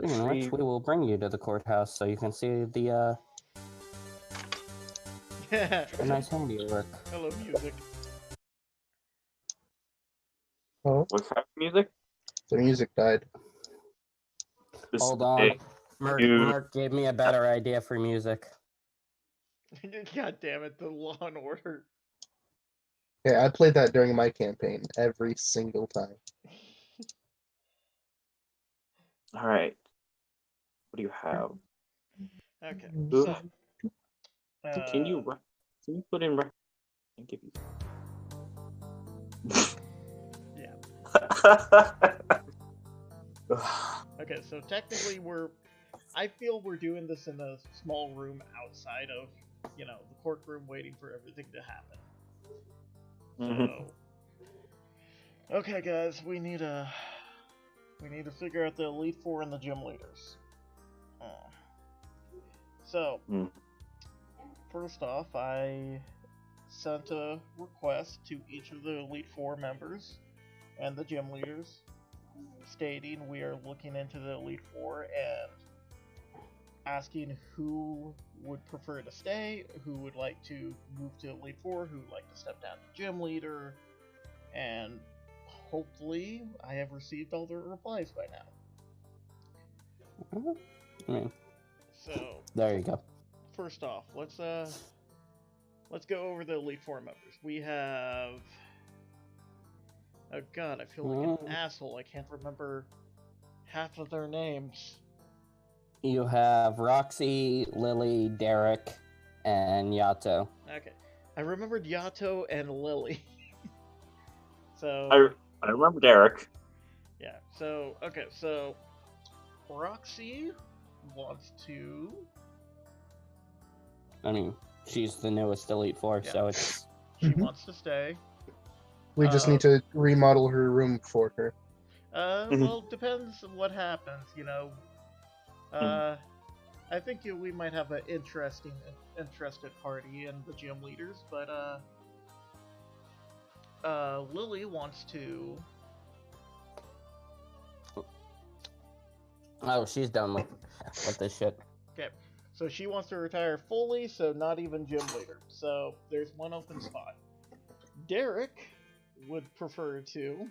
Speaking of which, we will bring you to the courthouse so you can see the nice handiwork. Hello, music. Oh, What kind of music? the music died. This Hold is on. big. Merc gave me a better idea for music. God damn it, the Law and Order. Yeah, I played that during my campaign every single time. All right. What do you have? Okay, Ugh. so Can you put in? And give you. okay, so technically I feel we're doing this in a small room outside of, the courtroom, waiting for everything to happen. So, okay, guys, we need to figure out the Elite Four and the gym leaders. So, first off, I sent a request to each of the Elite Four members and the gym leaders, stating we are looking into the Elite Four and asking who would prefer to stay, who would like to move to Elite Four, who would like to step down to gym leader, and hopefully I have received all their replies by now. So there you go. First off, let's go over the Elite Four members. We have. Oh god, I feel like an asshole. I can't remember half of their names. You have Roxy, Lily, Derek, and Yato. Okay. I remembered Yato and Lily. So I remember Derek. yeah, so okay, so Roxy wants to. I mean, she's the newest Elite Four, Yeah. so it's. She wants to stay. We just need to remodel her room for her. Well, depends on what happens, I think we might have an interested party in the gym leaders, but Lily wants to. Oh, she's done with this shit. Okay, so she wants to retire fully, so not even gym leader. So there's one open spot. Derek would prefer to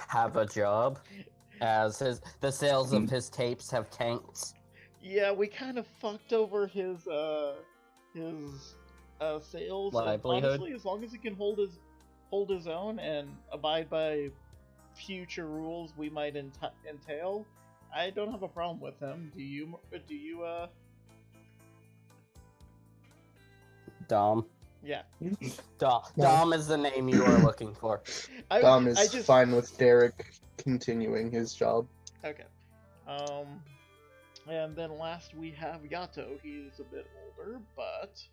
have a job, as the sales of his tapes have tanked. Yeah, we kind of fucked over his sales livelihood. Honestly, as long as he can hold his own and abide by future rules we might entail, I don't have a problem with him. Do you? Dom. Yeah. Dom is the name you are looking for. Dom is fine with Derek continuing his job. Okay. And then last we have Yato. He's a bit older, but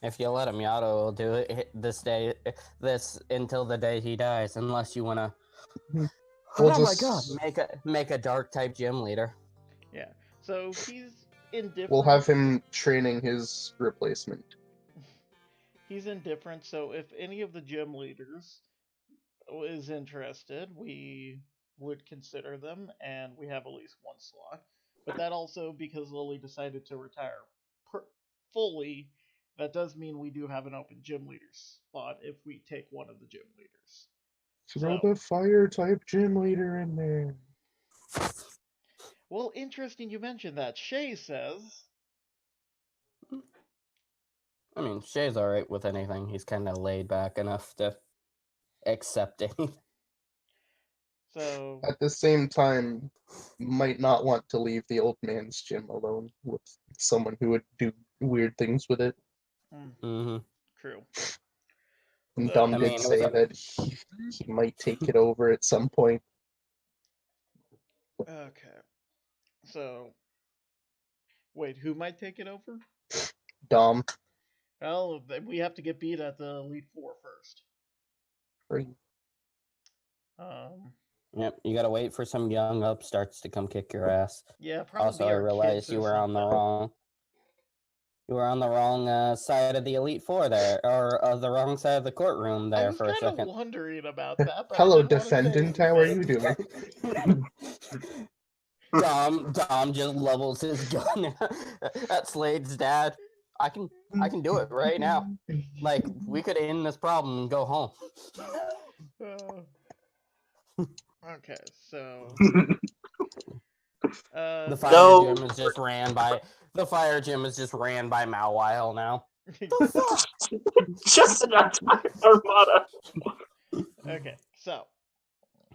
if you let him, Yato will do it this until the day he dies, unless you wanna. My god! Make a dark type gym leader. Yeah. So he's indifferent. We'll have him training his replacement. He's indifferent, so if any of the gym leaders is interested, we would consider them, and we have at least one slot. But that also, because Lily decided to retire fully, that does mean we do have an open gym leader spot if we take one of the gym leaders. Throw the fire type gym leader in there. Well, interesting you mentioned that. Shay says. I mean, Shay's alright with anything. He's kind of laid back enough to accept anything. So at the same time, might not want to leave the old man's gym alone with someone who would do weird things with it. Mm-hmm. True. And Dom did say that he might take it over at some point. Okay. So, wait, who might take it over? Dom. Well, we have to get beat at the Elite Four first. Right. Yep, you gotta wait for some young upstarts to come kick your ass. Yeah, probably. Also, I realized you were on the wrong. You were on the wrong side of the Elite Four there, or the wrong side of the courtroom I there was for a kind of second. wondering about that, but Hello, I didn't want to say defendant. How are you doing? Dom just levels his gun at Slade's dad. I can do it right now. Like, we could end this problem and go home. Okay, so The fire No. gym is just ran by Mawile now. The fuck? Just an entire armada. Okay, so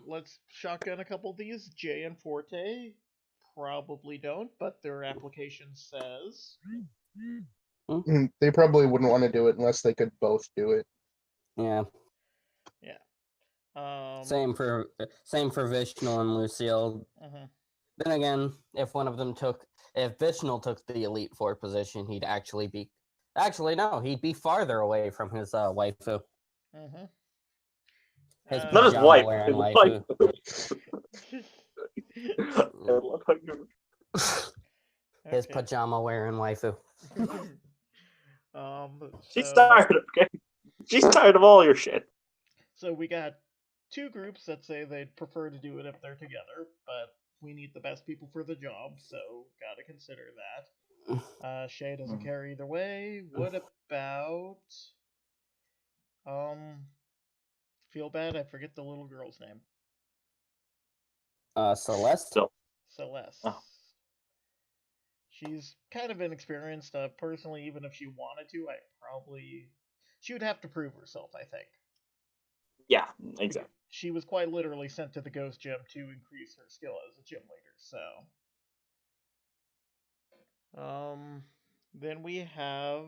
let's shotgun a couple of these. Jay and Forte probably don't, but their application says. They probably wouldn't want to do it unless they could both do it. Yeah. Yeah. Same for Vishnu and Lucille. Then again, if Vishnu took the Elite Four position, he'd actually be. Actually, no, he'd be farther away from his waifu. His Not his wife. wearing His waifu. His pajama wearing waifu. She's tired, okay? She's tired of all your shit. So we got two groups that say they'd prefer to do it if they're together, but we need the best people for the job, so gotta consider that. Shay doesn't care either way. What about feel bad, I forget the little girl's name. Celeste? Celeste. Oh. She's kind of inexperienced. Personally, even if she wanted to, she would have to prove herself, I think. Yeah, exactly. She was quite literally sent to the Ghost Gym to increase her skill as a gym leader, so. Then we have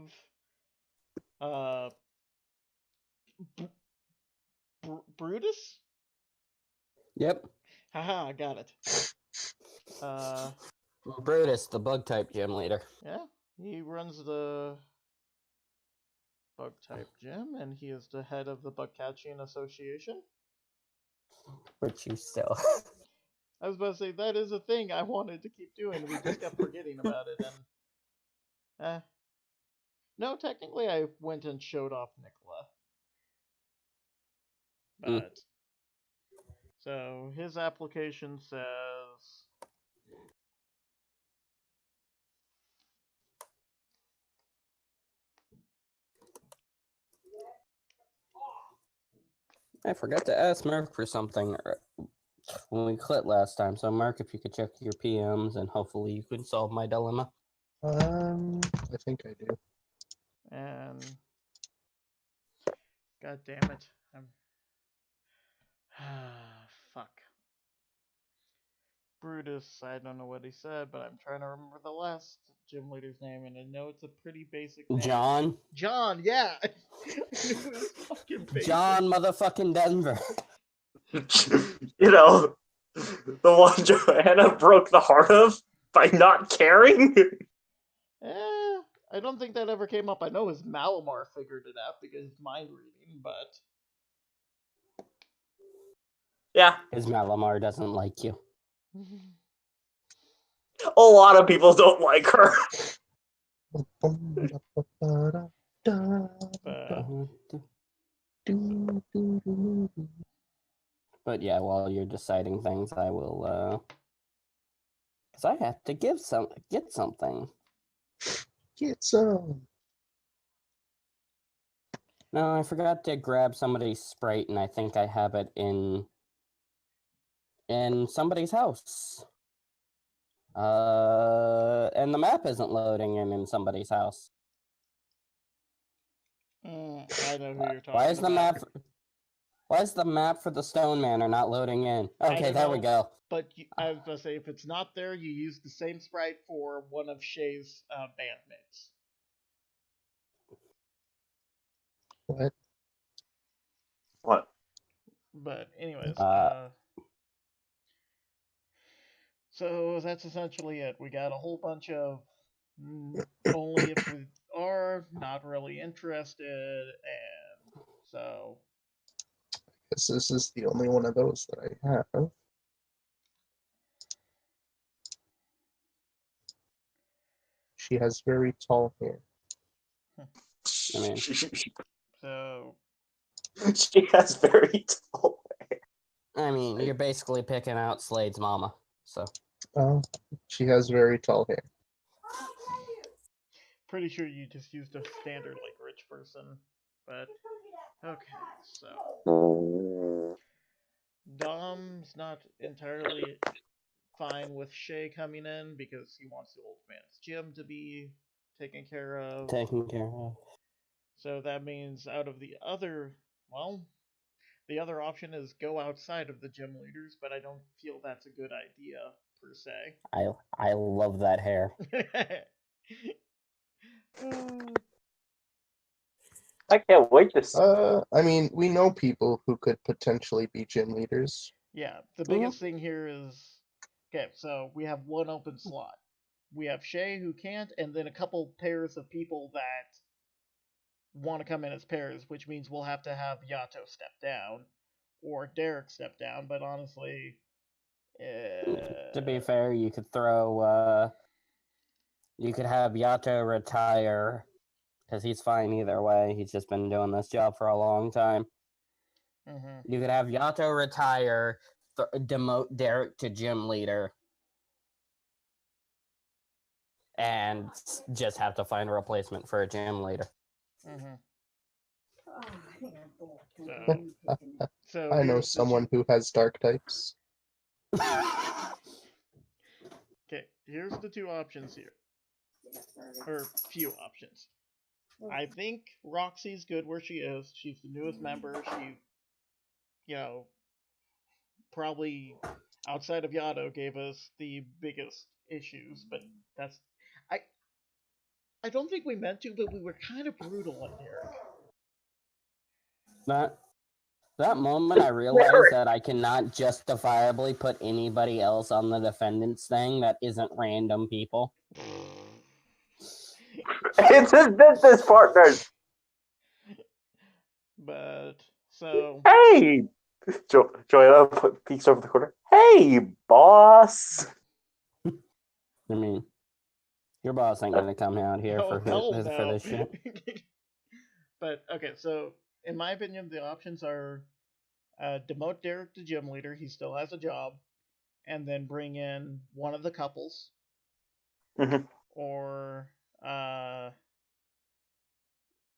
Brutus? Yep. Haha, I got it. Brutus, the bug type gym leader. Yeah, he runs the bug type gym, and he is the head of the Bug Catching Association. Which you still. I was about to say, that is a thing I wanted to keep doing. We just kept forgetting about it, and no, technically I went and showed off Nicola. But so his application says I forgot to ask Mark for something when we quit last time. So, Mark, if you could check your PMs and hopefully you can solve my dilemma. I think I do. And God damn it. Fuck. Brutus, I don't know what he said, but I'm trying to remember the last gym leader's name, and I know it's a pretty basic name. John? John, yeah! I knew it was fucking basic. John motherfucking Denver. You know, the one Joanna broke the heart of by not caring? I don't think that ever came up. I know his Malamar figured it out because it's mind reading, but... Yeah. His Malamar doesn't like you. A lot of people don't like her. But yeah, while you're deciding things, I will, because I have to get something. Get some. No, I forgot to grab somebody's Sprite, and I think I have it in somebody's house. And the map isn't loading in somebody's house. I know who you're talking about. Why is the map for the Stone Manor not loading in? Okay, there we go. But I was going to say, if it's not there, you use the same sprite for one of Shay's bandmates. What? But anyways, so that's essentially it. We got a whole bunch of only if we are not really interested, and so... I guess this is the only one of those that I have. She has very tall hair. I mean, So, she has very tall. you're basically picking out Slade's mama. So She has very tall hair. pretty sure you just used a standard, like, rich person. But, okay, so. Dom's not entirely fine with Shay coming in because he wants the old man's gym to be taken care of. So that means out of the other, the other option is go outside of the gym leaders, but I don't feel that's a good idea per se. I love that hair. I can't wait to see. We know people who could potentially be gym leaders. Yeah, the biggest thing here is, okay, so we have one open slot. We have Shay who can't, and then a couple pairs of people that want to come in as pairs, which means we'll have to have Yato step down or Derek step down. But honestly, to be fair, you could throw. You could have Yato retire because he's fine either way. He's just been doing this job for a long time. Mm-hmm. You could have Yato retire, demote Derek to gym leader, and just have to find a replacement for a gym leader. Mm-hmm. I know someone who has dark types. Okay, here's the two options here. Or few options. I think Roxy's good where she is. She's the newest member. She, probably outside of Yato gave us the biggest issues, but that's I don't think we meant to, but we were kind of brutal on Derek. That moment I realized that I cannot justifiably put anybody else on the defendants thing that isn't random people. It's his business partners. But so hey, Joanna peeks over the corner. Hey, boss. I mean, your boss ain't gonna come out here for this shit. But okay, so in my opinion, the options are demote Derek to gym leader. He still has a job, and then bring in one of the couples, or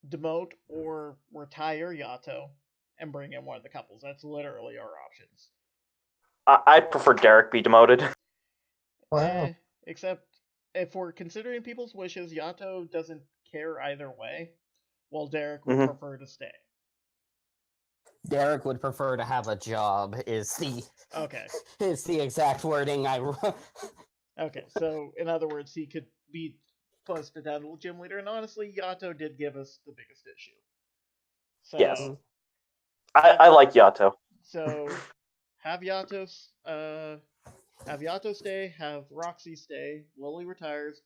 demote or retire Yato and bring in one of the couples. That's literally our options. I'd prefer Derek be demoted. Wow. Except if we're considering people's wishes, Yato doesn't care either way, while Derek would prefer to stay. Derek would prefer to have a job is the exact wording I wrote. Okay, so in other words, he could be posted down to gym leader, and honestly, Yato did give us the biggest issue. So, yes, I like Yato. So have Yato stay, have Roxy stay, Lily retires,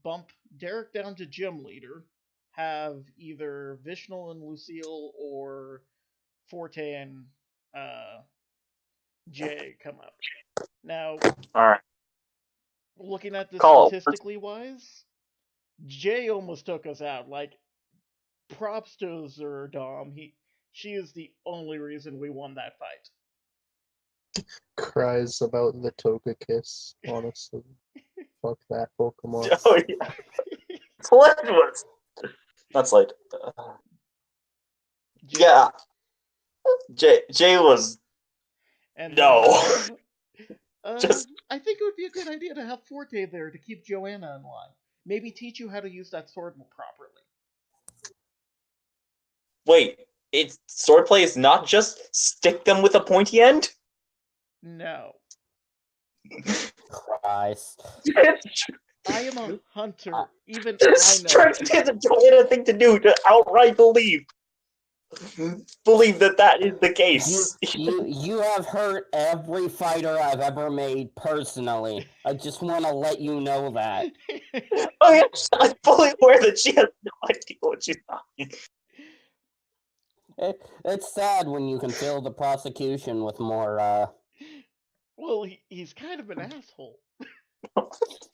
bump Derek down to gym leader, have either Vishnal and Lucille or Forte and Jay come up. Now, all right. Looking at this statistically wise, Jay almost took us out. Like, props to Zerdom. She is the only reason we won that fight. Cries about the Toga kiss, honestly. Fuck that Pokemon. Oh, yeah. Sled was. Not Sled. Yeah. Jay was. And no. I think it would be a good idea to have Forte there to keep Joanna in line. Maybe teach you how to use that sword more properly. Wait, swordplay is not just stick them with a pointy end? No. Christ. I am a hunter. Even this I know. Strikes me as a Joanna thing to do, to outright believe that is the case. You have hurt every fighter I've ever made personally. I just want to let you know that. Oh yes, I'm fully aware that she has no idea what she's talking. It's sad when you can fill the prosecution with more, Well, he's kind of an asshole.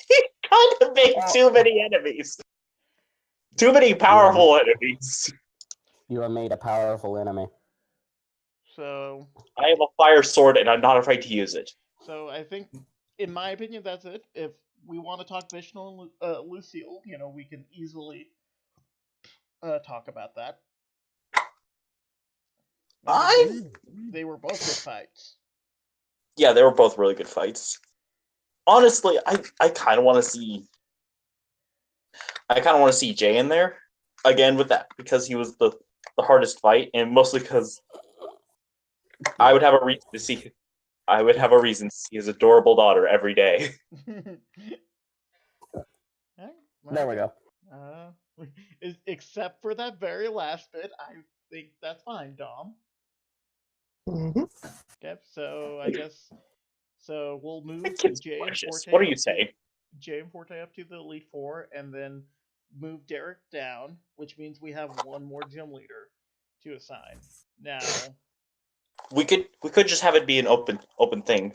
He kind of made too many enemies. Too many powerful enemies. You have made a powerful enemy. So I have a fire sword, and I'm not afraid to use it. So I think, in my opinion, that's it. If we want to talk Vishnu and Lucille, we can easily talk about that. They were both good fights. Yeah, they were both really good fights. Honestly, I kind of want to see. I kind of want to see Jay in there again with that because he was the hardest fight, and mostly because I would have a reason to see. I would have a reason to see his adorable daughter every day. There we go. Except for that very last bit, I think that's fine, Dom. Mm-hmm. Okay, so I guess we'll move Jay and Forte. What are you saying? Jay and Forte up to the Elite Four, and then move Derek down, which means we have one more gym leader to assign. Now, we could just have it be an open thing.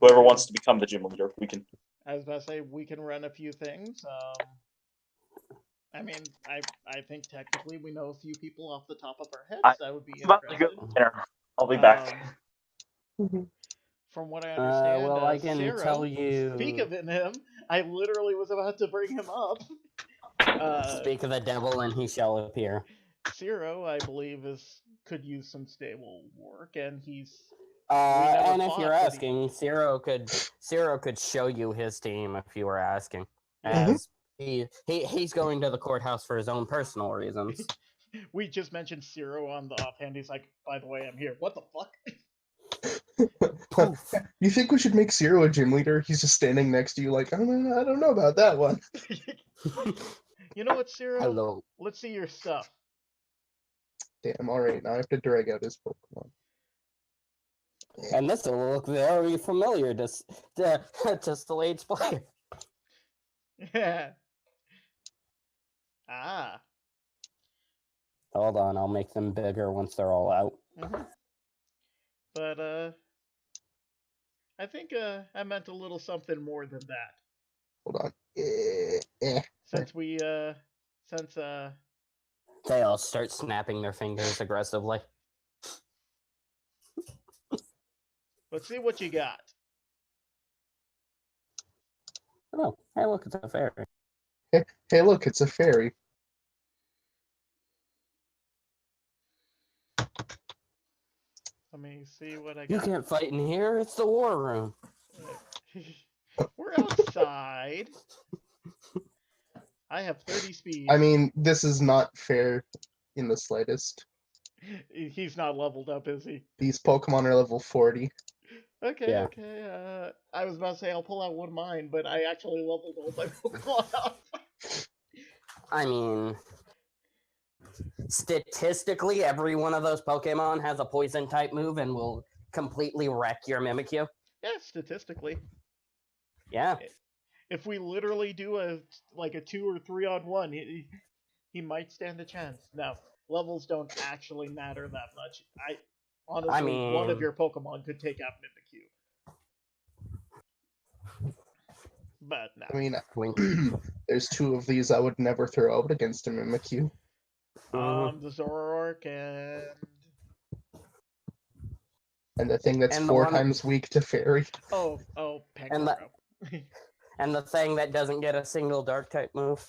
Whoever wants to become the gym leader, we can. I was about to say we can run a few things. I mean, I think technically we know a few people off the top of our heads that would be interested. I'll be back. From what I understand, well, I can Ciro, tell you. Speak of him, I literally was about to bring him up. Speak of the devil, and he shall appear. Ciro, I believe, could use some stable work, and he's. And if you're asking, Ciro could show you his team if you were asking, as he's going to the courthouse for his own personal reasons. We just mentioned Ciro on the offhand. He's like, by the way, I'm here. What the fuck? You think we should make Ciro a gym leader? He's just standing next to you like, I don't know about that one. You know what, Ciro? Hello. Let's see your stuff. Damn, alright, now I have to drag out his Pokemon. And this will look very familiar to Delayed player. Yeah. Ah. Hold on, I'll make them bigger once they're all out. But, I think, I meant a little something more than that. Hold on. Since they all start snapping their fingers aggressively. Let's see what you got. Oh, hey, look, it's a fairy. Hey, look, it's a fairy. Let me see what I got. You can't fight in here. It's the war room. We're outside. I have 30 speed. I mean, this is not fair in the slightest. He's not leveled up, is he? These Pokemon are level 40. Okay, okay. I was about to say I'll pull out one of mine, but I actually leveled all my Pokemon up. I mean, statistically, every one of those Pokemon has a poison type move and will completely wreck your Mimikyu. Yeah, statistically. Yeah. If we literally do a 2 or 3 on 1, he might stand a chance. Now, levels don't actually matter that much. Honestly, one of your Pokemon could take out Mimikyu. But no. I mean, there's 2 of these I would never throw out against a Mimikyu. The Zoroark and the thing that's 4 times weak to Fairy. Oh, Pangoro. And the thing that doesn't get a single dark type move.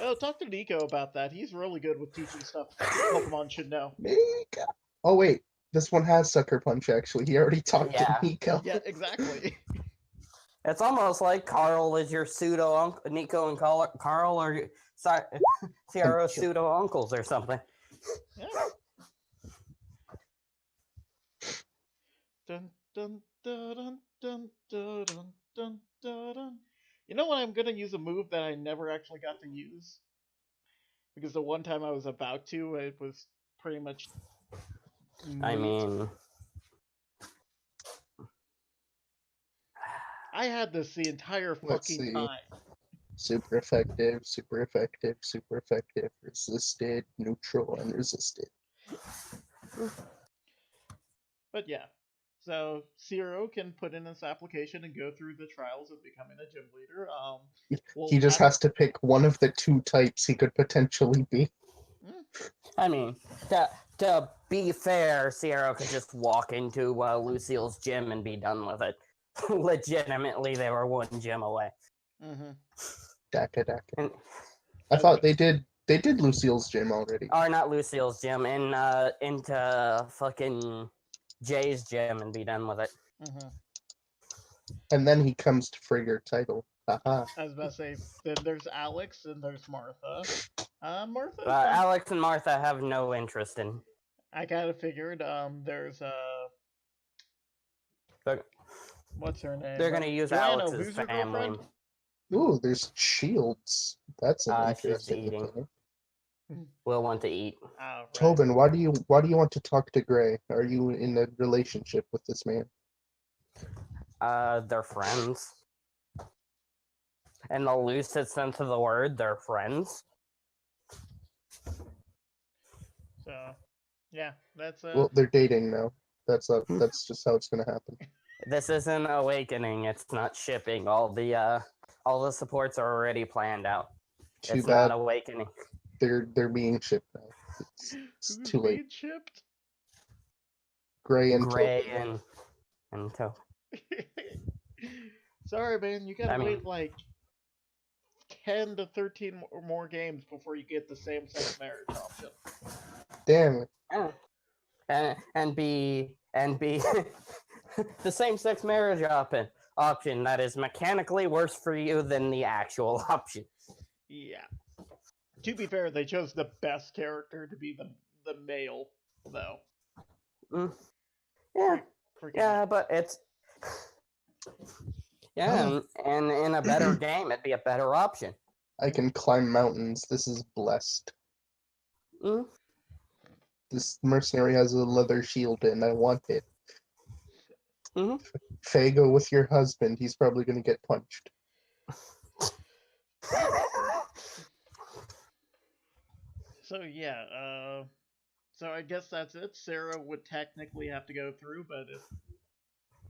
Oh, talk to Nico about that. He's really good with teaching stuff Pokemon should know. Nico. Oh wait, this one has Sucker Punch actually. He already talked to Nico. Yeah, exactly. It's almost like Carl is your pseudo uncle. Nico and Carl are Ciaro's pseudo uncles or something. Yeah. Dun dun dun dun dun dun dun dun. You know what? I'm gonna use a move that I never actually got to use, because the one time I was about to, it was pretty much. I mean, I had this the entire fucking time. Super effective, super effective, super effective, resisted, neutral, and resisted. But yeah. So Ciro can put in this application and go through the trials of becoming a gym leader. Well, He just has to pick one of the two types he could potentially be. I mean, to be fair, Sierra could just walk into Lucille's gym and be done with it. Legitimately, they were one gym away. Daka. And, I thought they did Lucille's gym already. or not Lucille's gym, into fucking Jay's gym and be done with it. And then he comes to Frigger title. Haha. I was about to say, then there's Alex and there's Martha. Martha? Alex and Martha have no interest in. I kind of figured. There's what's her name? They're gonna use Joanna, Alex's who's her family. girlfriend? Ooh, there's Shields. That's an She's interesting eating. mechanic. Will want to eat. Right. Tobin, why do you want to talk to Gray? Are you in a relationship with this man? They're friends. In the loosest sense of the word, they're friends. So, yeah, that's Well, they're dating now. That's just how it's gonna happen. This isn't Awakening. It's not shipping. All the supports are already planned out. Too It's bad. not Awakening. They're being shipped now. It's who's too late. being shipped? Gray and Gray Tobin. and Tobin. Sorry, man. You gotta wait like 10 to 13 more games before you get the same-sex marriage option. Damn it. And be the same-sex marriage option that is mechanically worse for you than the actual option. Yeah. To be fair, they chose the best character to be the male, though. Yeah. Yeah, but it's... Yeah, and in a better game, it'd be a better option. I can climb mountains. This is blessed. Mm. This mercenary has a leather shield and I want it. Mm-hmm. Fago with your husband. He's probably going to get punched. So, yeah, so I guess that's it. Sarah would technically have to go through, but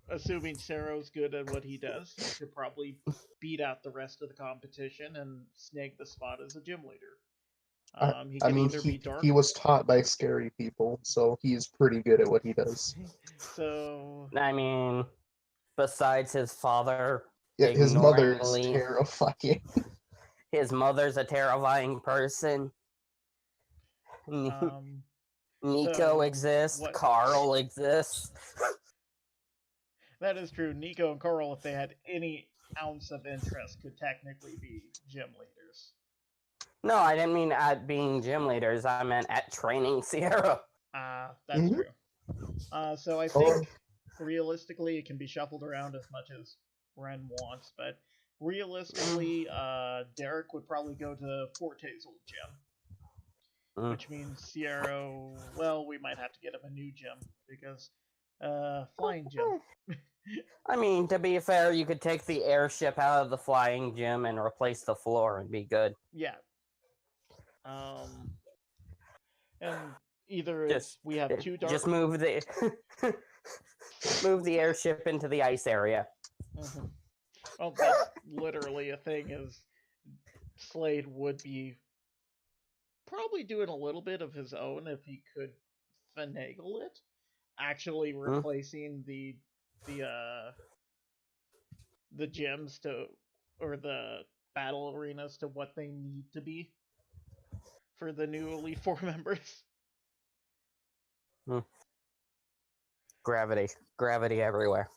assuming Sarah's good at what he does, he could probably beat out the rest of the competition and snag the spot as a gym leader. He was taught by scary people, so he's pretty good at what he does. So, I mean, besides his father, yeah, his mother is terrifying. His mother's a terrifying person. Nico exists. Carl exists. That is true. Nico and Carl, if they had any ounce of interest, could technically be gym leaders. No, I didn't mean at being gym leaders. I meant at training Sierra. That's true. So I think realistically it can be shuffled around as much as Ren wants, but realistically, Derek would probably go to Forte's old gym. Which means Sierra, well, we might have to get him a new gym, because, flying gym. I mean, to be fair, you could take the airship out of the flying gym and replace the floor and be good. Yeah. And either we have two dark... Just move the... move the airship into the ice area. Mm-hmm. Well, that's literally a thing, is Slade would be probably doing a little bit of his own if he could finagle it, actually replacing the gyms or the battle arenas to what they need to be for the new Elite Four members. Gravity everywhere.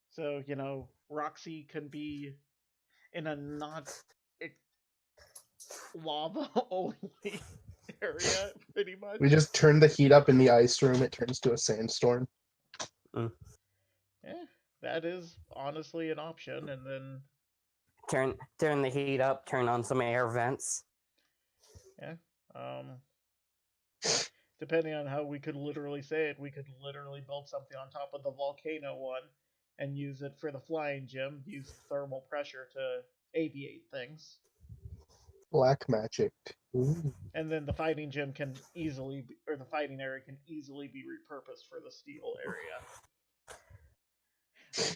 So, Roxy can be in a not lava only area, pretty much. We just turn the heat up in the ice room, it turns to a sandstorm. Yeah, that is honestly an option, and then turn the heat up, turn on some air vents. Yeah. Depending on how we could literally say it, we could literally build something on top of the volcano one and use it for the flying gym, use thermal pressure to aviate things. Black magic. Ooh. And then the fighting gym can easily, or the fighting area can easily be repurposed for the steel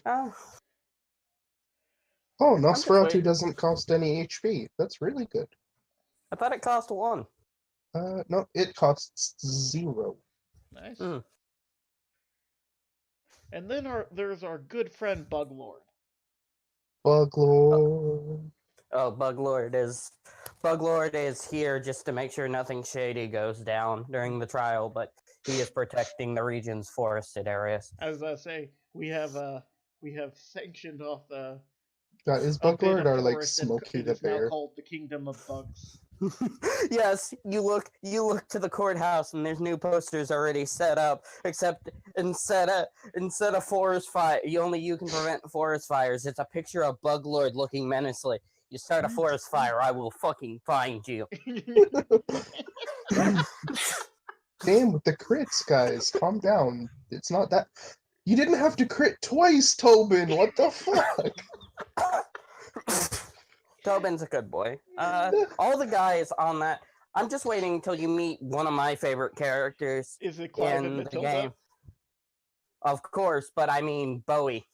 area. Oh, just Nosferatu waiting. doesn't cost any HP. That's really good. I thought it cost 1. No, it costs 0. Nice. Mm. And then there's our good friend Buglord. Buglord. Oh, Buglord is here just to make sure nothing shady goes down during the trial, but he is protecting the region's forested areas. As I say, we have sanctioned off Is a bit Buglord of our like forest, and Smokey it the is now Bear? called the Kingdom of Bugs. Yes, you look to the courthouse and there's new posters already set up, except instead of forest fire, you can prevent forest fires. It's a picture of Buglord looking menacingly. You start a forest fire, I will fucking find you. Damn with the crits, guys. Calm down. It's not that. You didn't have to crit twice, Tobin. What the fuck? Tobin's a good boy. All the guys on that. I'm just waiting until you meet one of my favorite characters Is it Clive and in the Matilda? game. Of course, but I mean Bowie.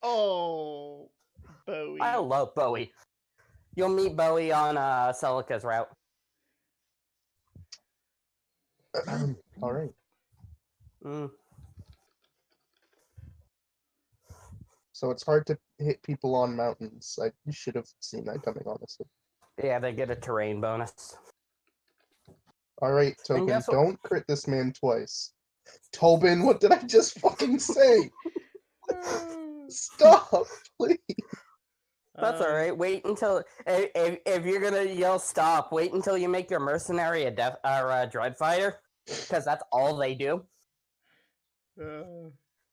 Oh, Bowie. I love Bowie. You'll meet Bowie on Celica's route. All right. Mm. So it's hard to hit people on mountains. I should have seen that coming, honestly. Yeah, they get a terrain bonus. All right, Tobin, guess what? don't crit this man twice. Tobin, what did I just fucking say? Stop, please. That's all right. Wait until if you're gonna yell stop, wait until you make your mercenary a dread fighter, because that's all they do.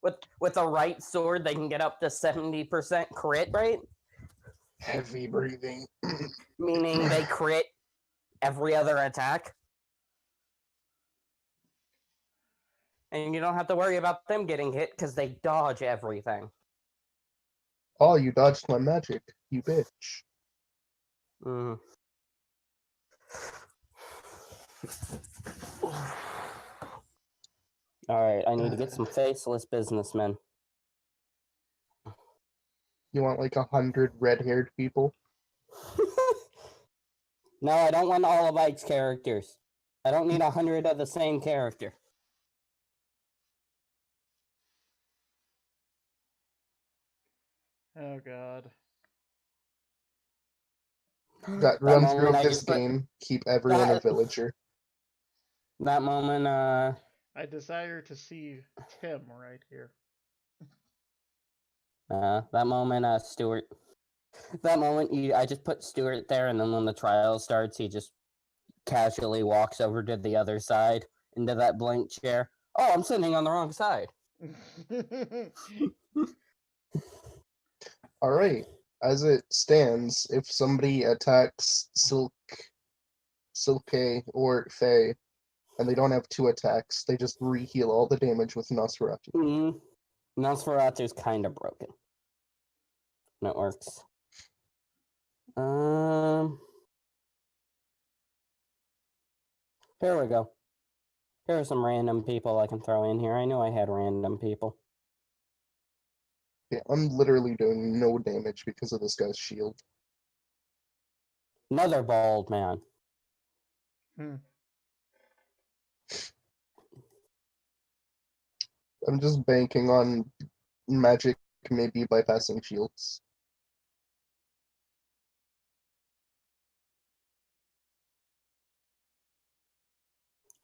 With the right sword, they can get up to 70% crit rate, Heavy breathing. meaning they crit every other attack, and you don't have to worry about them getting hit because they dodge everything. Oh, you dodged my magic, you bitch. Mm. All right, I need to get some faceless businessmen. You want like 100 red-haired people? No, I don't want all of Ike's characters. I don't need 100 of the same character. Oh god. That runs through this game. Keep everyone a villager. That moment, I desire to see Tim right here. Stuart. That moment, I just put Stuart there, and then when the trial starts, he just casually walks over to the other side into that blank chair. Oh, I'm sitting on the wrong side. All right. As it stands, if somebody attacks Silke or Faye, and they don't have 2 attacks, they just re-heal all the damage with Nosferatu. Nosferatu's kind of broken. And it works. Here we go. Here are some random people I can throw in here. I know I had random people. Yeah, I'm literally doing no damage because of this guy's shield. Another bald man. I'm just banking on magic maybe bypassing shields.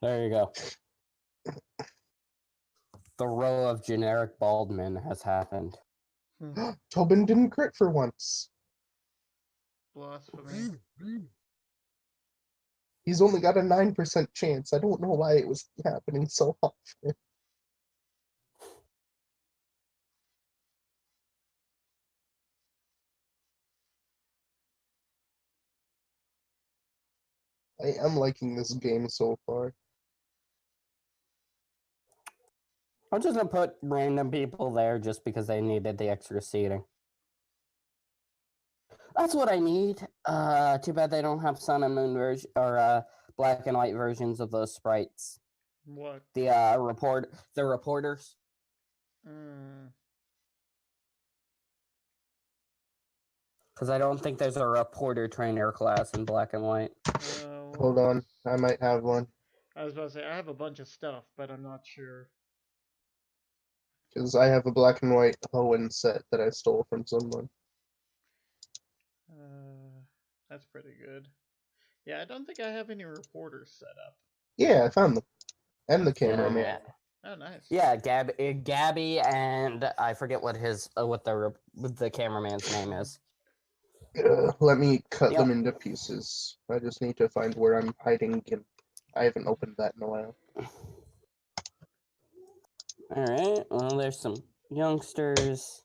There you go. The row of generic bald men has happened. Tobin didn't crit for once. Blasphemy. He's only got a 9% chance. I don't know why it was happening so often. I am liking this game so far. I'm just gonna put random people there just because they needed the extra seating. That's what I need. Too bad they don't have sun and moon version or black and white versions of those sprites. What? The reporters. Because I don't think there's a reporter trainer class in black and white. Hold on, I might have one. I was about to say, I have a bunch of stuff, but I'm not sure. Because I have a black and white Hoenn set that I stole from someone. That's pretty good. Yeah, I don't think I have any reporters set up. Yeah, I found them. And the cameraman. Yeah. Oh, nice. Yeah, Gabby, and I forget what the cameraman's name is. Let me cut them into pieces. I just need to find where I'm hiding him. I haven't opened that in a while. Alright, well, there's some youngsters.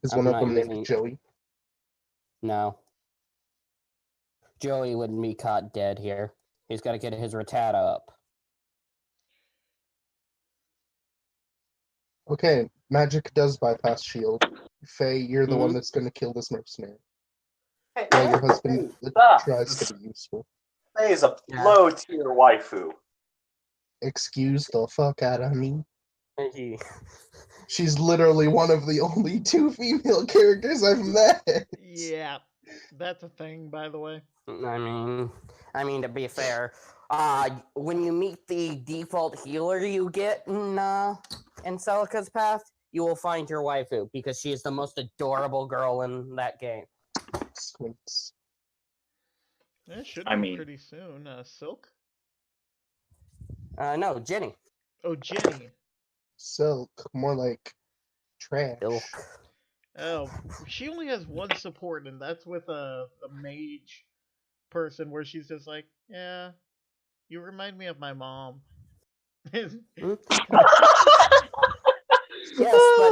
Is one of them named Joey? No. Joey wouldn't be caught dead here. He's got to get his Rattata up. Okay, magic does bypass shield. Faye, you're the one that's going to kill this mercenary. While your husband tries to be useful. Faye is a low-tier waifu. Excuse the fuck out of me. She's literally one of the only 2 female characters I've met. Yeah, that's a thing, by the way. I mean, to be fair, when you meet the default healer you get in Celica's Path, you will find your waifu, because she is the most adorable girl in that game. Squints. It should be pretty soon. Silk? No, Jenny. Oh, Jenny. Silk, more like trash. Silk. Oh, she only has one support, and that's with a mage person where she's just like, yeah, you remind me of my mom. Yes,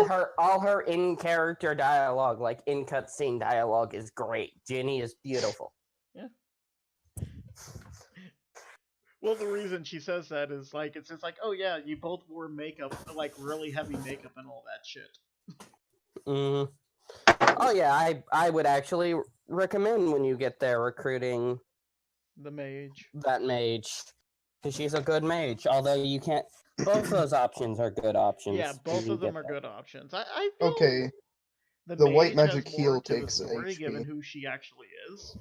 but all her in-character dialogue, like in-cutscene dialogue, is great. Jenny is beautiful. Yeah. Well, the reason she says that is like, it's just like, oh yeah, you both wore makeup, like really heavy makeup and all that shit. Oh yeah, I would actually recommend when you get there recruiting the mage. That mage, because she's a good mage. Although you can't. Both those options are good options. Yeah, both of them are good options. I feel okay. The white magic heal takes an HP. Given who she actually is.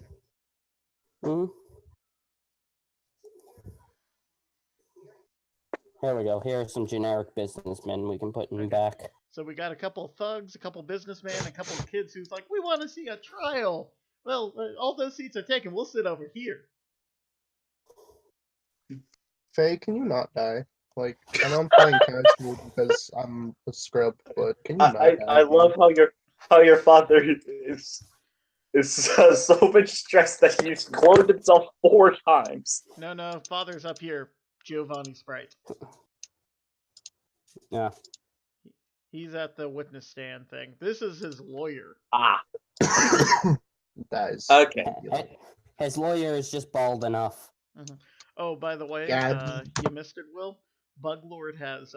Here we go. Here are some generic businessmen we can put in back. So we got a couple of thugs, a couple of businessmen, a couple of kids who's like, we want to see a trial. Well, all those seats are taken. We'll sit over here. Faye, can you not die? Like, I know I'm playing casual because I'm a scrub, but can you not die? I love how your father is so much stressed that he's cloned himself 4 times. No, father's up here. Giovanni Sprite. Yeah. He's at the witness stand thing. This is his lawyer. That is okay. His lawyer is just bald enough. Mm-hmm. Oh, by the way, you missed it, Will. Buglord has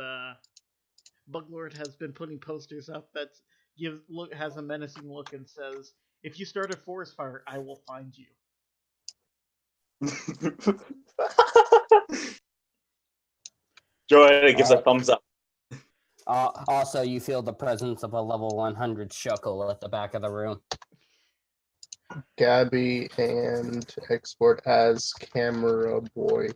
been putting posters up that has a menacing look and says, "If you start a forest fire, I will find you." Joanna gives a thumbs up. Also, you feel the presence of a level 100 Shuckle at the back of the room. Gabby and Export as Camera Boy.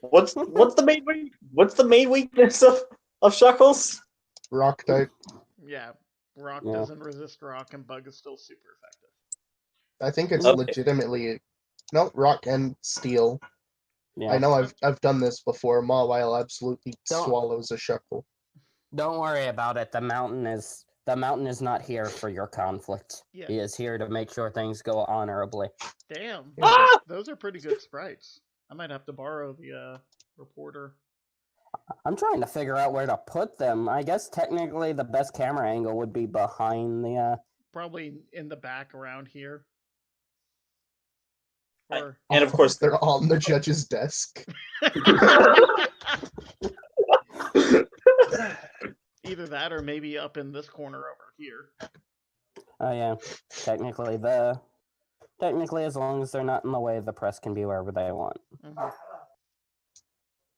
What's the main weakness of Shuckles? Rock type. Yeah, rock doesn't resist rock, and bug is still super effective. I think it's legitimately rock and steel. Yeah. I know I've done this before. Mawile absolutely swallows a Shuckle. Don't worry about it. The mountain is not here for your conflict. Yeah. He is here to make sure things go honorably. Damn. Those are pretty good sprites. I might have to borrow the reporter. I'm trying to figure out where to put them. I guess technically the best camera angle would be behind the... Probably in the back around here. And of course, they're on the judge's desk. Either that or maybe up in this corner over here. Oh yeah. Technically, as long as they're not in the way, the press can be wherever they want. Mm-hmm.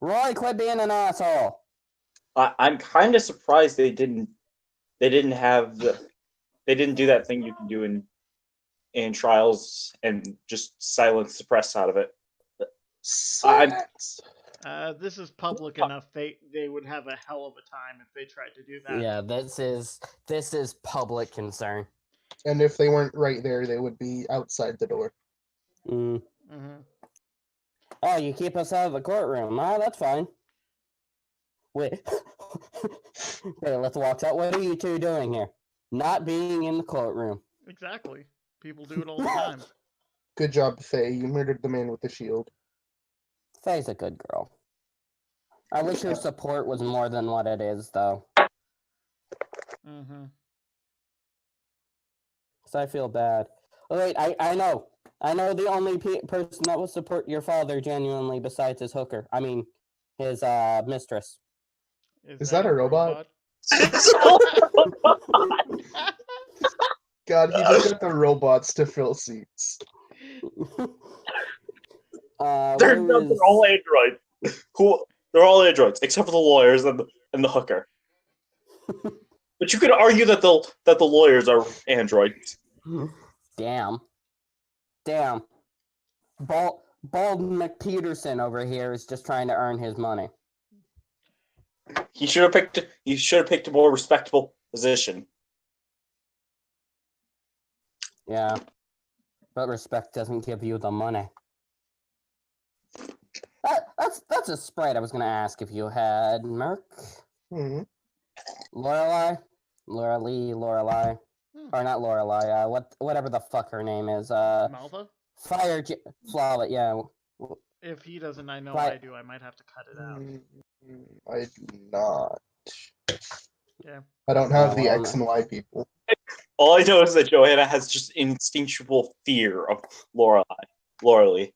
Roy, quit being an asshole. I'm kind of surprised they didn't have they didn't do that thing you can do in trials and just silence the press out of it. This is public enough. They would have a hell of a time if they tried to do that. Yeah, this is public concern. And if they weren't right there, they would be outside the door. Oh, you keep us out of the courtroom. Ah, that's fine. Wait. Okay, let's walk out. What are you two doing here? Not being in the courtroom. Exactly. People do it all the time. Good job, Faye. You murdered the man with the shield. Faye's a good girl. I wish her support was more than what it is, though. So I feel bad. Oh, wait, I know. I know the only person that will support your father genuinely besides his hooker. I mean, his mistress. Is that a robot? God, he just got the robots to fill seats. They're all androids. They're all androids except for the lawyers and the hooker. But you could argue that the lawyers are androids. Damn. Bald McPeterson over here is just trying to earn his money. He should have picked a more respectable position. Yeah. But respect doesn't give you the money. That's a sprite I was gonna ask if you had, Merc. Lorelei? Lorelei. Or not Lorelei, whatever the fuck her name is. Malva? Flawless, yeah. If he doesn't, I know I do. I might have to cut it out. I do not. Yeah. I don't have the X and Y people. All I know is that Joanna has just instinctual fear of Lorelei. Okay.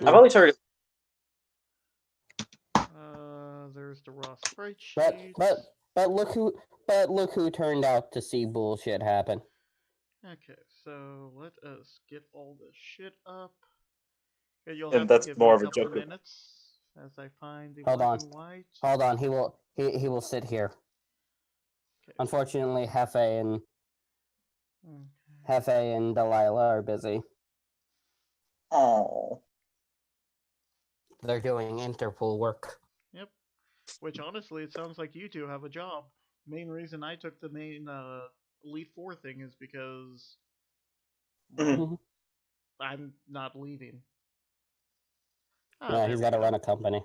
I've only started. There's the raw sprite sheet. But look who turned out to see bullshit happen. Okay, so let us get all this shit up. Okay, you'll And have that's to give more me of a couple joke. minutes as I find the Hold black on. and white. Hold on, he will sit here. Okay. Unfortunately, Hefe and Delilah are busy. Oh. They're doing Interpol work. Yep. Which honestly, it sounds like you two have a job. Main reason I took the main Elite Four thing is because I'm not leaving. Yeah, he's got to run a company.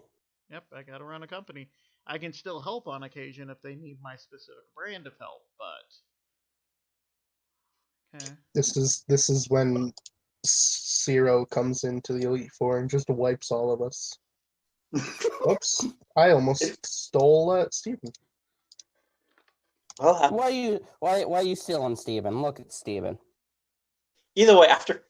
Yep, I got to run a company. I can still help on occasion if they need my specific brand of help, but okay. This is when Zero comes into the Elite Four and just wipes all of us. Oops! I almost stole Steven. Well, why are you stealing Steven? Look at Steven. Either way, after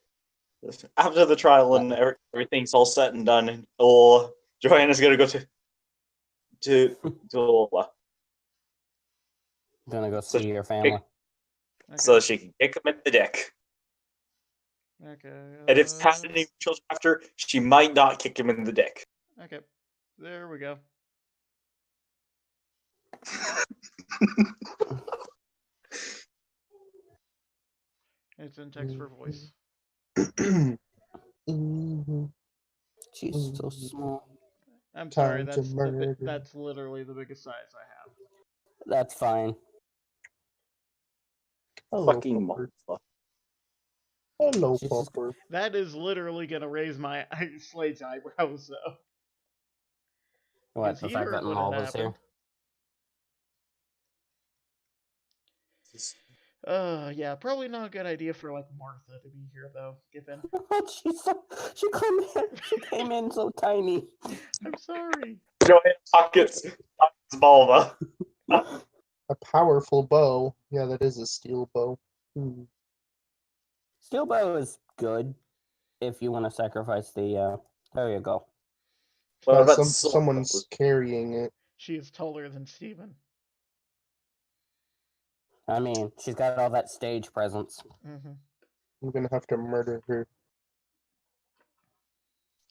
the trial and everything's all said and done, Joanna's gonna go to Lola. Gonna go see your family. So she can kick him in the dick. Okay. And if Pat any children after, she might not kick him in the dick. Okay. There we go. It's in text for voice. She's so small. I'm sorry, that's literally the biggest size I have. That's fine. Hello, Fucking Pupper. motherfucker. Hello, Pupper. That is literally gonna raise my Slade's eyebrows, though. What, the fact that Maul was here? Yeah, probably not a good idea for like Martha to be here though. Given she came in so tiny. I'm sorry. Joanna pockets Malva. A powerful bow. Yeah, that is a steel bow. Steel bow is good if you want to sacrifice the. There you go. Someone's carrying it. She is taller than Steven. I mean, she's got all that stage presence. I'm gonna have to murder her.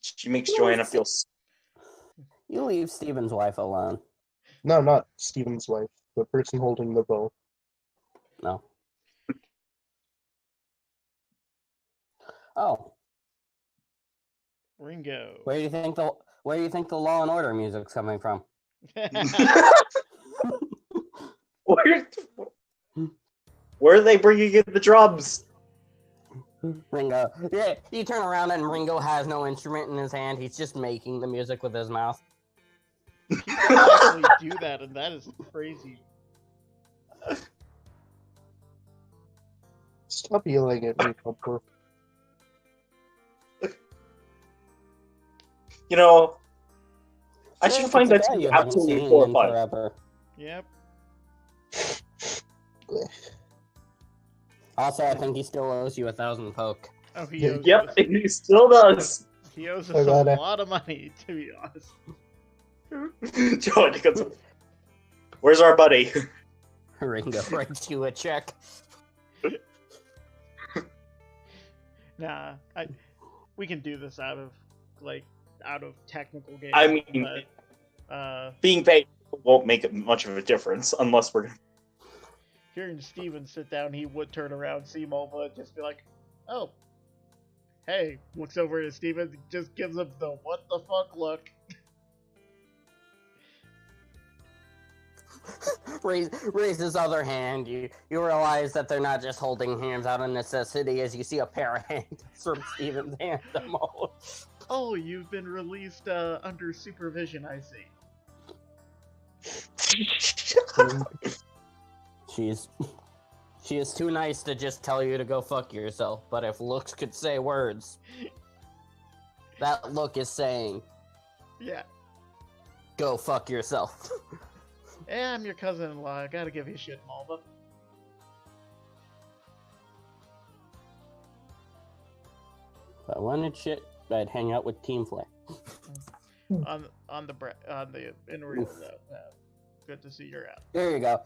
She makes Joanna feel. You leave Steven's wife alone. No, not Steven's wife. The person holding the bow. No. Oh. Ringo. Where do you think the Law and Order music's coming from? Where are they bringing in the drums? Ringo. Yeah, you turn around and Ringo has no instrument in his hand. He's just making the music with his mouth. People actually do that, and that is crazy. Stop yelling at me, Pumper. You know, I should find that to be absolutely horrifying. Yep. Also, I think he still owes you 1,000 poke. Oh, he owes Yep, he still does. He owes us a lot of money, to be honest. Where's our buddy? Ringo writes you a check. Nah, we can do this out of technical games. I mean, but, being paid won't make much of a difference unless we're... Hearing Steven sit down, he would turn around, see Mulva, and just be like, oh, hey, looks over at Steven, just gives him the what the fuck look. Raise his other hand. You realize that they're not just holding hands out of necessity as you see a pair of hands from Steven's hand. Oh, you've been released under supervision, I see. She is too nice to just tell you to go fuck yourself, but if looks could say words, that look is saying, yeah, go fuck yourself. Yeah, I'm your cousin-in-law. I gotta give you shit, Mulva. If I wanted shit, I'd hang out with Team Flare. on the in real though. Good to see you're out. There you go.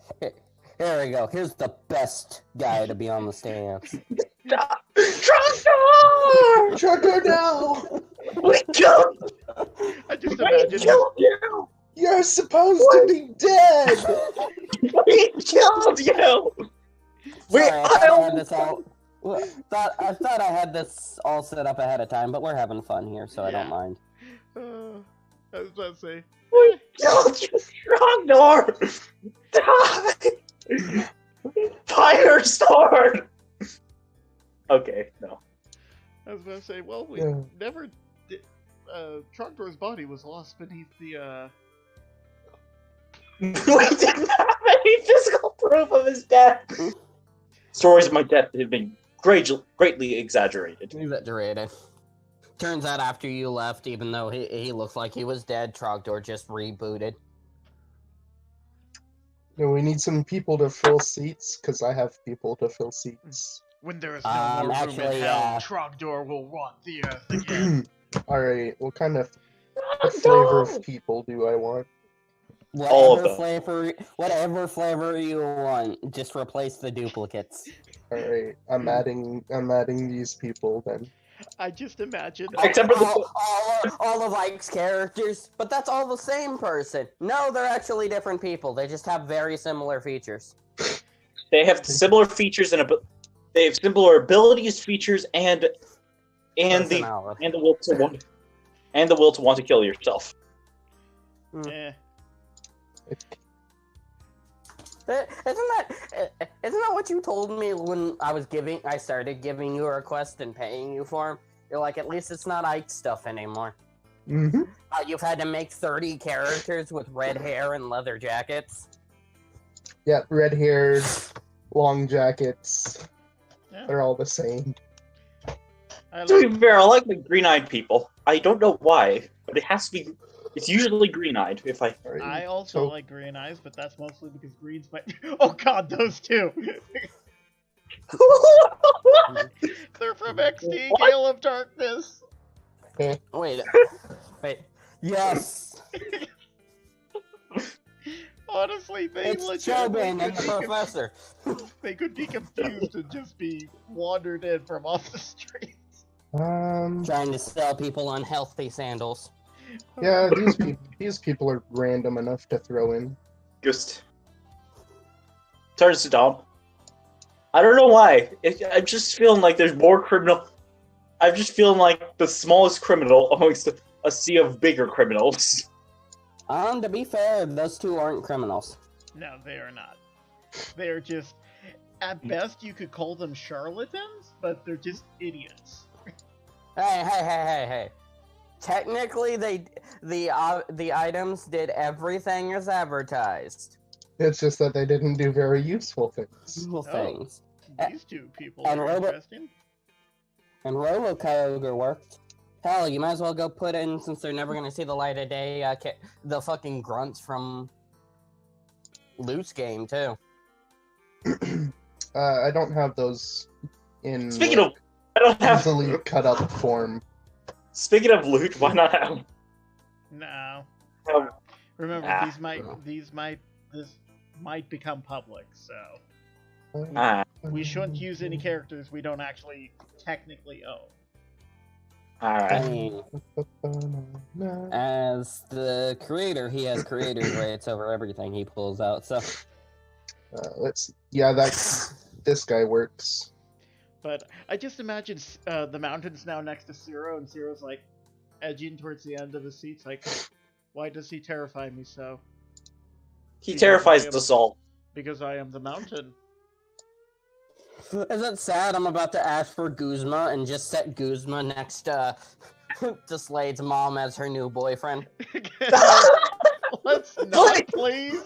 Here we go. Here's the best guy to be on the stands. Trucker! Trucker, no! We killed! I just We imagine killed you! You're supposed to be dead! We killed you! Sorry, I thought I had this all set up ahead of time, but we're having fun here, so I don't mind. I was about to say. We killed you, Strongdor! Die! Fire sword! Okay, no. I was about to say, well, we never did. Trogdor's body was lost beneath the, We didn't have any physical proof of his death! Stories of my death have been greatly exaggerated. Exaggerated. Turns out after you left, even though he looked like he was dead, Trogdor just rebooted. No, we need some people to fill seats, because I have people to fill seats. when there is no more room in hell, Trogdor will want the earth again. Alright, what flavor of people do I want? Whatever flavor you want, just replace the duplicates. Alright, I'm adding these people then. I just imagine all of Ike's characters, but that's all the same person. No, they're actually different people. They just have very similar features. They have similar features and they have similar abilities, features, and the will to want to kill yourself. Yeah. Isn't that what you told me when I started giving you a request and paying you for them? You're like, at least it's not Ike stuff anymore. Mm-hmm. You've had to make 30 characters with red hair and leather jackets. Yeah, red hair, long jackets. Yeah. They're all the same. To be fair, I like the green-eyed people. I don't know why, but it has to be. It's usually green-eyed. I also like green eyes, but that's mostly because greens might. Oh God, those two. They're from XD Gale of Darkness. Wait. Yes. Honestly, It's Chobin and the professor. They could be confused and just be wandered in from off the streets. Trying to sell people unhealthy sandals. Yeah, these people are random enough to throw in. Just turns to Dom. I don't know why. I'm just feeling like there's more criminal. I'm just feeling like the smallest criminal amongst a sea of bigger criminals. To be fair, those two aren't criminals. No, they are not. They are just, at best, you could call them charlatans, but they're just idiots. Hey. Technically, the items did everything as advertised. It's just that they didn't do very useful things. These two people are interesting. And Robo-Kyogre worked. Hell, you might as well go put in, since they're never going to see the light of day, the fucking grunts from Loot's game, too. I don't have those in I don't have easily cut up form. Speaking of Loot, why not have? No. Remember, this might become public, so we shouldn't use any characters we don't actually technically own. Alright. As the creator, he has creator's rights over everything he pulls out, so... this guy works. But I just imagine the mountain's now next to Zero, and Zero's like edging towards the end of the seats, like, why does he terrify me so? He terrifies us all. Because I am the mountain. Is it sad I'm about to ask for Guzma and just set Guzma next to Slade's mom as her new boyfriend? Let's not, please.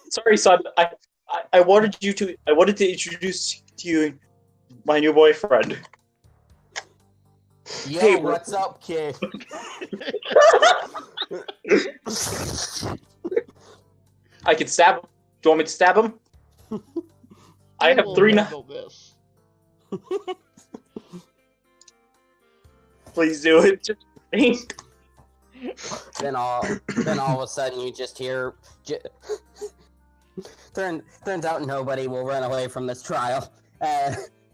Sorry, son. I wanted to introduce to you my new boyfriend. Yeah, hey, what's up, kid? I can stab him. Do you want me to stab him? I have 3 knives. Please do it. Just then all of a sudden you just hear. Turns out nobody will run away from this trial.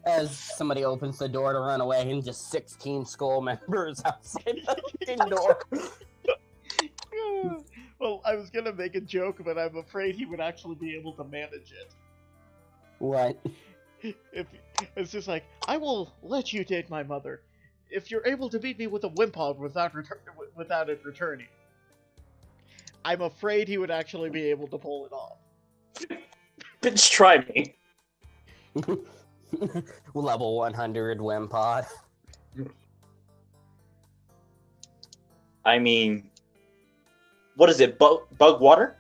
As somebody opens the door to run away, and just 16 school members outside the door. Well, I was gonna make a joke, but I'm afraid he would actually be able to manage it. What? If it's just like, I will let you date my mother if you're able to beat me with a Wimpod without it returning. I'm afraid he would actually be able to pull it off. bitch, try me. Level 100 Wimpod. I mean, what is it? Bug water?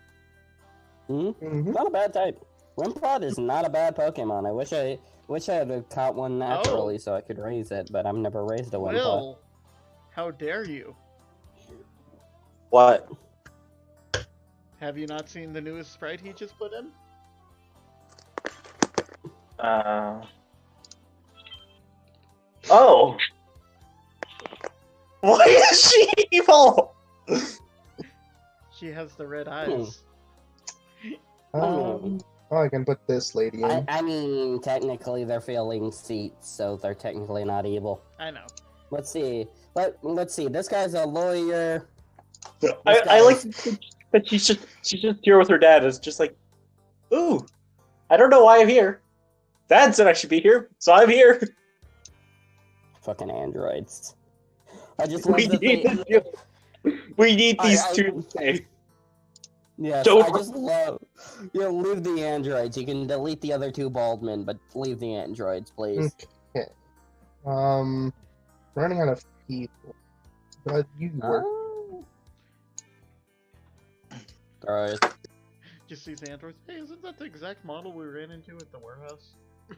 Mm-hmm. Not a bad type. Wimpod is not a bad Pokemon. I wish I had caught one naturally so I could raise it, but I've never raised a Wimpod. Will, how dare you? What? Have you not seen the newest sprite he just put in? Oh. Why is she evil? She has the red eyes. I can put this lady in. I mean, technically they're filling seats, so they're technically not evil. I know. Let's see. Let's see. This guy's a lawyer. I like that she's just here with her dad. It's just like, ooh, I don't know why I'm here. Dad said I should be here, so I'm here. Fucking androids. I just love we need these two to stay. Yes, I just love... leave the androids. You can delete the other two bald men, but leave the androids, please. Okay. Running out of people. But you work. Alright. Just these androids. Hey, isn't that the exact model we ran into at the warehouse? Do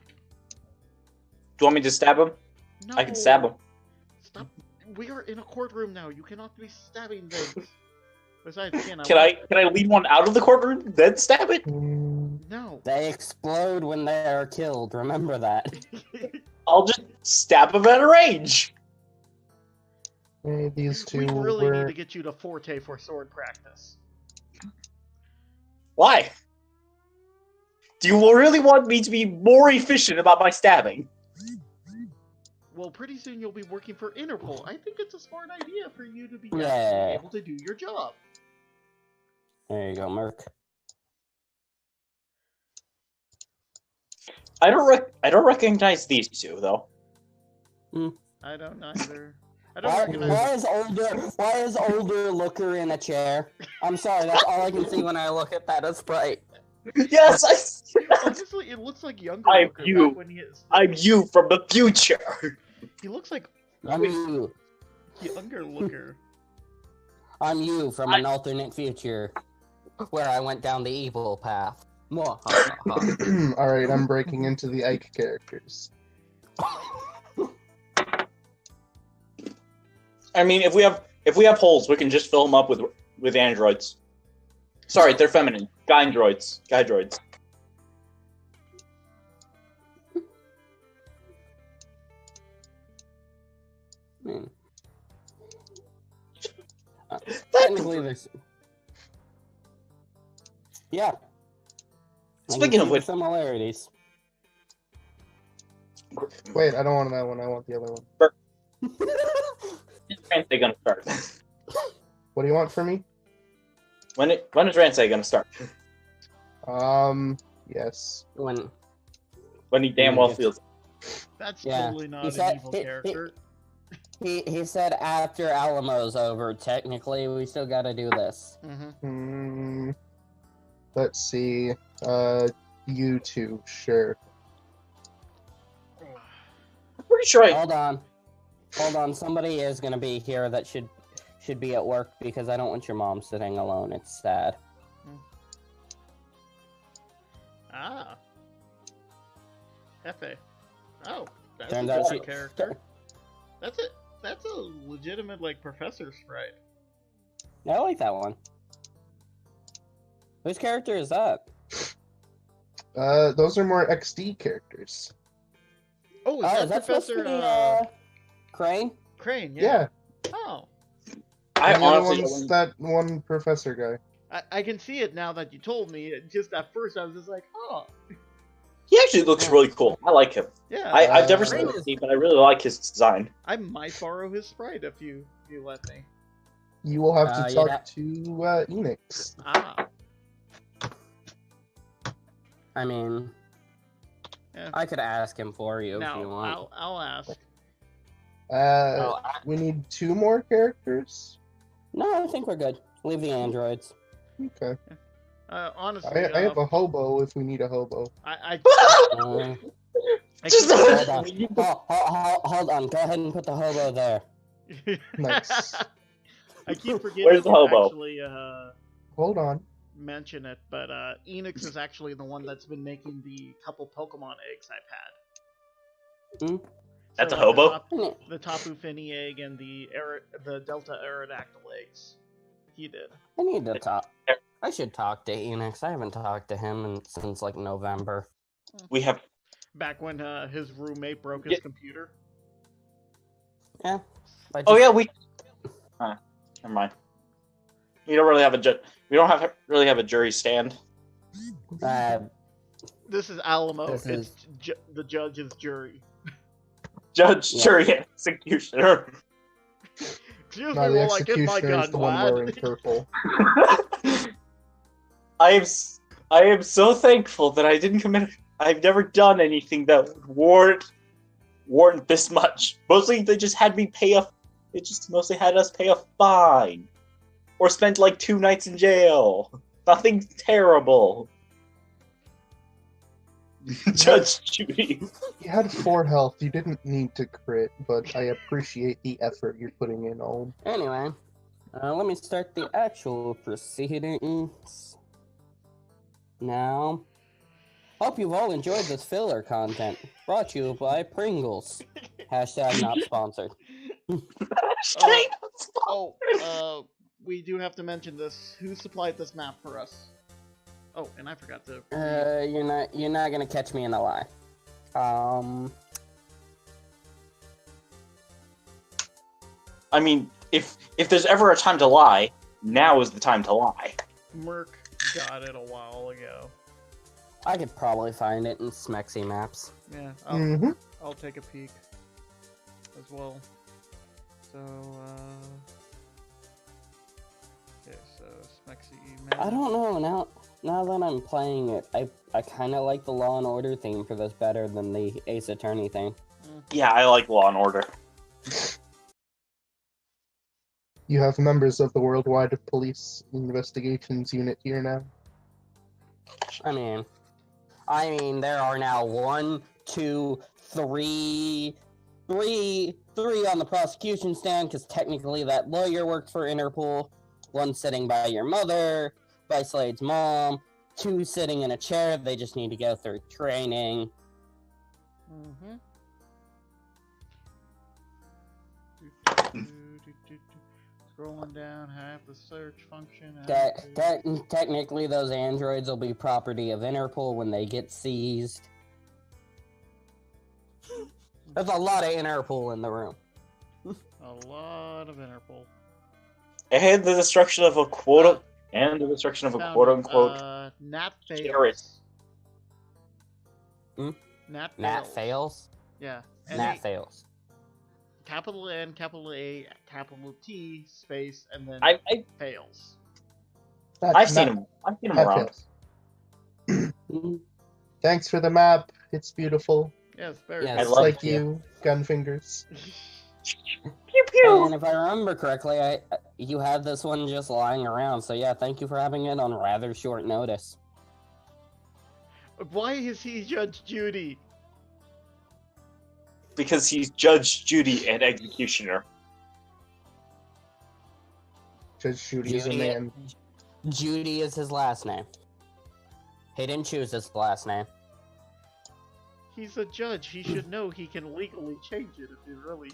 you want me to stab him? No. I can stab him. Stop. We are in a courtroom now. You cannot be stabbing things. Besides, again, Can I lead one out of the courtroom, then stab it? No. They explode when they are killed. Remember that. I'll just stab him at a range. Hey, these two We really need to get you to Forte for sword practice. Why? Do you really want me to be more efficient about my stabbing? Well, pretty soon you'll be working for Interpol. I think it's a smart idea for you to be Yeah. able to do your job. There you go, Merc. I don't recognize these two though. I don't either. I don't recognize. Why is older Looker in a chair? I'm sorry, that's all I can see when I look at that sprite. Yes, Honestly, it looks like younger I'm Looker you. back when he is. I'm you from the future. He looks like I'm you. younger Looker. I'm you from an alternate future where I went down the evil path. Alright, I'm breaking into the Ike characters. I mean, if we have holes, we can just fill them up with androids. Sorry, they're feminine. Guy droids. Technically, there's... Yeah. Speaking of which, similarities. Wait, I don't want that one. I want the other one. When is gonna start? What do you want from me? When is Ransay gonna start? Yes. When he damn well feels. That's totally not an evil character. He said after Alamo's over. Technically, we still gotta do this. Let's see. You two, sure. I'm pretty sure Hold on. Somebody is gonna be here that should be at work because I don't want your mom sitting alone. It's sad. Ah. Hefe. Oh, that's Turns a out different character. That's a legitimate professor sprite. I like that one. Whose character is that? Those are more XD characters. Oh, is that Professor Crane? Crane, Yeah. Oh. I honestly that one professor guy. I can see it now that you told me. Just at first, I was just like, oh. He actually looks really cool. I like him. Yeah. I've never seen him, but I really like his design. I might borrow his sprite if you let me. You will have to talk to Enix. Ah. I mean, I could ask him for you if you want. I'll ask. We need 2 more characters? No, I think we're good. Leave the androids. Okay. Honestly, I have a hobo if we need a hobo. Hold on. Go ahead and put the hobo there. Nice. I keep forgetting Where's the hobo? Actually, hold on. Mention it, but Enix is actually the one that's been making the couple Pokemon eggs I've had. That's a hobo? The Tapu Fini egg and the Delta Aerodactyl eggs. He did. I need to talk. I should talk to Enix. I haven't talked to him since November. We have back when his roommate broke his computer. Yeah. Oh yeah, we. Never mind. We don't really have really have a jury stand. This is Alamo. It's the judge's jury. Jury, executioner. Excuse me while I get my gun, the one wearing purple. I am so thankful that I didn't commit. I've never done anything that would warrant this much. Mostly, they just had me pay a. They just mostly had us pay a fine, or spent 2 nights in jail. Nothing terrible. Judge Judy. You had 4 health. You didn't need to crit, but I appreciate the effort you're putting in, Old. Anyway, let me start the actual proceedings. Now, hope you've all enjoyed this filler content. Brought to you by Pringles. Hashtag not sponsored. We do have to mention this. Who supplied this map for us? Oh, and I forgot to. You're not gonna catch me in a lie. I mean, if there's ever a time to lie, now is the time to lie. Merc got it a while ago. I could probably find it in Smexy Maps. Yeah, I'll take a peek as well. So, okay, so Smexy Maps. I don't know now. now that I'm playing it, I kind of like the Law and Order theme for this better than the Ace Attorney theme. Yeah, I like Law and Order. You have members of the Worldwide Police Investigations Unit here now. I mean, there are now 1, 2, 3 on the prosecution stand, because technically that lawyer works for Interpol. 1 sitting by your mother, by Slade's mom. 2 sitting in a chair. They just need to go through training. Mm-hmm. Scrolling down, have the search function. Technically, those androids will be property of Interpol when they get seized. There's a lot of Interpol in the room. A lot of Interpol. And the destruction of a quote unquote Nat terrorist. Nat fails? Yeah. Nat fails. Capital N, capital A, capital T, space, and then fails. I've seen him around. Thanks for the map. It's beautiful. Yes, very yes, It's I love like you, gun fingers. Pew pew. And if I remember correctly, you had this one just lying around, so yeah, thank you for having it on rather short notice. Why is he Judge Judy? Because he's Judge Judy and Executioner. Judge Judy's a man. Judy is his last name. He didn't choose his last name. He's a judge. He should know he can legally change it if he really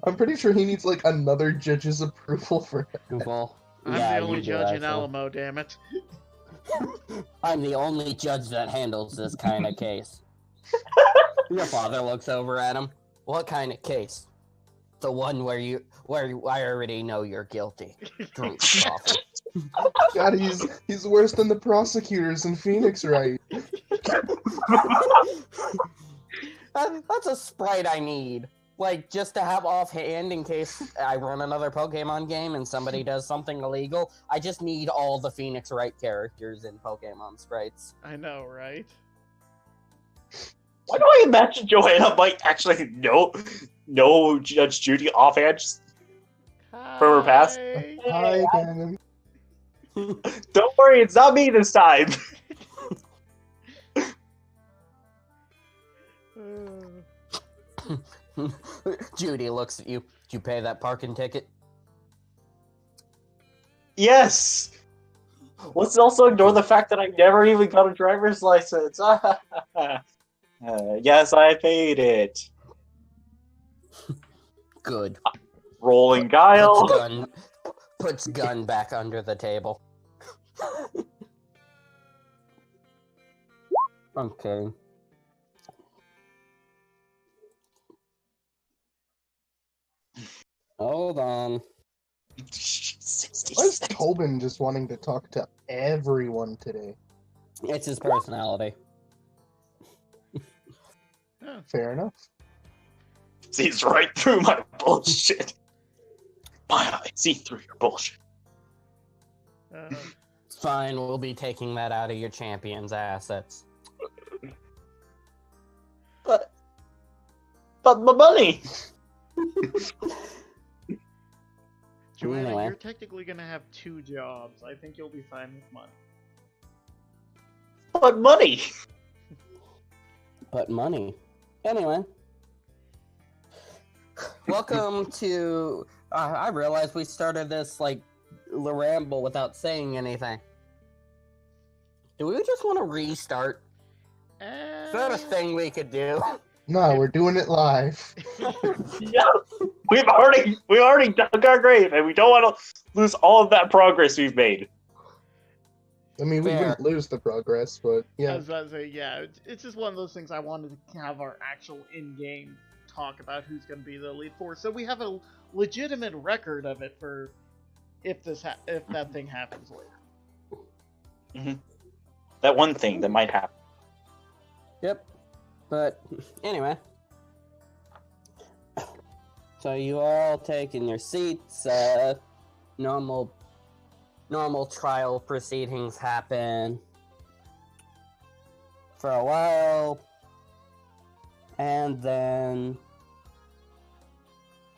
I'm pretty sure he needs like another judge's approval for it. Well, I'm yeah, the only you do, judge in actually. Alamo, damn it. I'm the only judge that handles this kind of case. Your father looks over at him. What kind of case? The one where I already know you're guilty. Drink coffee. God, he's worse than the prosecutors in Phoenix, right? That's a sprite I need. Like, just to have offhand in case I run another Pokemon game and somebody does something illegal. I just need all the Phoenix Wright characters in Pokemon sprites. I know, right? Why do I imagine Johanna might actually know Judge Judy offhand from her past? Hi again. Don't worry, it's not me this time. Judy looks at you. Did you pay that parking ticket? Yes! Let's also ignore the fact that I never even got a driver's license. Yes, I paid it. Good. Rolling guile. Puts gun back under the table. Okay. Hold on. Why is Tobin just wanting to talk to everyone today? It's his personality. Fair enough. Sees right through my bullshit. My eyes see through your bullshit. It's fine, we'll be taking that out of your champion's assets. But my money! Joanna, Anyway. you're technically gonna have 2 jobs. I think you'll be fine with money. But money! But money. Anyway. Welcome to... I realized we started this, like, ramble without saying anything. Do we just want to restart? Is that a thing we could do? No, we're doing it live. Yeah, we've already dug our grave, and we don't want to lose all of that progress we've made. I mean, we Fair. wouldn't lose the progress, but I yeah. was about to say, yeah, it's just one of those things I wanted to have our actual in-game talk about who's going to be the Elite Four, so we have a legitimate record of it for if that thing happens later. Mm-hmm. That one thing that might happen. Yep. But, anyway. So you all taking your seats, normal normal trial proceedings happen for a while, and then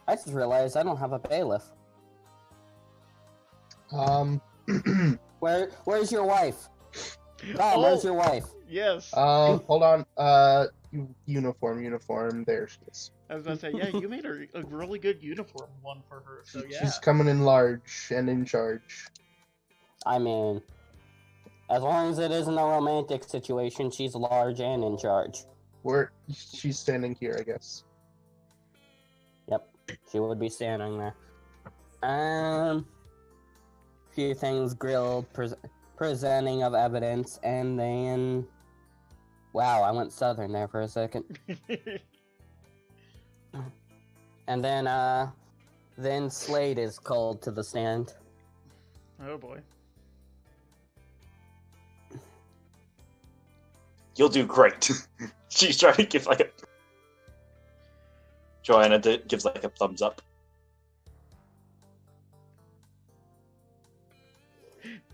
I just realized I don't have a bailiff. Where's your wife? Tom, where's your wife? Yes. Hold on. Uniform. There she is. I was gonna say, yeah, you made a really good uniform one for her, so yeah. She's coming in large and in charge. I mean, as long as it isn't a romantic situation, she's large and in charge. She's standing here, I guess. Yep, she would be standing there. Few things grilled, presenting of evidence, and then... Wow, I went southern there for a second. And then Slade is called to the stand. Oh boy. You'll do great. She's trying to give like a... Joanna gives like a thumbs up.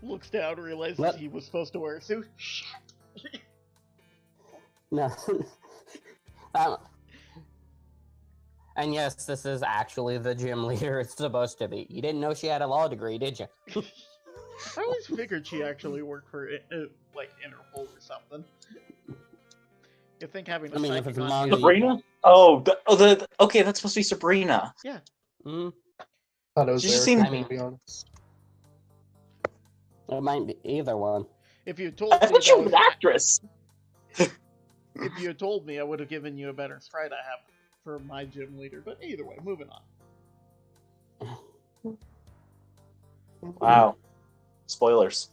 Looks down, realizes he was supposed to wear a suit. Shit. No. And yes, this is actually the gym leader it's supposed to be. You didn't know she had a law degree, did you? I always figured she actually worked for, like, Interpol or something. You think having a if it's Sabrina? Okay, that's supposed to be Sabrina. Yeah. Mm. Thought it was to be honest. It might be either one. If you told me I thought she was an actress. If you had told me, I would have given you a better sprite I have for my gym leader. But either way, moving on. Wow. Spoilers.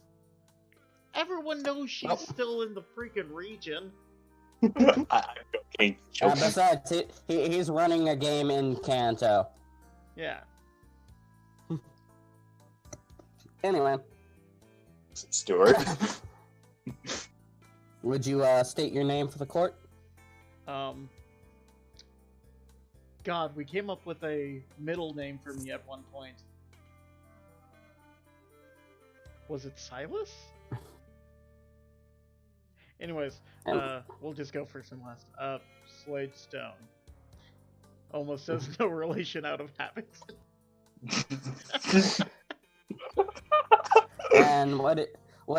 Everyone knows she's still in the freaking region. Okay. Besides, he's running a game in Kanto. Yeah. Anyway. Stuart. Would you state your name for the court? God, we came up with a middle name for me at one point. Was it Silas? Anyways, we'll just go first and last. Slade Stone. Almost says no relation out of habits. And what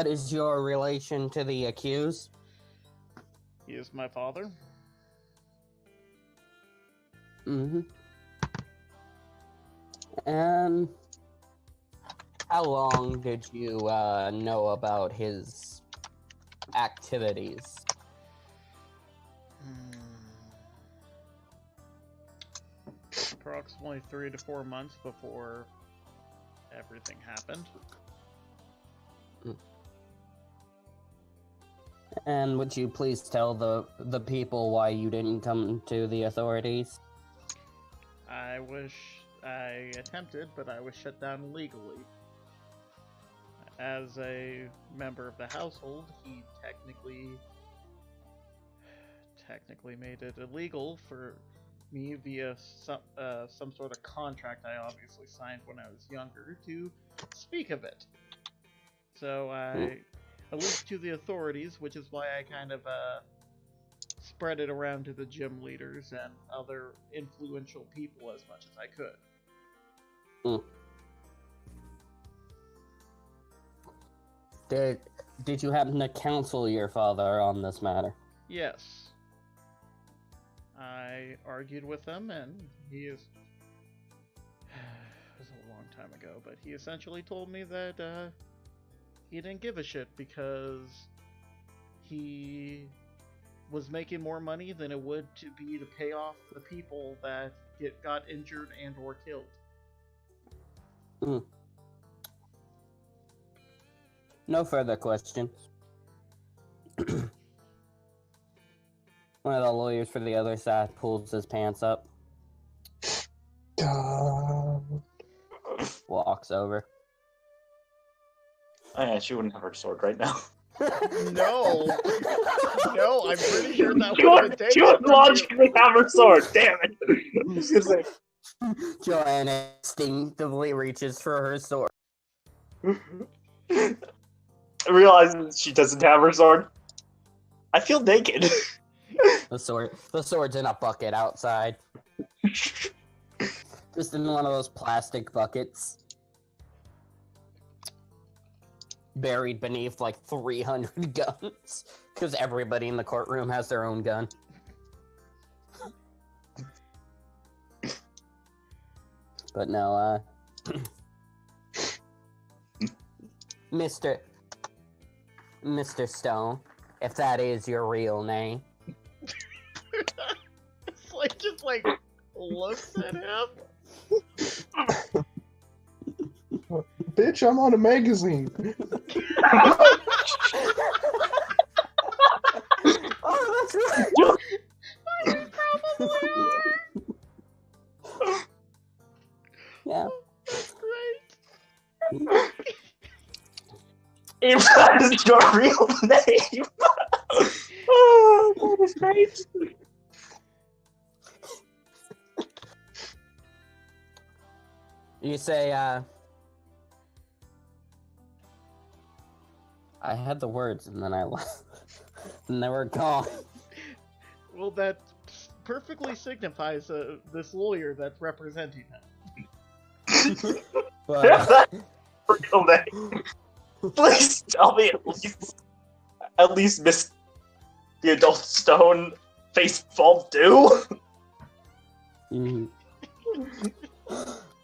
is your relation to the accused? He is my father. Mm-hmm. And how long did you know about his activities? Approximately 3 to 4 months before everything happened. And would you please tell the people why you didn't come to the authorities? I wish I attempted, but I was shut down legally. As a member of the household, he technically made it illegal for me via some sort of contract I obviously signed when I was younger to speak of it. So I alleged to the authorities, which is why I kind of spread it around to the gym leaders and other influential people as much as I could. Did you happen to counsel your father on this matter? Yes. I argued with him, and he is... It was a long time ago, but he essentially told me that he didn't give a shit because he was making more money than it would to pay off the people that got injured and or killed. No further questions. One of the lawyers for the other side pulls his pants up. Walks over. Oh, yeah, she wouldn't have her sword right now. No, I'm pretty sure that would take. She would logically have her sword. Damn it! Joanna instinctively reaches for her sword. Realizes she doesn't have her sword. I feel naked. The sword's in a bucket outside. Just in one of those plastic buckets. Buried beneath like 300 guns. Because everybody in the courtroom has their own gun. But no, Mr. Stone, if that is your real name. It's like, just like, looks at him. Bitch, I'm on a magazine. Oh, that's right. You probably are. Yeah. That's great. If that is your real name. Oh, that is great. You say, I had the words and then I left. And they were gone. Well, that perfectly signifies this lawyer that's representing him. But, Real name. Please tell me at least Miss the Adult Stone face palm do.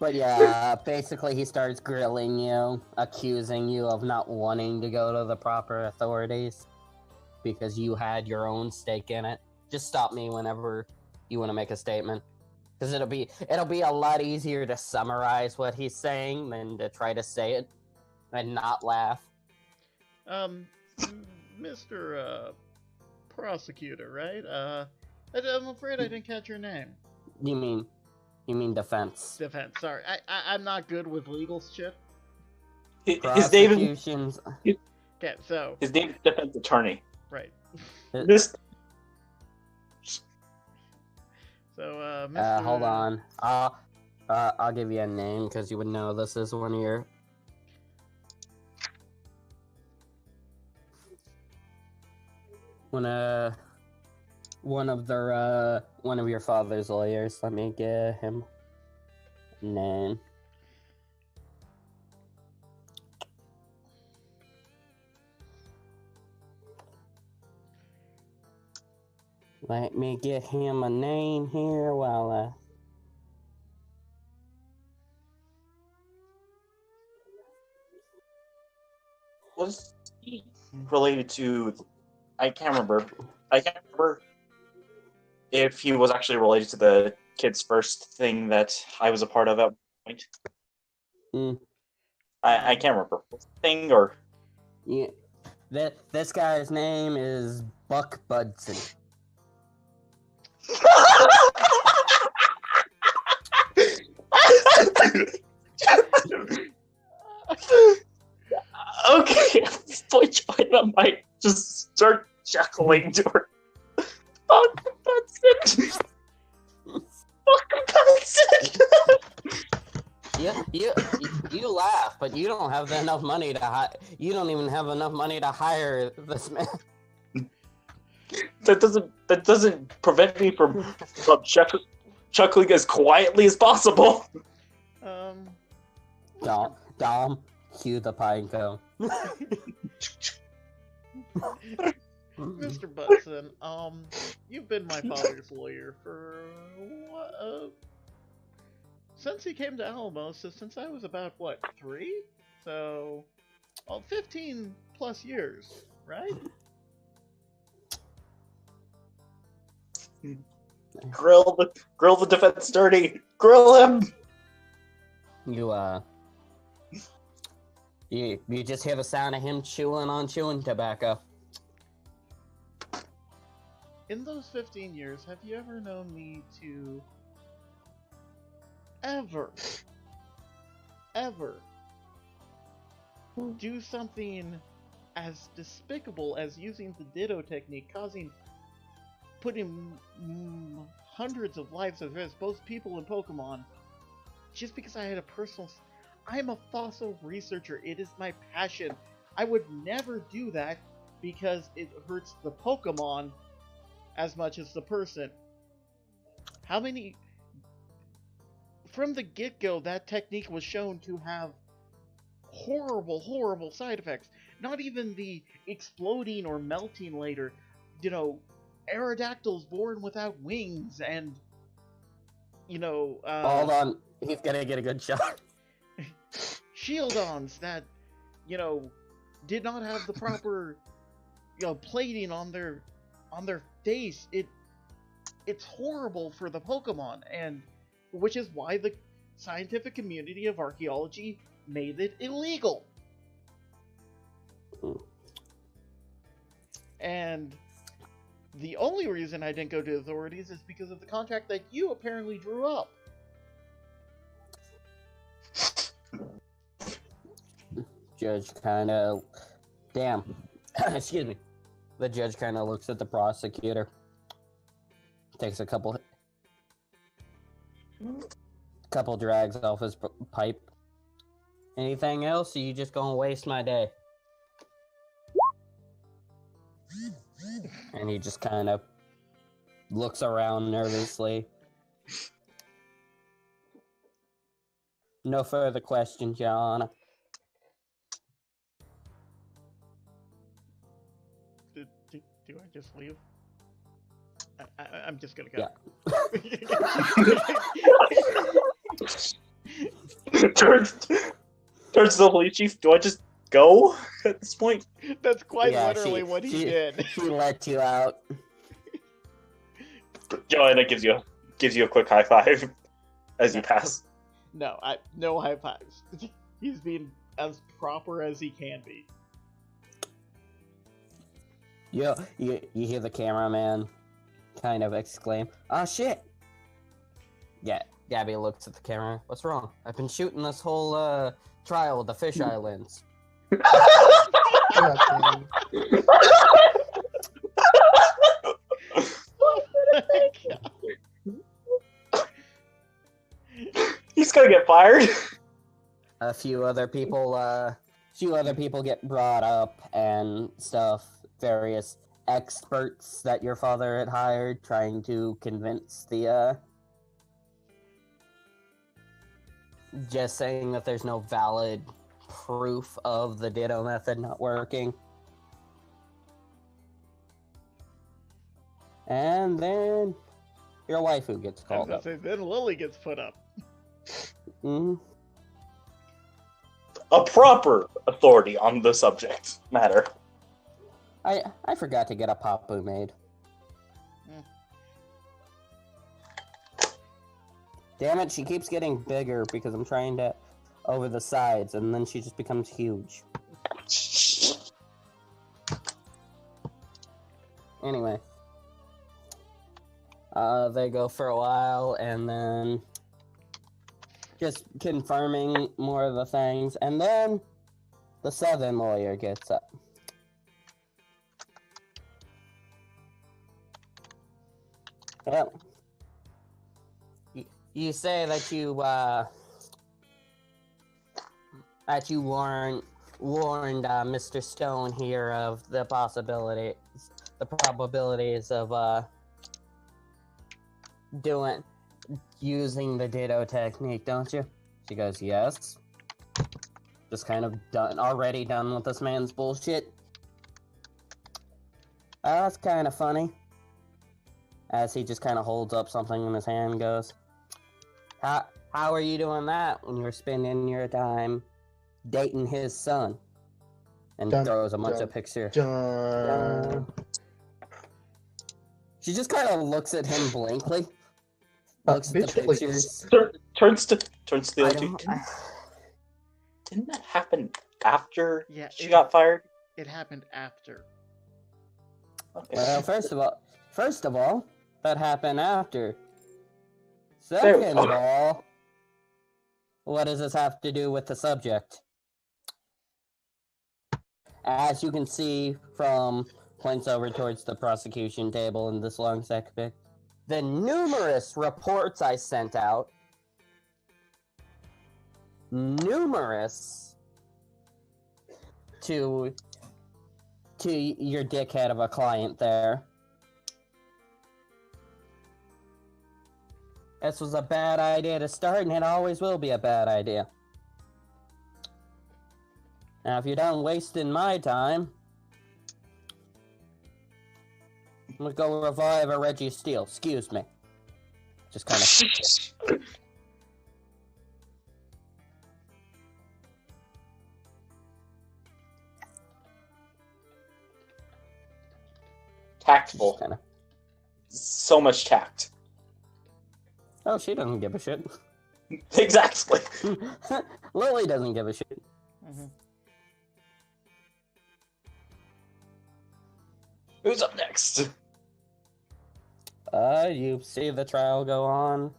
But yeah, basically he starts grilling you, accusing you of not wanting to go to the proper authorities because you had your own stake in it. Just stop me whenever you want to make a statement, because it'll be a lot easier to summarize what he's saying than to try to say it and not laugh. Mr. Prosecutor, right? I'm afraid I didn't catch your name. You mean defense? Defense. Sorry, I'm not good with legal shit. His name Prosecutions. Okay, so his name is defense attorney. right. This. So, Mr. Hold on. I'll give you a name because you would know this is one of your. One of your father's lawyers. Let me get him a name. Let me get him a name here while Was he related to? I can't remember if he was actually related to the kid's first thing that I was a part of at one point. I can't remember thing or. Yeah, this guy's name is Buck Budson. Okay, at this point, I might just start chuckling to her. Fuck Budson! Fuck Budson! You laugh, but you don't have enough money to You don't even have enough money to hire this man. That doesn't prevent me from chuckling as quietly as possible. Dom, cue the pine cone. Mr. Budson, you've been my father's lawyer for since he came to Alamo, so since I was about 3? So 15 plus years, right? Grill the defense dirty. Grill him. You just hear the sound of him chewing tobacco. In those 15 years, have you ever known me to ever do something as despicable as using the Ditto technique, putting hundreds of lives at risk, both people and Pokemon, just because I had a personal... I'm a fossil researcher. It is my passion. I would never do that because it hurts the Pokemon as much as the person. How many... From the get-go, that technique was shown to have horrible, horrible side effects. Not even the exploding or melting later. You know, Aerodactyls born without wings and... You know, Hold on. He's gonna get a good shot. Shieldons that, you know, did not have the proper, you know, plating on their face. It's horrible for the Pokemon, and which is why the scientific community of archaeology made it illegal. And the only reason I didn't go to authorities is because of the contract that you apparently drew up. Judge kind of... Damn. Excuse me. The judge kind of looks at the prosecutor. Takes a couple drags off his pipe. Anything else, or you just gonna waste my day? And he just kind of looks around nervously. No further questions, Your Honor. Do I just leave? I'm just gonna go. Yeah. Turns to the police chief. Do I just go at this point? That's quite literally what he did. He let you out. Joanna gives you a quick high five as you pass. No high fives. He's being as proper as he can be. You hear the cameraman kind of exclaim, "Oh shit!" Yeah, Gabby looks at the camera. What's wrong? I've been shooting this whole trial with the fish islands. He's gonna get fired. A few other people get brought up and stuff. Various experts that your father had hired, trying to convince the just saying that there's no valid proof of the Ditto method not working. And then your waifu gets called up. Then Lily gets put up. Mm-hmm. A proper authority on the subject matter. I forgot to get a Papu made. Damn it, she keeps getting bigger because I'm trying to over the sides, and then she just becomes huge. Anyway. They go for a while, and then just confirming more of the things, and then the Southern lawyer gets up. Well, you say that you warned Mr. Stone here of the probabilities of using the Ditto technique, don't you? She goes, yes. Just kind of already done with this man's bullshit. That's kind of funny. As he just kind of holds up something in his hand and goes, How are you doing that when you're spending your time dating his son? And throws a bunch of pictures. She just kind of looks at him blankly. Looks at the pictures. Turns to the other two. Didn't that happen after she got fired? It happened after. Okay. Well, first of all, that happened after. Second of all, what does this have to do with the subject? As you can see from points over towards the prosecution table in this long section, the numerous reports I sent out numerous to your dickhead of a client there. This was a bad idea to start, and it always will be a bad idea. Now, if you're done wasting my time, I'm gonna go revive a Reggie Steele. Excuse me. Just kind of. Tactful. Kinda... So much tact. Oh, she doesn't give a shit. Exactly. Lily doesn't give a shit. Mm-hmm. Who's up next? You see the trial go on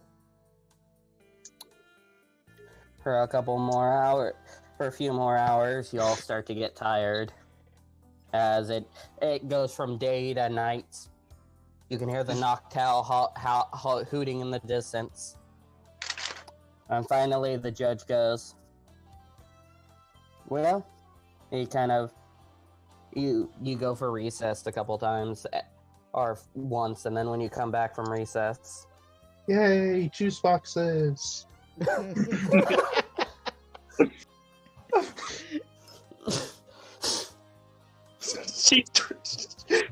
for a couple more hours. For a few more hours, you all start to get tired as it goes from day to night. You can hear the noctowl hooting in the distance. And finally, the judge goes, well, he kind of, you go for recess a couple times, or once, and then when you come back from recess... Yay, juice boxes!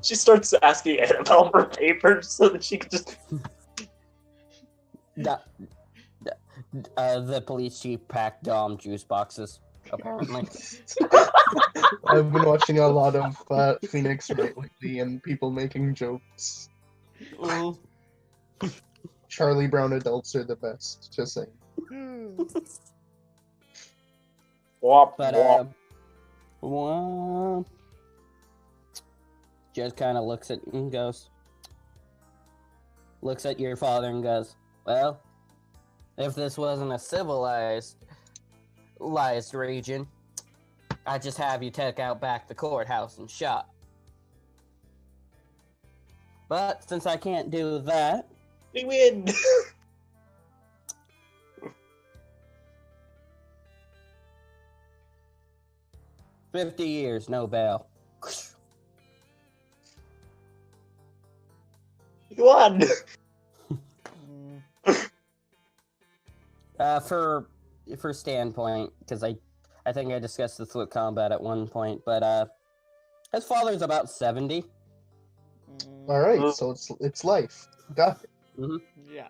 She starts asking Annabelle for papers so that she can just... The police chief packed juice boxes, apparently. I've been watching a lot of Phoenix Wright lately and people making jokes. Charlie Brown adults are the best, just saying. But, just kind of looks at your father and goes, well, if this wasn't a civilized region, I'd just have you take out back the courthouse and shot. But since I can't do that, we win. 50 years, no bail. You won. For standpoint, because I think I discussed this with Combat at one point, but his father's about 70. All right, so it's life. Got it. Mm-hmm. Yeah.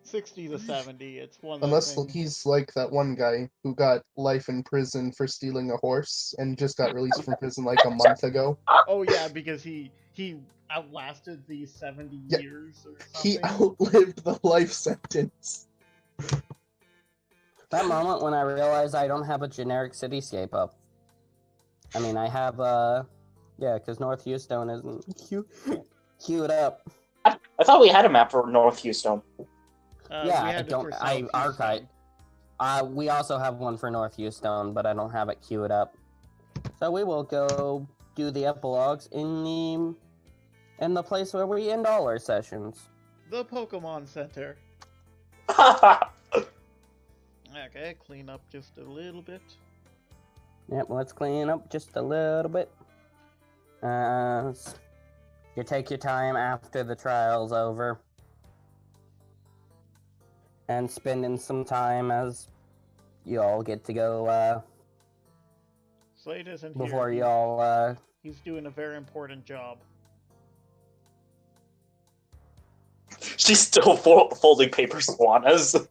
60 to 70. It's one. Unless he's like that one guy who got life in prison for stealing a horse and just got released from prison like a month ago. Oh yeah, because he outlasted the 70 years or something. He outlived the life sentence. That moment when I realized I don't have a generic cityscape up. I mean, I have because North Houston isn't queued up. I thought we had a map for North Houston. I don't. I archived. We also have one for North Houston, but I don't have it queued up. So we will go do the epilogues in the place where we end all our sessions. The Pokemon Center. Okay, clean up just a little bit. Yep, let's clean up just a little bit. You take your time after the trial's over. And spending some time as you all get to go, Slade isn't before here. y'all, He's doing a very important job. She's still folding paper swanas.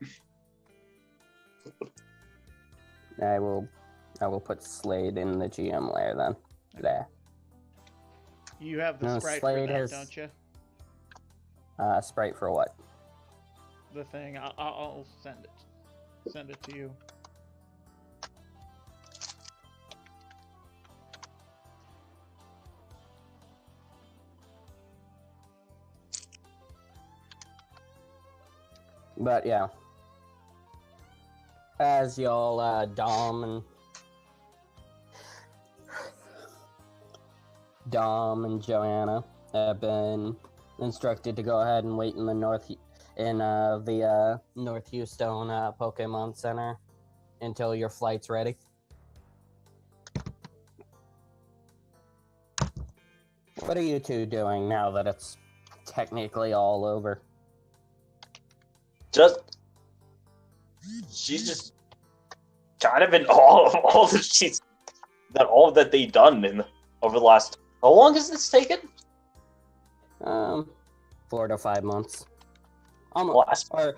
I will put Slade in the GM layer then. There. You have the No, sprite Slade for that, has- don't you? Sprite for what? The thing. I'll send it. Send it to you. But yeah. As y'all, Dom and Joanna have been instructed to go ahead and wait in the North Houston Pokemon Center until your flight's ready. What are you two doing now that it's technically all over? She's just kind of in awe of all that they've done over the last. How long has this taken? 4 to 5 months. Last. Or,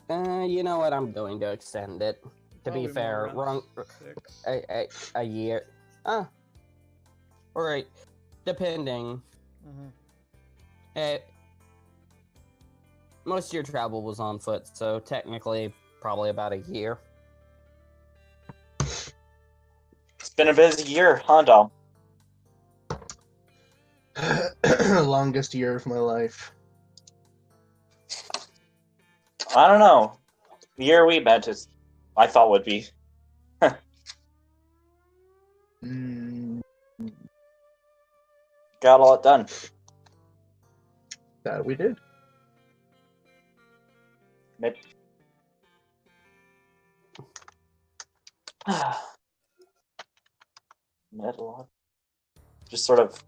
you know what? I'm going to extend it. To Probably be fair, more around wrong. 6. A year. All right. Depending. Most of your travel was on foot, so technically, probably about a year. It's been a busy year, huh, Dom? Longest year of my life. I don't know. The year we met is, I thought would be. Got a lot done. That we did. Met a lot. Just sort of.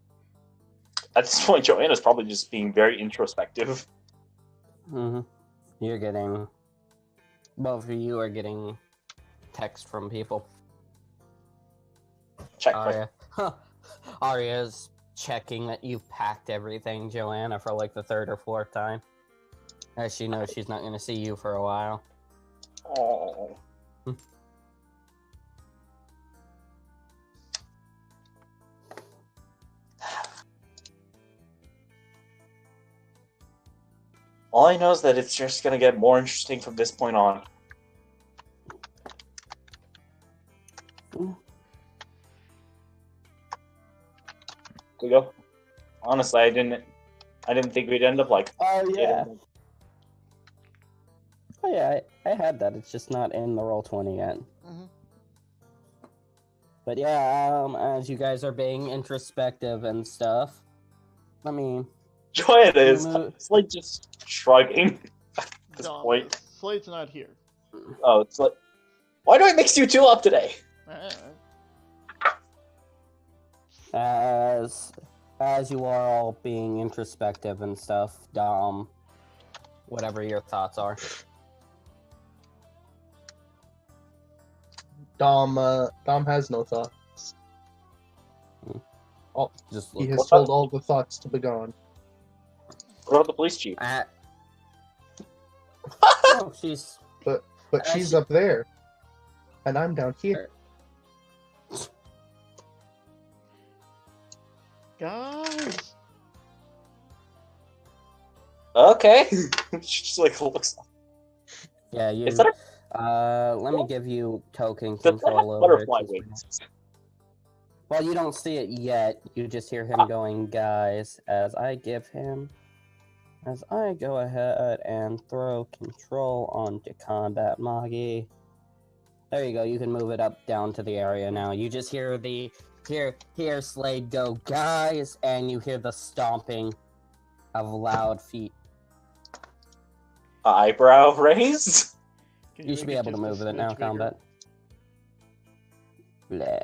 At this point, Joanna's probably just being very introspective. You're getting. Both of you are getting text from people. Check. Arya's checking that you've packed everything, Joanna, for like the 3rd or 4th time. As she knows she's not going to see you for a while. Oh. All I know is that it's just going to get more interesting from this point on. We go. Honestly, I didn't think we'd end up like. Oh yeah. Oh yeah, I had that. It's just not in the Roll20 yet. But yeah, as you guys are being introspective and stuff, I mean, Joanna is like just shrugging at this point. Slade's not here. Oh, it's like, why do I mix you two up today? As you are all being introspective and stuff, Dom, whatever your thoughts are. Dom has no thoughts. He has What's told up? all the thoughts to be gone. What about the police chief? Oh, she's. But she's up there, and I'm down here. Guys! Okay. She just like looks. Yeah, you. Is that let me give you token Does that have control over it. butterfly wings? Well, you don't see it yet. You just hear him going, guys, as I go ahead and throw control onto combat Magi. There you go. You can move it up down to the area now. You just hear hear Slade go, guys, and you hear the stomping of loud feet. Eyebrow raised? You should be able to move with it now, combat. Blah.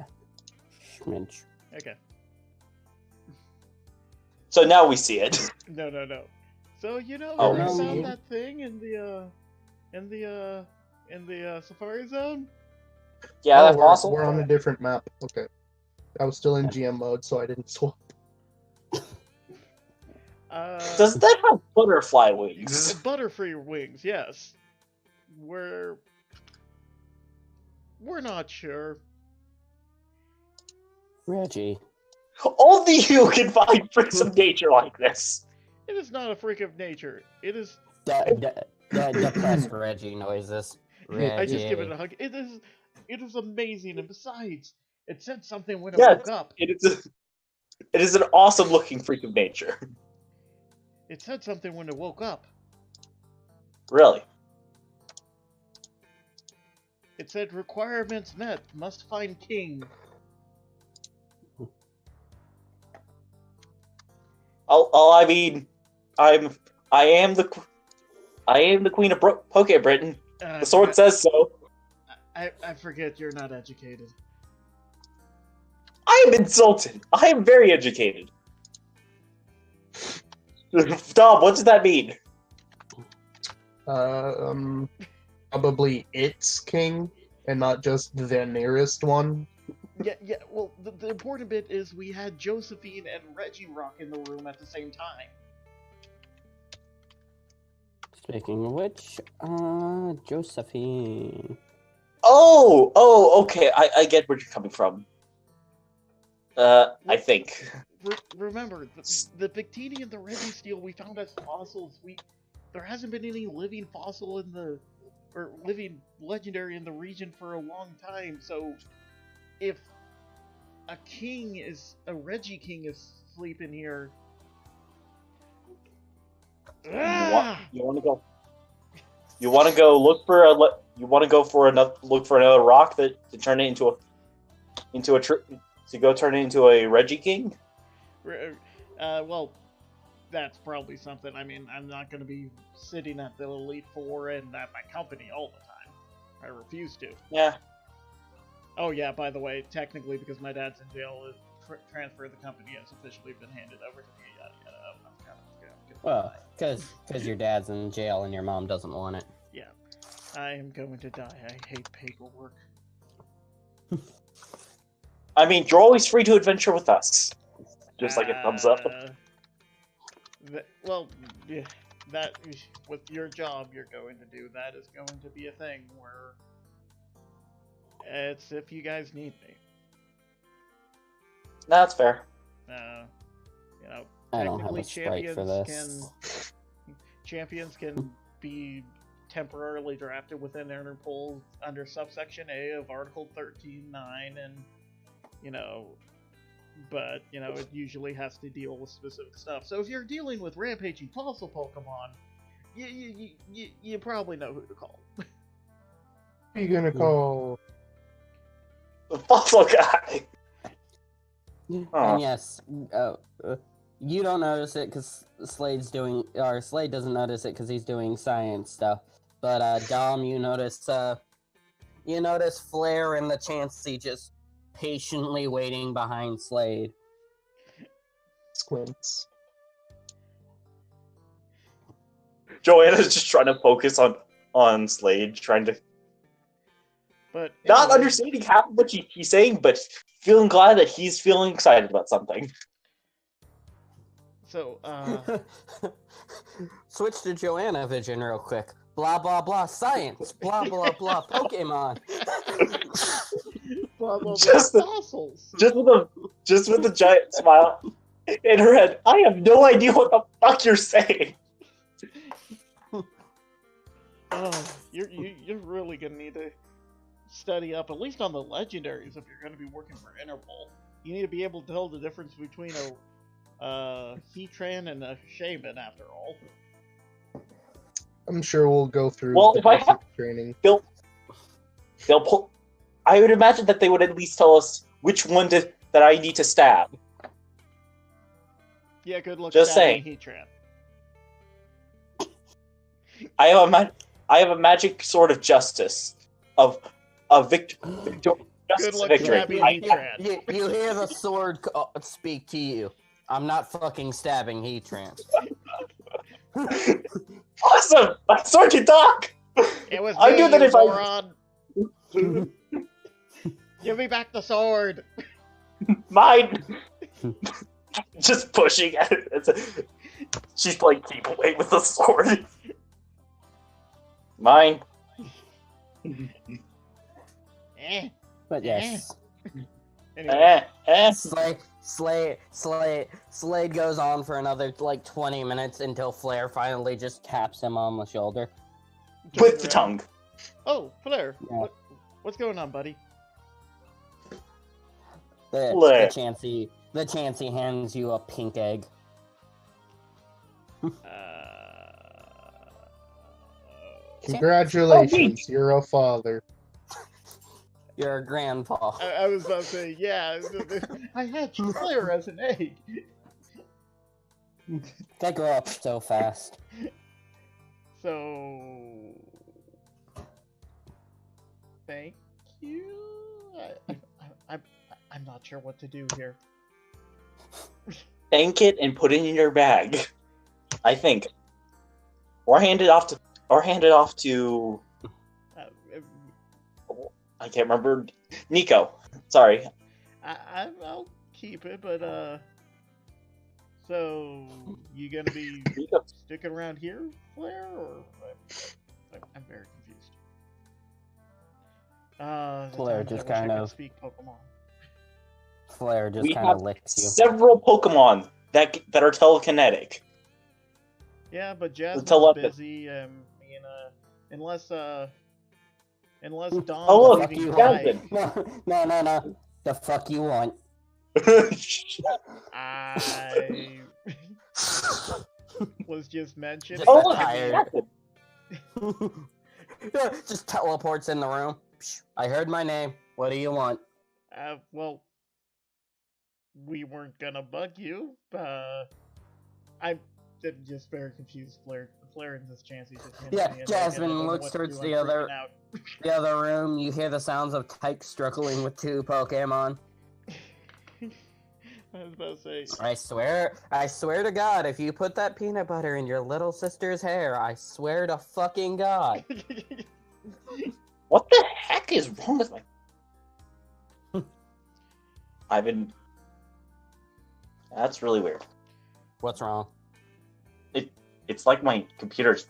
Schminch. Okay. So now we see it. No. So you know Oh, where we we see found it. that thing in the safari zone? Yeah, that we're fossil. on a different map. Okay. I was still in GM mode, so I didn't swap. Does that have butterfly wings? Butterfree wings, yes. We're not sure. Reggie. Only you can find freaks of nature like this. It is not a freak of nature. It is. Depressed Reggie noises. Reggie. I just give it a hug. It is amazing, and besides, it said something when it Yeah, woke up. It is an awesome looking freak of nature. It said something when it woke up. Really? It said requirements met. Must find king. I mean, I am the queen of Poke Britain. The sword says so. I forget you're not educated. I am insulted. I am very educated. Tom, what does that mean? Probably its king, and not just the nearest one. Yeah. Well, the important bit is we had Josephine and Reggie Rock in the room at the same time. Speaking of which, Josephine. Oh, okay. I get where you're coming from. I think. Remember, the Victini and the Reggie Steel we found as fossils. There hasn't been any living fossil or living legendary in the region for a long time. So, if a Reggie King is sleeping here, You want to go? You want to go look for another rock to turn it into a Reggie King? Well, that's probably something. I mean, I'm not going to be sitting at the Elite Four and at my company all the time. I refuse to. Yeah. Oh yeah, by the way, technically, because my dad's in jail, the transfer of the company has officially been handed over to me. Yada yada. I'm kind of Well, because your dad's in jail and your mom doesn't want it. Yeah, I am going to die. I hate paperwork. I mean, you're always free to adventure with us. Just like a thumbs up. Well, yeah, that with your job you're going to do, that is going to be a thing where it's if you guys need me. That's fair. You know, I don't have a sprite for this. Champions can be temporarily drafted within Interpol under subsection A of Article 13.9, and but it usually has to deal with specific stuff. So if you're dealing with rampaging fossil Pokemon, you probably know who to call. Who are you gonna call? The fossil guy. And yes, you don't notice it because Slade doesn't notice it because he's doing science stuff. But Dom, you notice Flare and the Chansey just patiently waiting behind Slade. Squints. Joanna's just trying to focus on Slade, trying to not understanding half of what he's saying, but feeling glad that he's feeling excited about something. So, switch to Joanna vision real quick. Blah blah blah science. Blah blah blah Pokemon. Blah blah blah Just fossils. Just with a giant smile in her head. I have no idea what the fuck you're saying. You're really gonna need to study up, at least on the legendaries, if you're gonna be working for Interpol. You need to be able to tell the difference between a Heatran and a Shaman, after all. I'm sure we'll go through If I have training. They'll pull. I would imagine that they would at least tell us which one that I need to stab. Yeah, good luck Just stabbing saying. Heatran. I have a magic sword of justice of victory. Good luck stabbing Heatran. You hear the sword speak to you. I'm not fucking stabbing Heatran. Awesome! My sword can talk! It was I me, knew that you if moron. Give me back the sword! Mine! Just pushing at it. She's playing keep away with the sword. Mine. But yes. Anyway. Slade goes on for another 20 minutes until Flare finally just taps him on the shoulder. With the tongue. Oh, Flare. Yeah. What's going on, buddy? The Chansey hands you a pink egg. Congratulations, you're a father. You're a grandpa. I was about to say, yeah, I had Flare as an egg. They grow up so fast. So, thank you. I'm not sure what to do here. Bank it and put it in your bag, I think, or hand it off to, I can't remember. Nico. Sorry. I'll keep it, but so you gonna be sticking around here, Flair, or I'm very confused. Flair just kind of speak Pokemon. Flair just kind of licks you. Several Pokemon that are telekinetic. Yeah, but Jasmine's busy. Unless Dom. Oh look, Jasmine. No. The fuck you want? I was just mentioning. Oh, tired. Just teleports in the room. I heard my name. What do you want? Well, we weren't gonna bug you. I'm just very confused. Flair and this chance. Yeah, Jasmine looks towards the other room. You hear the sounds of Tyke struggling with 2 Pokemon. I was about to say. I swear to God, if you put that peanut butter in your little sister's hair, I swear to fucking God. What the heck is wrong with my... That's really weird. What's wrong? It's like my computer's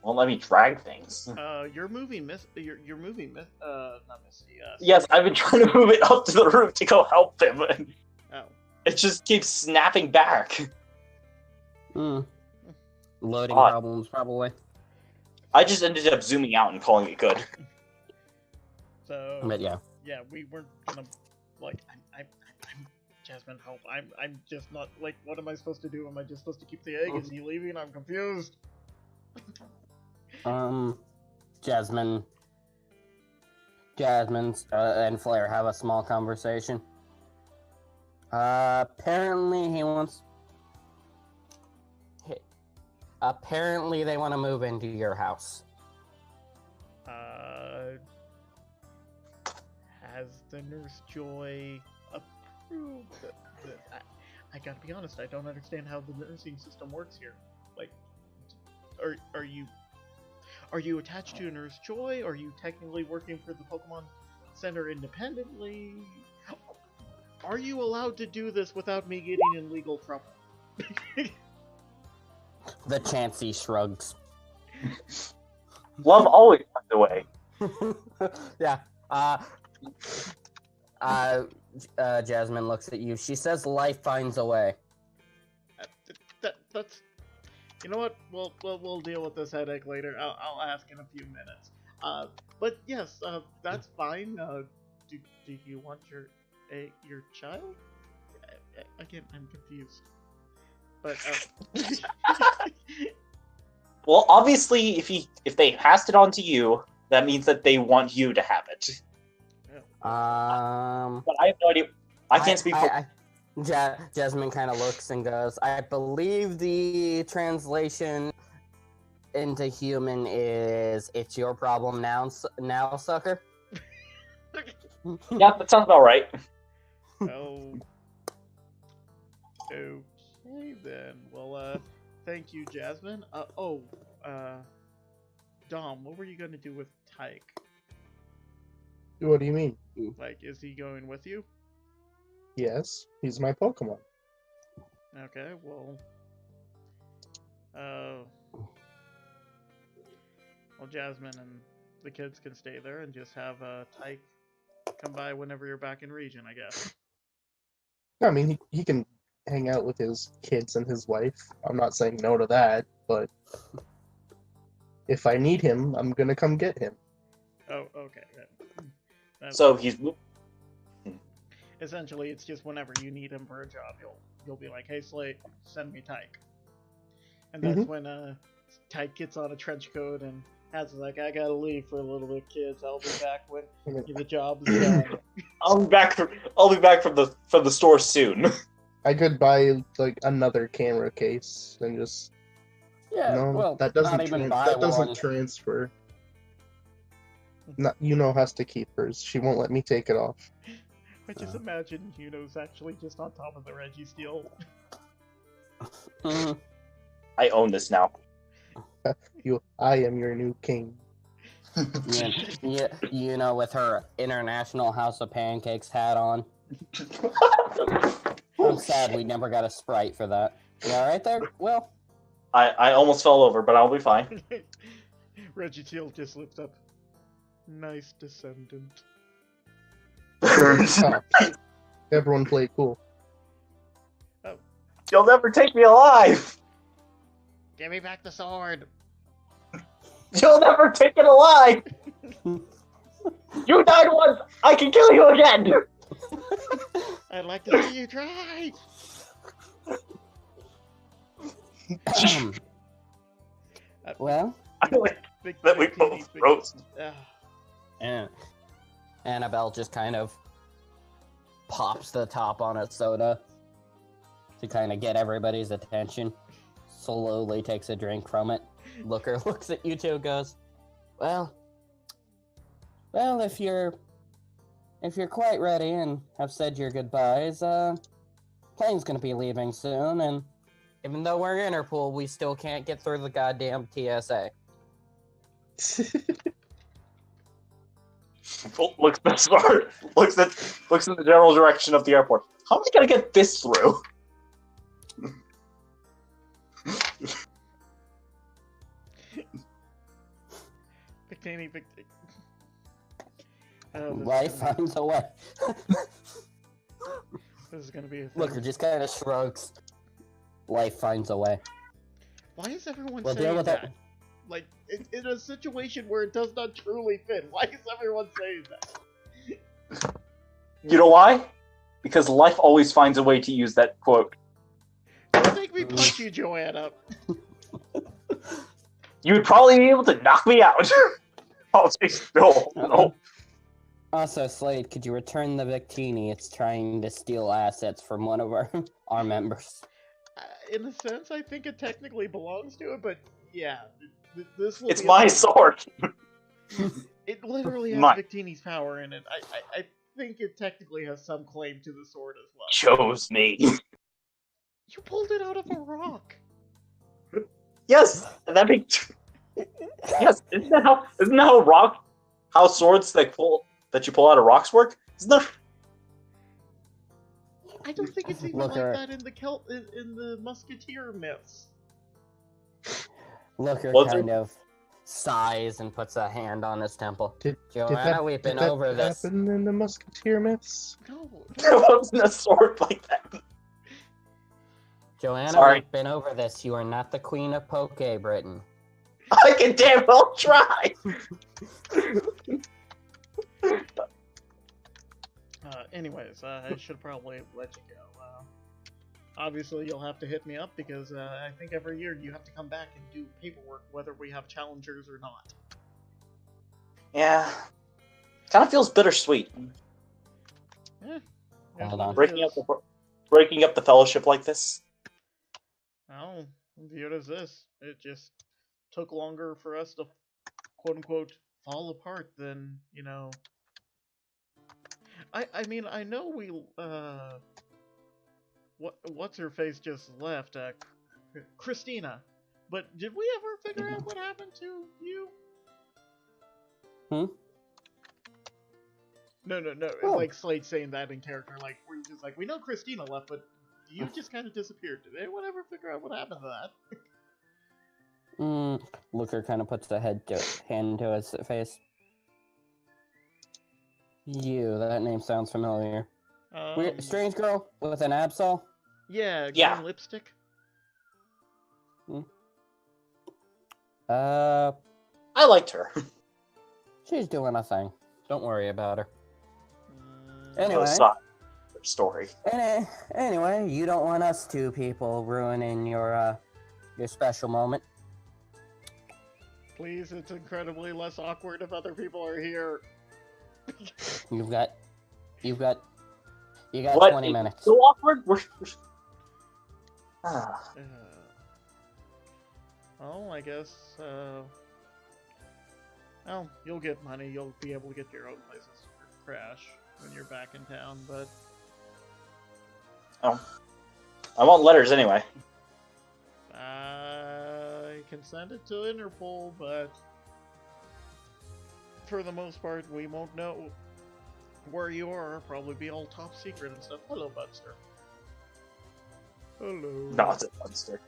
won't let me drag things. You're moving, You're moving, not Misty. Yes, I've been trying to move it up to the roof to go help them, and it just keeps snapping back. Loading problems, probably. I just ended up zooming out and calling it good. So, but yeah, we weren't gonna I'm Jasmine, help! I'm just not what am I supposed to do? Am I just supposed to keep the egg? Is he leaving? I'm confused. Jasmine and Flair have a small conversation. Apparently they want to move into your house. Has the Nurse Joy approved? I gotta be honest, I don't understand how the nursing system works here. Are you attached to a Nurse Joy? Are you technically working for the Pokemon Center independently? Are you allowed to do this without me getting in legal trouble? The Chansey shrugs. Love always finds a way. Yeah. Jasmine looks at you. She says life finds a way. That's... You know what? We'll deal with this headache later. I'll ask in a few minutes. But yes, that's fine. Do you want your child? Again, I'm confused. But well, obviously, if they passed it on to you, that means that they want you to have it. But I have no idea. I can't speak for... Jasmine kind of looks and goes, I believe the translation into human is, it's your problem now, sucker. Yeah, that sounds about right. Oh. Okay, then. Well, thank you, Jasmine. Dom, what were you going to do with Tyke? What do you mean? Is he going with you? Yes, he's my Pokemon. Okay, well, Jasmine and the kids can stay there and just have Tyke come by whenever you're back in region, I guess. I mean, he can hang out with his kids and his wife. I'm not saying no to that, but if I need him, I'm gonna come get him. Oh, okay. So he's... Essentially, it's just whenever you need him for a job, you'll be like, hey, Slate, send me Tyke. And that's when Tyke gets on a trench coat and has like, I gotta leave for a little bit, kids. I'll be back when the job is done. I'll be back from the store soon. I could buy like another camera case and just that doesn't transfer. Not, has to keep hers. She won't let me take it off. I just imagine Yuno's actually just on top of the Reggie Steel. I own this now. I am your new king. Yeah, with her International House of Pancakes hat on. I'm sad we never got a Sprite for that. You alright there, Will? I almost fell over, but I'll be fine. Reggie Teal just lifts up. Nice descendant. Oh, everyone play cool. Oh. You'll never take me alive! Give me back the sword! You'll never take it alive! You died once! I can kill you again! I'd like to see you try! Well, I like that we both roast. and Annabelle just kind of pops the top on a soda to kind of get everybody's attention. Slowly takes a drink from it. Looker looks at you two, goes, well, if you're quite ready and have said your goodbyes, plane's gonna be leaving soon, and even though we're Interpol, we still can't get through the goddamn TSA. Looks smart. Looks in the general direction of the airport. How am I gonna get this through? Victini. Life finds a way. This is gonna be a thing. Looker just kind of shrugs. Life finds a way. Why is everyone We'll saying deal with that? it. Like, in a situation where it does not truly fit, why is everyone saying that? You know why? Because life always finds a way to use that quote. Don't make me punch you, Joanna. You would probably be able to knock me out. Oh, no. Also, Slade, could you return the Victini? It's trying to steal assets from one of our members. In a sense, I think it technically belongs to it, but yeah, this will It's be my sword. It literally has My- Victini's power in it. I think it technically has some claim to the sword as well. Chose me. You pulled it out of a rock. Yes, that makes. Yes, isn't that how swords that you pull out of rocks work? Isn't that? I don't think it's even Looker. like that in the Musketeer myths. Looker What's kind of sighs and puts a hand on his temple. Did Joanna, we've been that over this. happen in the Musketeer myths? No. There wasn't a sword like that. Joanna, Sorry. we've been over this. You are not the queen of Poke, Britain. I can damn well try. Anyways, I should probably let you go. Obviously, you'll have to hit me up because I think every year you have to come back and do paperwork whether we have challengers or not. Yeah, kind of feels bittersweet. Yeah. Hold on. Breaking up the fellowship like this. Well, view it as this. It just took longer for us to, quote unquote, fall apart than, you know. I mean, I know we, what's her face just left, Christina. But did we ever figure out what happened to you? No. Oh. Like Slade saying that in character, like we're just like, we know Christina left, but you just kind of disappeared. Did anyone ever figure out what happened to that? Looker kind of puts the hand to his face. That name sounds familiar. Strange girl with an Absol? Yeah, green Yeah. lipstick. I liked her. She's doing a thing. Don't worry about her. It Anyway. was not her story. Anyway, you don't want us two people ruining your special moment. Please, it's incredibly less awkward if other people are here. You got What? 20 minutes. So awkward. Well, I guess, Well, you'll get money. You'll be able to get your own places for Crash when you're back in town, but... Oh. I want letters anyway. I can send it to Interpol, but... for the most part, we won't know where you are. Probably be all top secret and stuff. Hello, Budster. Hello. No, it's a monster.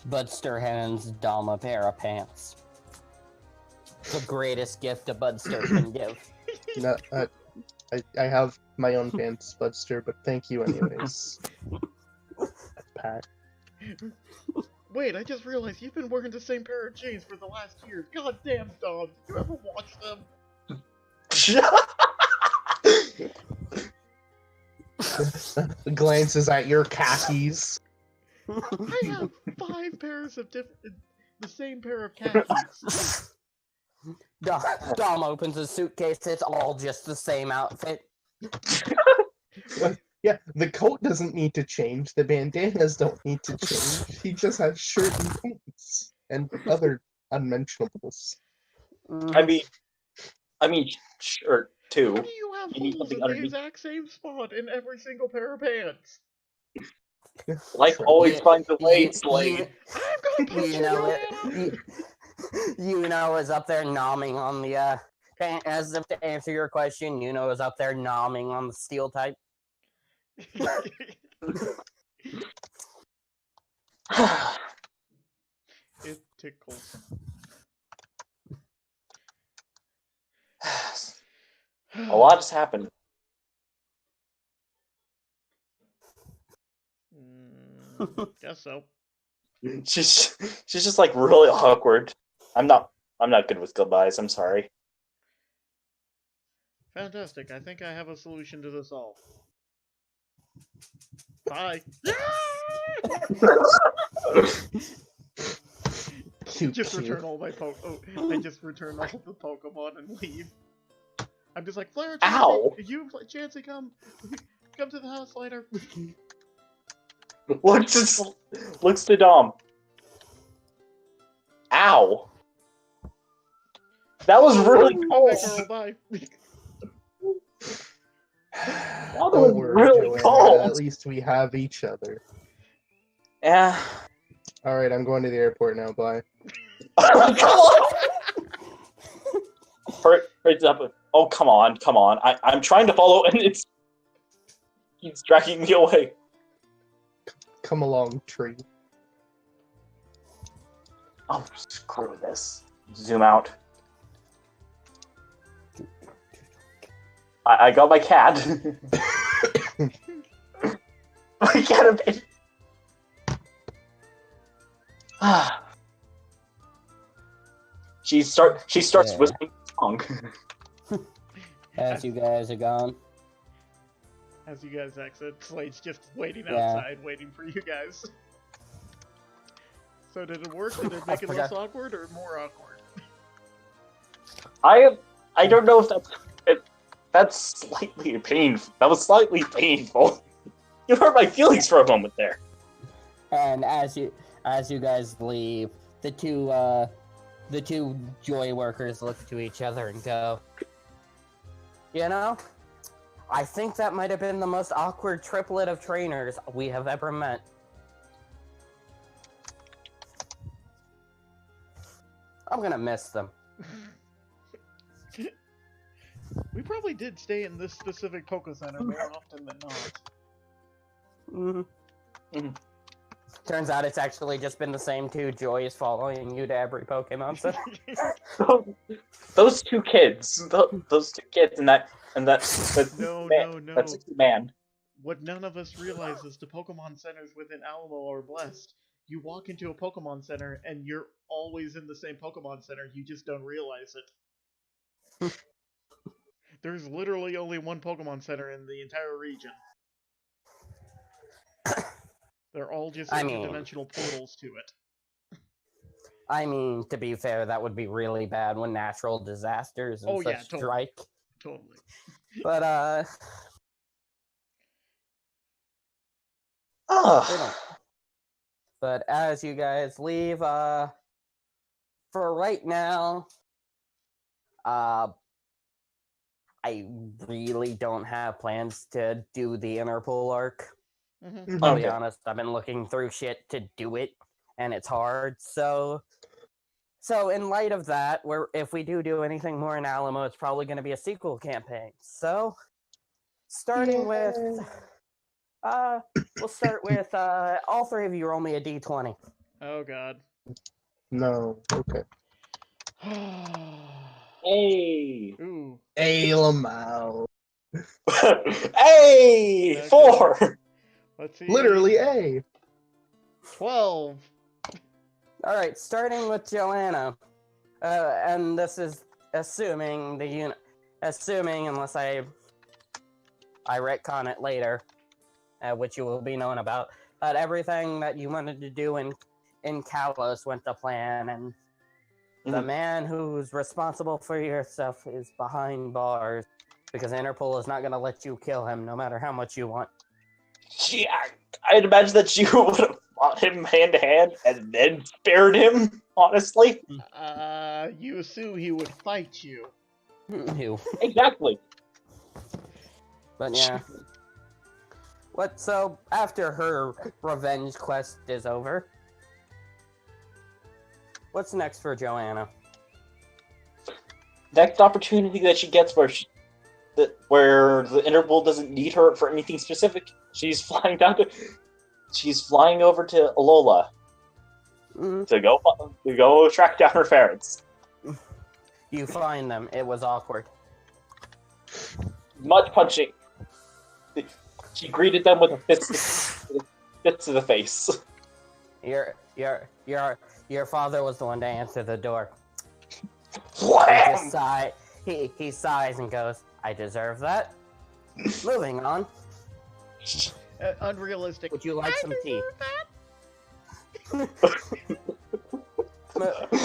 Budster hands Dom a pair of pants. The greatest gift a Budster can give. No, I have my own pants, Budster, but thank you anyways. Pat. Wait, I just realized you've been wearing the same pair of jeans for the last year. God damn, Dom. Did you ever watch them? Glances at your khakis. I have 5 pairs of the same pair of khakis. Dom opens his suitcase, it's all just the same outfit. Yeah, the coat doesn't need to change, the bandanas don't need to change. He just has shirt and pants and other unmentionables. I mean, shirt too. Why do you have You need holes something in the underneath. exact same spot in every single pair of pants? Life Sure. always finds a way, Slade. I'm gonna put Yuno is up there nomming on the as if to answer your question, Yuno is up there nomming on the steel type. It tickles. A lot has happened. Guess so. She's just like really awkward. I'm not good with goodbyes. I'm sorry. Fantastic. I think I have a solution to this all. Bye. Just return all my I just return all the Pokemon and leave. I'm just like, Flare, Ow! Chansey, come to the house later. Looks to Dom. Ow! That was really cold. Girl, bye. That Don't was worry, really Joanna, cold. at least we have each other. Yeah. Alright, I'm going to the airport now, bye. Come on! Hurry up. Oh, come on. I'm trying to follow, and he's dragging me away. Come along, tree. Oh, screw this. Zoom out. I got my cat. My cat. She starts whispering a song. As you guys are gone. As you guys exit, Slade's just waiting outside, waiting for you guys. So did it work? Did it make it less awkward or more awkward? I don't know if that's slightly painful. That was slightly painful. You hurt my feelings for a moment there. And as you guys leave, the two joy workers look to each other and go, you know, I think that might have been the most awkward triplet of trainers we have ever met. I'm gonna miss them. We probably did stay in this specific Poké Center more often than not. Mm-hmm. Turns out it's actually just been the same two joys following you to every Pokemon Center. Those two kids, and that No. That's a man. What none of us realize is the Pokemon centers within Alamo are blessed. You walk into a Pokemon Center and you're always in the same Pokemon Center. You just don't realize it. There's literally only one Pokemon Center in the entire region. They're all just interdimensional portals to it. I mean, to be fair, that would be really bad when natural disasters and strike. Totally. But, But as you guys leave, for right now, I really don't have plans to do the Interpol arc. Mm-hmm. I'll be honest, I've been looking through shit to do it, and it's hard. So in light of that, if we do anything more in Alamo, it's probably going to be a sequel campaign. So, starting with, we'll start with all three of you roll me a d20. Oh god. No. Okay. Hey! Ooh. Alamo. Hey! Okay. 4! Let's see. Literally A. 12. All right, starting with Joanna, and this is assuming unless I retcon it later, which you will be known about, that everything that you wanted to do in Kalos went to plan, and the man who's responsible for your stuff is behind bars because Interpol is not going to let you kill him no matter how much you want. Gee, I'd imagine that you would have fought him hand to hand and then spared him, honestly. You assume he would fight you. Who? Exactly. But yeah. So after her revenge quest is over, what's next for Joanna? Next opportunity that she gets where the Interpol doesn't need her for anything specific, she's flying over to Alola to go track down her parents. You find them. It was awkward. Mud punching. She greeted them with a fist to the face. Your father was the one to answer the door. Wham! He sighs and goes, "I deserve that." Moving on. Unrealistic. Would you like some tea?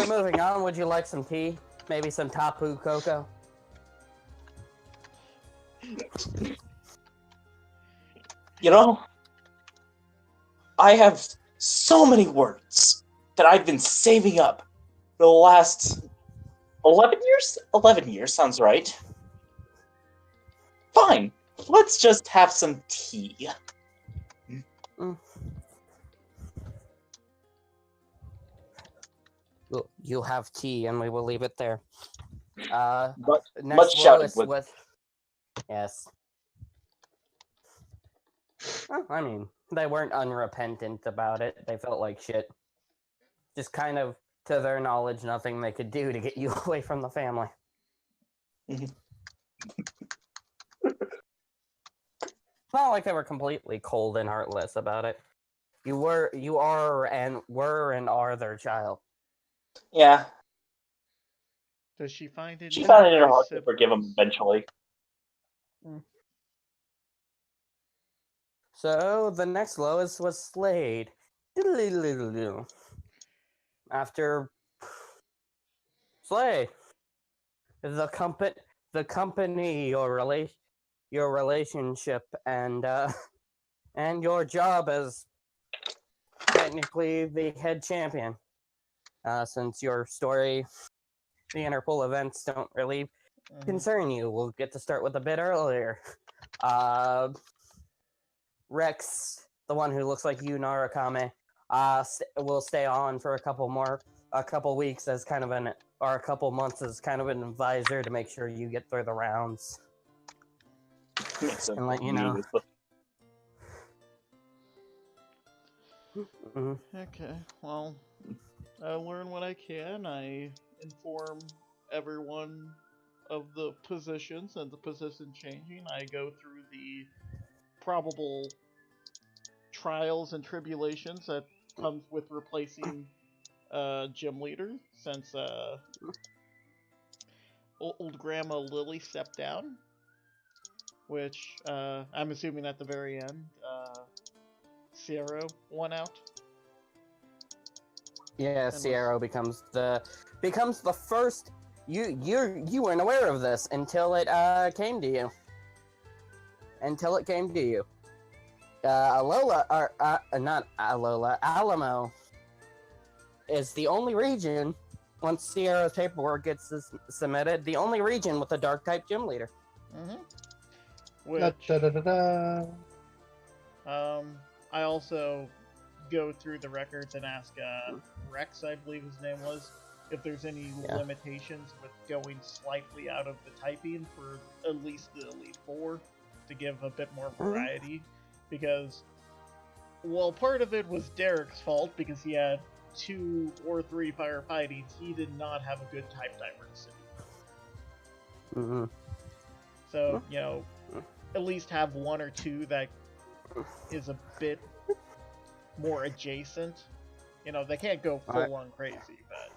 Moving on. Would you like some tea? Maybe some Tapu Koko? You know, I have so many words that I've been saving up for the last 11 years? 11 years sounds right. Fine, let's just have some tea. You'll have tea, and we will leave it there. Much Next shouting with yes. Well, I mean, they weren't unrepentant about it. They felt like shit. Just kind of, to their knowledge, nothing they could do to get you away from the family. It's not like they were completely cold and heartless about it. You are, and are their child. Yeah. Does she find it? She found it in her heart to forgive him eventually. So the next lowest was Slade. After Slade, the company, your relationship, and your job as technically the head champion. Since your story, the Interpol events don't really concern you, we'll get to start with a bit earlier. Rex, the one who looks like you, Narakame, will stay on for a couple weeks as kind of or a couple months as kind of an advisor to make sure you get through the rounds. And let you know. Okay, well, I learn what I can. I inform everyone of the positions and the position changing. I go through the probable trials and tribulations that comes with replacing gym leader, since old grandma Lily stepped down, which I'm assuming at the very end Sierra won out. Yeah, Sierra becomes the first. You weren't aware of this until it came to you. Not Alola, Alamo is the only region once Sierra's paperwork gets submitted, the only region with a dark type gym leader. Which, Da-da-da-da-da. I also go through the records and ask Rex, I believe his name was, if there's any limitations with going slightly out of the typing for at least the Elite Four to give a bit more variety. Because, well, part of it was Derek's fault because he had 2 or 3 firefightings. He did not have a good type diversity. So, you know, at least have 1 or 2 that is a bit more adjacent. You know, they can't go full on crazy, but...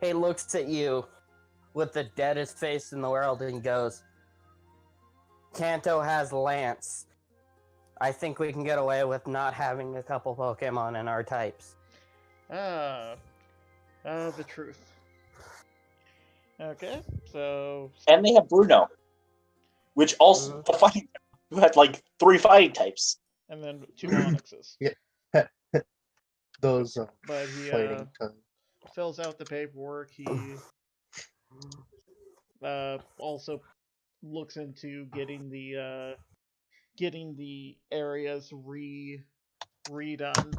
He looks at you with the deadest face in the world and goes, Kanto has Lance. I think we can get away with not having a couple Pokemon in our types. The truth. Okay, so... And they have Bruno, which also who had like 3 fighting types. And then 2 Onyxes. Yeah. Those But he fighting types. fills out the paperwork. He also looks into getting the areas redone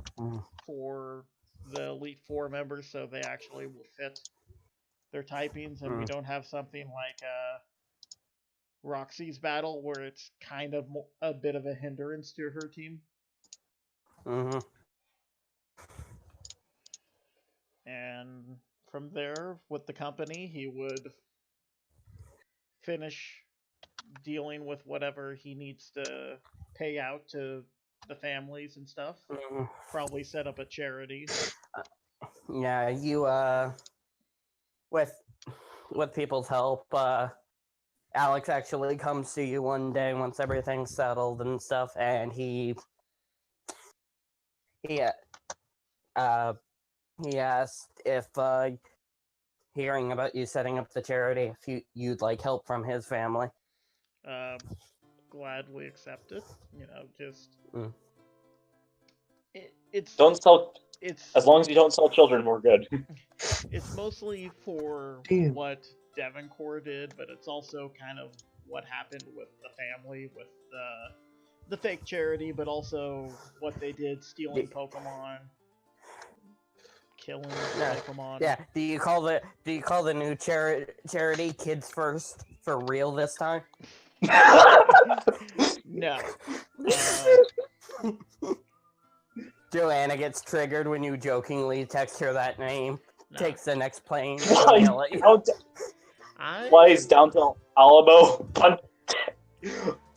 for the Elite Four members, so they actually will fit their typings, and we don't have something like Roxy's battle where it's kind of a bit of a hindrance to her team. And from there, with the company, he would finish dealing with whatever he needs to pay out to the families and stuff. Probably set up a charity. Yeah, you, with people's help, Alex actually comes to you one day once everything's settled and stuff, and he asked if, hearing about you setting up the charity, if you'd like help from his family. Gladly accepted. You know, just it's as long as you don't sell children, we're good. It's mostly for what Devancore did, but it's also kind of what happened with the family, with the fake charity, but also what they did, stealing Pokemon, killing Pokemon. Yeah. Do you call the new charity Kids First for real this time? No. Joanna gets triggered when you jokingly text her that name. No. Takes the next plane. Flies down to Alamo,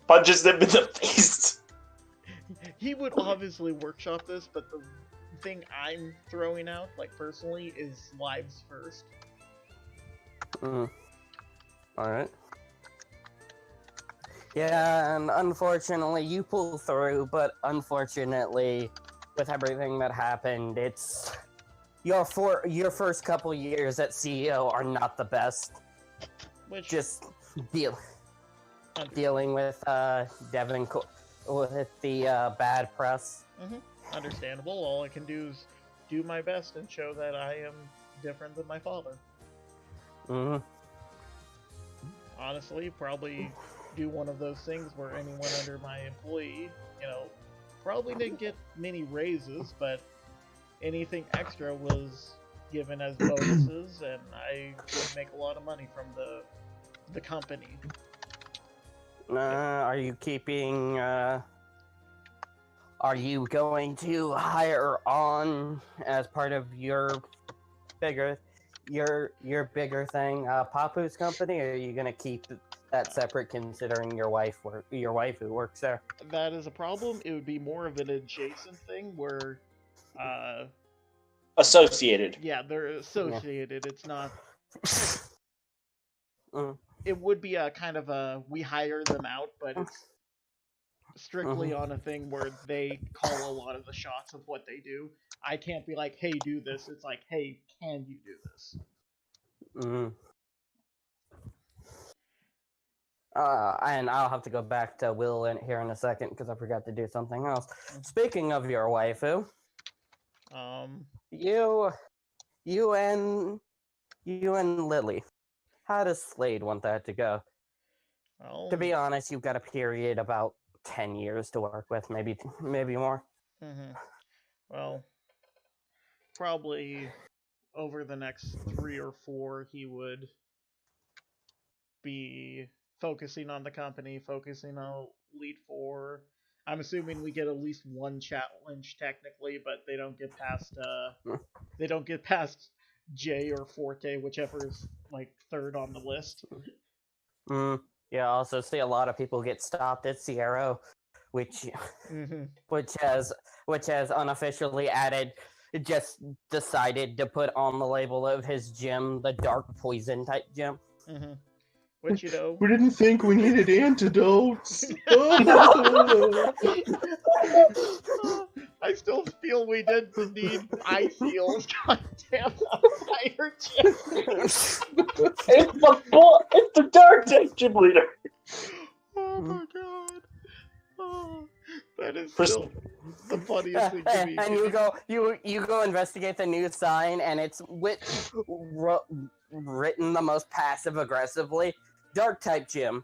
punches them in the face. He would obviously workshop this, but the thing I'm throwing out, like personally, is lives first. Alright. Yeah, and unfortunately you pull through, but unfortunately, with everything that happened, it's your first couple years at CEO are not the best. Which just dealing with Devin with the bad press. Understandable. All I can do is do my best and show that I am different than my father. Honestly, probably do one of those things where anyone under my employee, you know, probably didn't get many raises, but anything extra was given as bonuses, and I would make a lot of money from the company. Are you keeping? Are you going to hire on as part of your bigger thing, Papu's company, or are you gonna keep that separate, considering your wife who works there? That is a problem. It would be more of an adjacent thing where, associated. Yeah, they're associated. Yeah. It's not. Mm. It would be a kind of a we hire them out, but it's strictly on a thing where they call a lot of the shots of what they do. I can't be like, hey, do this. It's like, hey, can you do this? And I'll have to go back to Will here in a second because I forgot to do something else. Speaking of your waifu, you and Lily. How does Slade want that to go? Well, To be honest, you've got a period about 10 years to work with, maybe more. Well, probably over the next 3 or 4, he would be focusing on the company, focusing on Elite Four. I'm assuming we get at least one challenge technically, but they don't get past J or Forte, whichever is like third on the list. Yeah, also see a lot of people get stopped at Sierra, which has unofficially decided to put on the label of his gym the dark poison type gym. Which, we didn't think we needed antidotes. I still feel we did need ice heals. Goddamn, entire gym. It's the dark type gym leader. Oh my god. Oh, that is still the funniest thing to me. And you go investigate the new sign, and it's written the most passive aggressively. Dark type gym,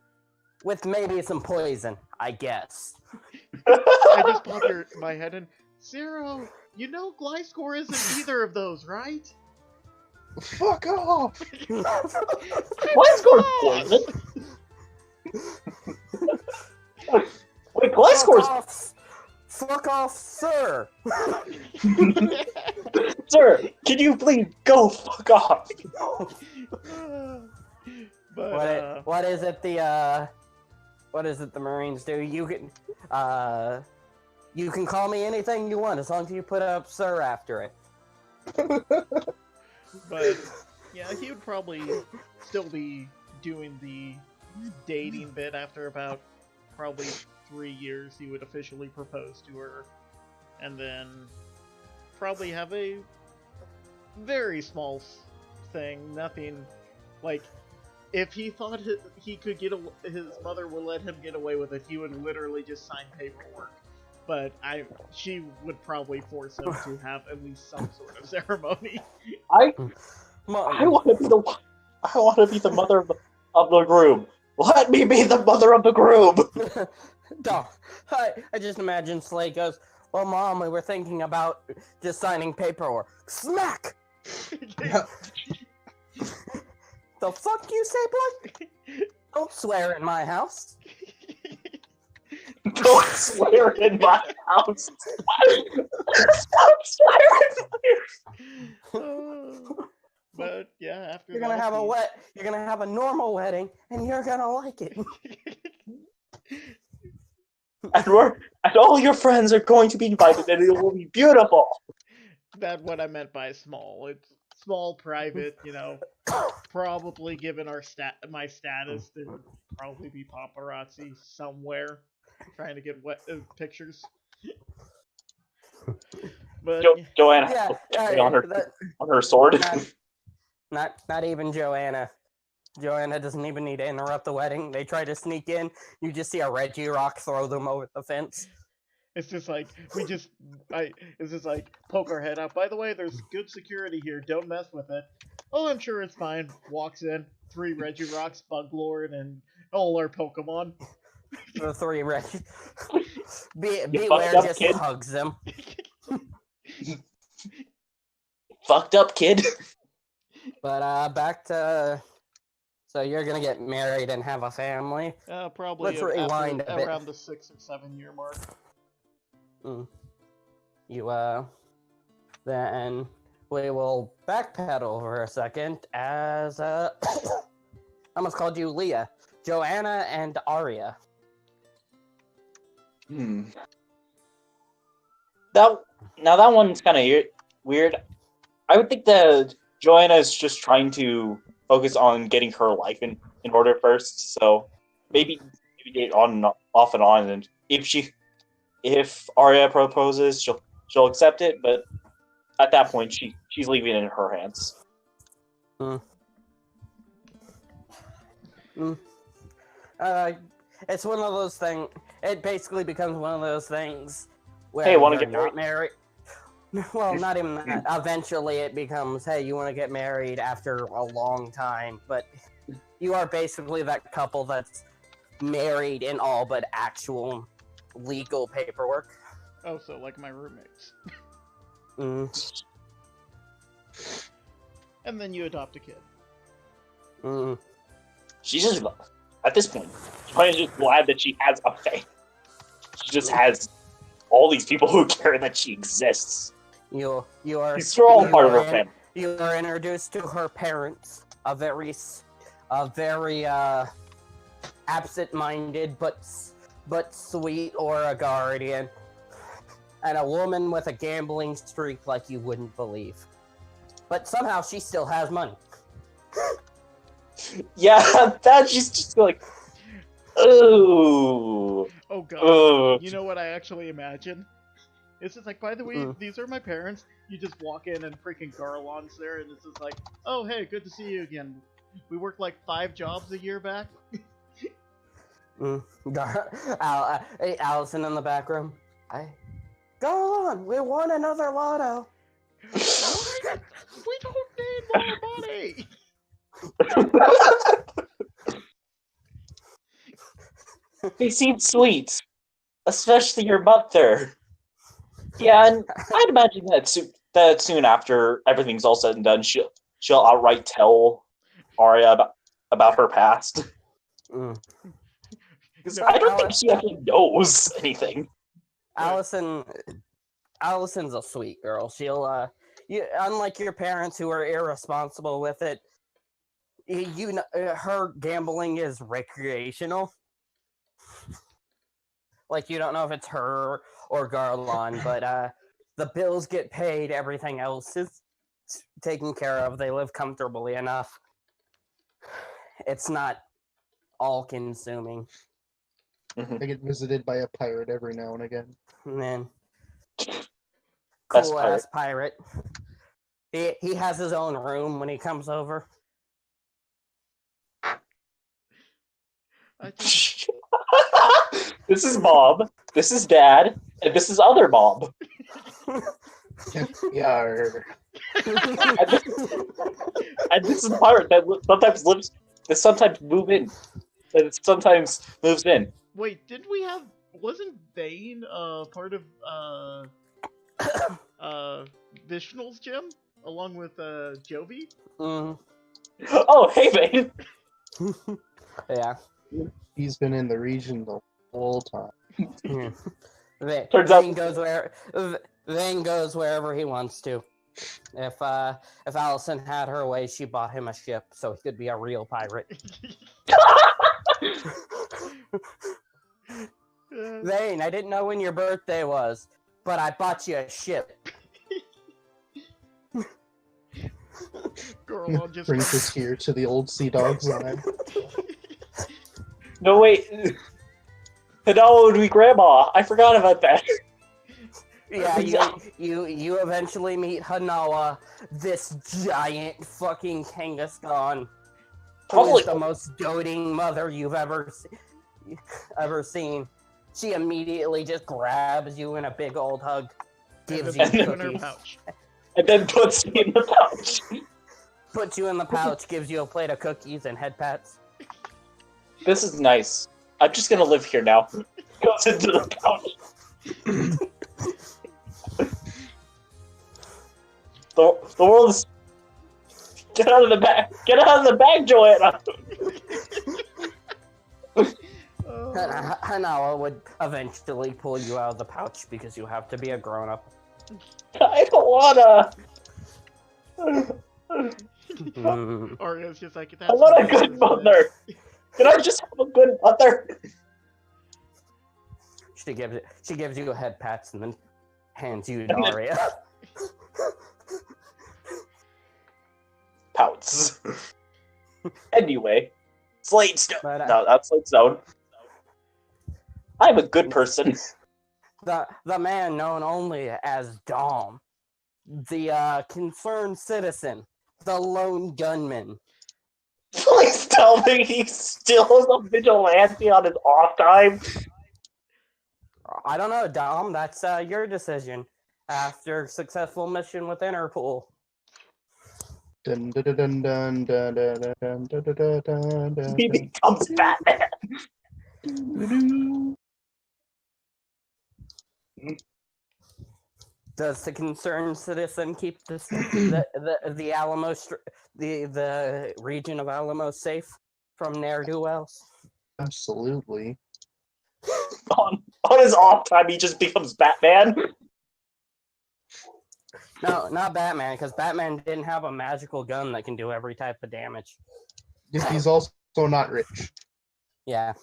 with maybe some poison, I guess. I just popped my head in. Zero, you know Gliscor isn't either of those, right? Fuck off! Gliscor's poison? Wait, Gliscor's... Fuck off, sir! Sir, can you please go fuck off? But, what is it the Marines do? You can call me anything you want as long as you put up "sir" after it. But yeah, he would probably still be doing the dating bit after about probably 3 years. He would officially propose to her, and then probably have a very small thing. Nothing like. If he thought he could his mother would let him get away with it, he would literally just sign paperwork. But she would probably force him to have at least some sort of ceremony. I want to be the mother of the groom. Let me be the mother of the groom. No, I just imagine Slade goes, "Well, Mom, we were thinking about just signing paperwork." Smack. The fuck you say, blood? Don't swear in my house. Don't swear in my house. Don't swear in my house. But yeah, after you're gonna have a normal wedding, and you're gonna like it. and all your friends are going to be invited, and it will be beautiful. That's what I meant by small. It's small, private, probably given my status, there would probably be paparazzi somewhere trying to get pictures. But Joanna, on her sword. Not even Joanna. Joanna doesn't even need to interrupt the wedding. They try to sneak in. You just see a Regirock throw them over the fence. It's just like poke our head out. By the way, there's good security here. Don't mess with it. Oh, I'm sure it's fine. Walks in, 3 Regirocks, Buglord, and all our Pokemon. The 3 Beware just kid. hugs them. Fucked up, kid. But back to. So you're gonna get married and have a family. Probably Let's rewind a bit. Around the 6 or 7 year mark. Then we will backpedal for a second as I almost called you Leah, Joanna, and Arya. That one's kind of weird. I would think that Joanna is just trying to focus on getting her life in order first. So maybe date off and on, and if Arya proposes, she'll accept it. But at that point, she's leaving it in her hands. It's one of those things. It basically becomes one of those things where hey, want to you're get not married. Well, not even that. Eventually, it becomes, hey, you want to get married after a long time, but you are basically that couple that's married in all but actual legal paperwork. Oh, so like my roommates. Mm. And then you adopt a kid. Mm. She's just, at this point, she's just glad that she has a family. She just has all these people who care that she exists. You are. She's all part of her family. You are introduced to her parents, a very absent-minded but sweet Aura guardian, and a woman with a gambling streak like you wouldn't believe. But somehow she still has money. Yeah, that she's just like, ooh. Oh god. You know what I actually imagine? It's just like, by the way, these are my parents. You just walk in and freaking Garlon's there, and it's just like, oh hey, good to see you again. We worked like 5 jobs a year back. Allison in the back room. Go on, we won another lotto. What? We don't need more money. They seem sweet, especially your mother. Yeah, and I'd imagine that soon after everything's all said and done, she'll outright tell Arya about her past. Because I don't think she actually knows anything. Allison's a sweet girl. She'll unlike your parents who are irresponsible with it. Her gambling is recreational. Like, you don't know if it's her or Garlon, but the bills get paid, everything else is taken care of. They live comfortably enough. It's not all-consuming. I get visited by a pirate every now and again. Man. Cool-ass pirate. He has his own room when he comes over. This is Bob, this is Dad, and this is other Bob. Yarr. And this is a pirate that sometimes moves in. Wait, wasn't Vane part of Vishnal's gym along with Jovi? Oh, hey Vane. Yeah. He's been in the region the whole time. Vane goes wherever he wants to. If Allison had her way, she bought him a ship so he could be a real pirate. Vane, I didn't know when your birthday was, but I bought you a ship. Girl, just brings us here to the old Sea Dogs line. No, wait. Hanawa would be grandma. I forgot about that. Yeah, you eventually meet Hanawa, this giant fucking Kangaskhan. Who is the most doting mother you've ever seen. She immediately just grabs you in a big old hug, gives you cookies, and then puts me in the pouch. Puts you in the pouch, gives you a plate of cookies and head pats. This is nice. I'm just gonna live here now. Goes into the pouch. The world is... Get out of the bag! Get out of the bag, Joanna! Hanawa would eventually pull you out of the pouch because you have to be a grown-up. I don't wanna! Arya's just like, I want a good mother! Can I just have a good mother? She gives you a head pats and then hands you to Arya. Pouts. Anyway, Slate Stone. But, no, not Slate Stone. I'm a good person. The man known only as Dom, the concerned citizen, the lone gunman. Please tell me he still is a vigilante on his off time. I don't know, Dom. That's your decision. after successful mission with Interpol. Dun, dun, dun, dun, dun, dun, dun, dun, dun, dun, dun, He dun. becomes Batman. Does the concerned citizen keep the Alamo the region of Alamo safe from ne'er-do-wells? Absolutely. on his off time, he just becomes Batman. No, not Batman, because Batman didn't have a magical gun that can do every type of damage. He's also not rich. Yeah.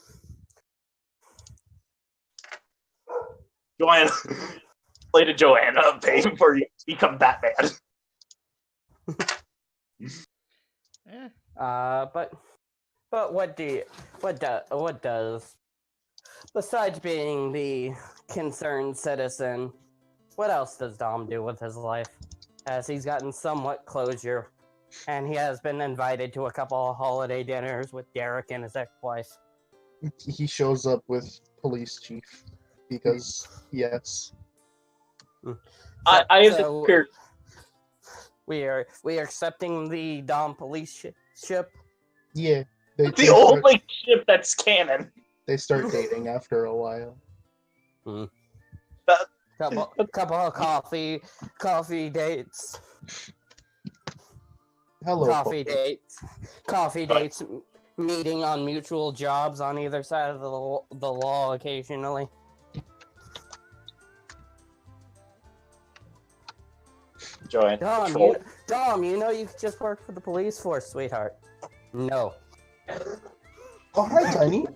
Joanna, play to Joanna, pay for you to become Batman. But what does besides being the concerned citizen, what else does Dom do with his life? As he's gotten somewhat closure, and he has been invited to a couple of holiday dinners with Derek and his ex-wife. He shows up with police chief because yes. I have to compare. We are accepting the Dom police ship. Yeah. The only ship that's canon. They start dating after a while. Couple of coffee dates. Hello. Coffee dates. Meeting on mutual jobs on either side of the law occasionally. Joanne. Dom, you know you just work for the police force, sweetheart. No. Oh, hi, Tiny.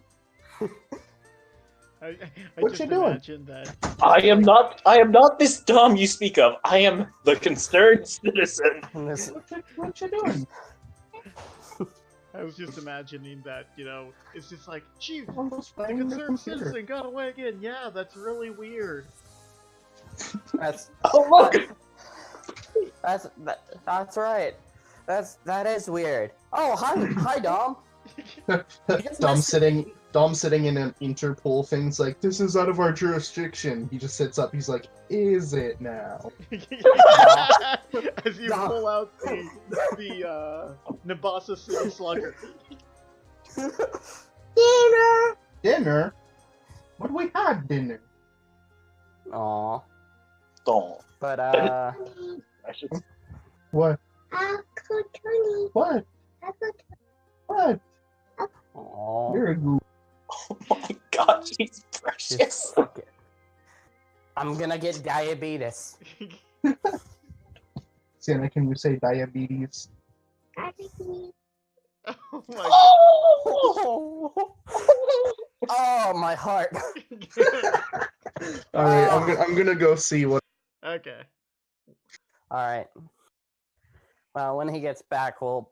I What just you doing? imagine that. I am not this Dom you speak of. I am the concerned citizen. What you doing? I was just imagining that, it's just like, Chief, I'm just the playing the concerned computer. citizen got away again. Yeah, that's really weird. Oh look! That's right. That is weird. Oh, hi Dom. Dom sitting in an Interpol thing. It's like, this is out of our jurisdiction. He just sits up. He's like, is it now? As you pull out the Nabasa City Slugger. Dinner? What do we have dinner? Aw. Dom. But What? What? What? Aw. You're a goof. Oh my god, she's precious. Fuck it. I'm gonna get diabetes. Sienna, can you say diabetes? Oh my god. Oh, my heart. Alright, I'm gonna go see what. Okay. Alright. Well, when he gets back, we'll,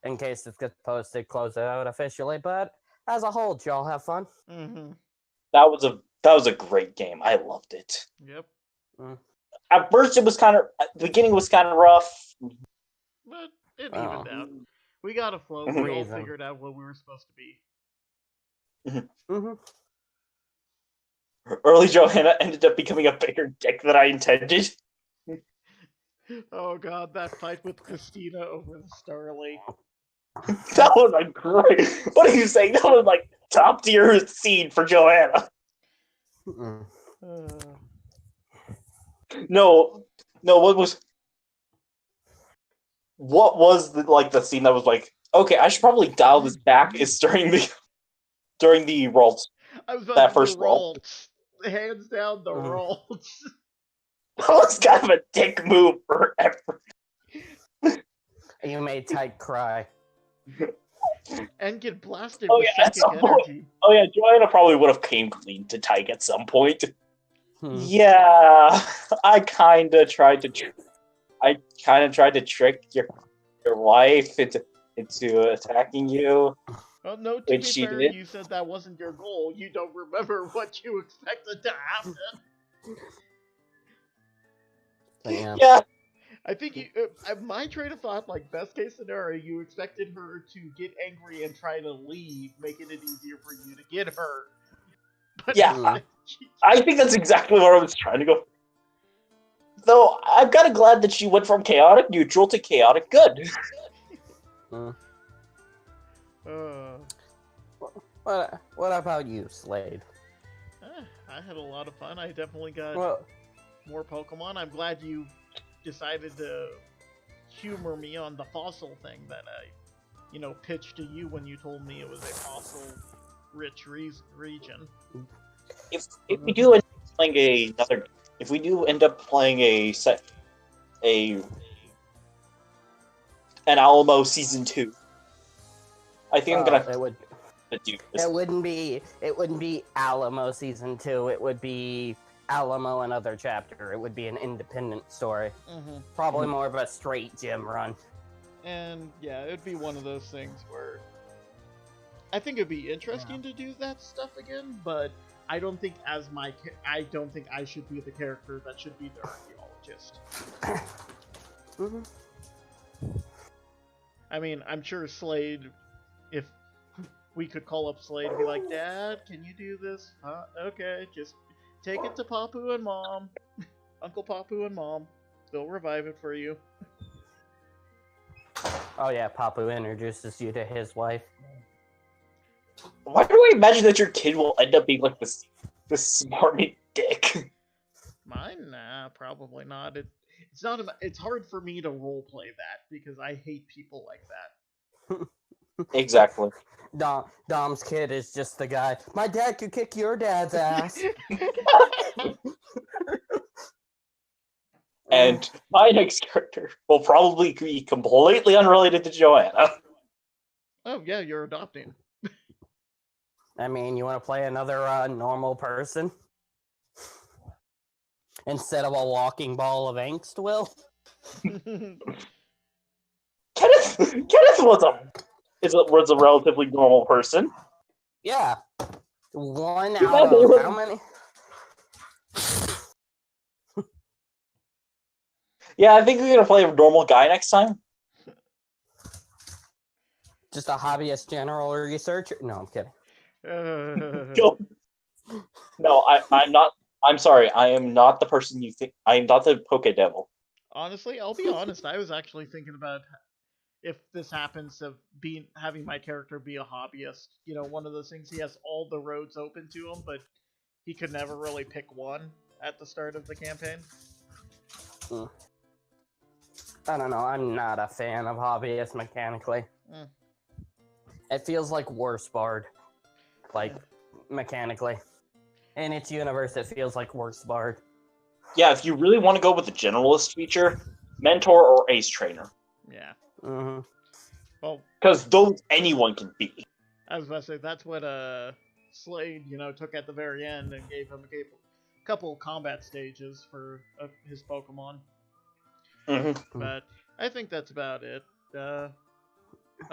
in case this gets posted, close it out officially. But as a whole, did y'all have fun? Mm-hmm. That was a great game. I loved it. Yep. At first, the beginning was kind of rough. But it evened out. We got a flow. We all figured out what we were supposed to be. Early Johanna ended up becoming a bigger dick than I intended. Oh god, that fight with Christina over the Starly. That was a great. What are you saying? That was like top tier scene for Johanna. No. What was the scene that was like? Okay, I should probably dial this back. Is during the Ralts. I was about That to first the Ralts. Hands down the Ralts. That was kind of a dick move forever. You made Tyke cry. And get blasted Oh with yeah, at psychic some point. energy. Oh yeah, Joanna probably would have came clean to Tyke at some point. Yeah, I kind of tried to trick your wife into attacking you. Well, no, to be fair, you said that wasn't your goal. You don't remember what you expected to happen. Yeah. I think my train of thought, like best case scenario, you expected her to get angry and try to leave, making it easier for you to get her. But yeah, I think that's exactly where I was trying to go. Though I'm kind of glad that she went from chaotic neutral to chaotic good. What about you, Slade? I had a lot of fun. I definitely got more Pokemon. I'm glad you decided to humor me on the fossil thing that I, pitched to you when you told me it was a fossil-rich region. If we do end up playing if we do end up playing an Alamo season 2, I think I'm gonna do this. It wouldn't be Alamo season 2. It would be Alamo another chapter. It would be an independent story. Probably more of a straight gym run. And yeah, it'd be one of those things where I think it'd be interesting to do that stuff again, but I don't think I don't think I should be the character that should be the archaeologist. I mean, I'm sure Slade, if we could call up Slade and be like, Dad, can you do this? Huh? Okay, just take it to Papu and Mom. Uncle Papu and Mom. They'll revive it for you. Oh yeah, Papu introduces you to his wife. Why do I imagine that your kid will end up being like this smarmy dick? Mine? Nah, probably not. It's not. It's hard for me to roleplay that because I hate people like that. Exactly. Dom's kid is just the guy. My dad could kick your dad's ass. And my next character will probably be completely unrelated to Joanna. Oh yeah, you're adopting. I mean, you want to play another normal person? Instead of a walking ball of angst, Will? Kenneth was a relatively normal person. Yeah. One out of how many? Yeah, I think we're gonna play a normal guy next time. Just a hobbyist general researcher? No, I'm kidding. No, I'm not. I'm sorry. I am not the person you think. I am not the Poke Devil. Honestly, I'll be honest. I was actually thinking about if this happens of having my character be a hobbyist. One of those things. He has all the roads open to him, but he could never really pick one at the start of the campaign. I don't know. I'm not a fan of hobbyists mechanically. It feels like worse Bard. Mechanically. In its universe, it feels like worse Bard. Yeah, if you really want to go with the generalist feature, mentor or ace trainer. Yeah. Well, because those anyone can be. I was about to say that's what Slade, took at the very end and gave him a couple combat stages for his Pokemon. But I think that's about it. Oh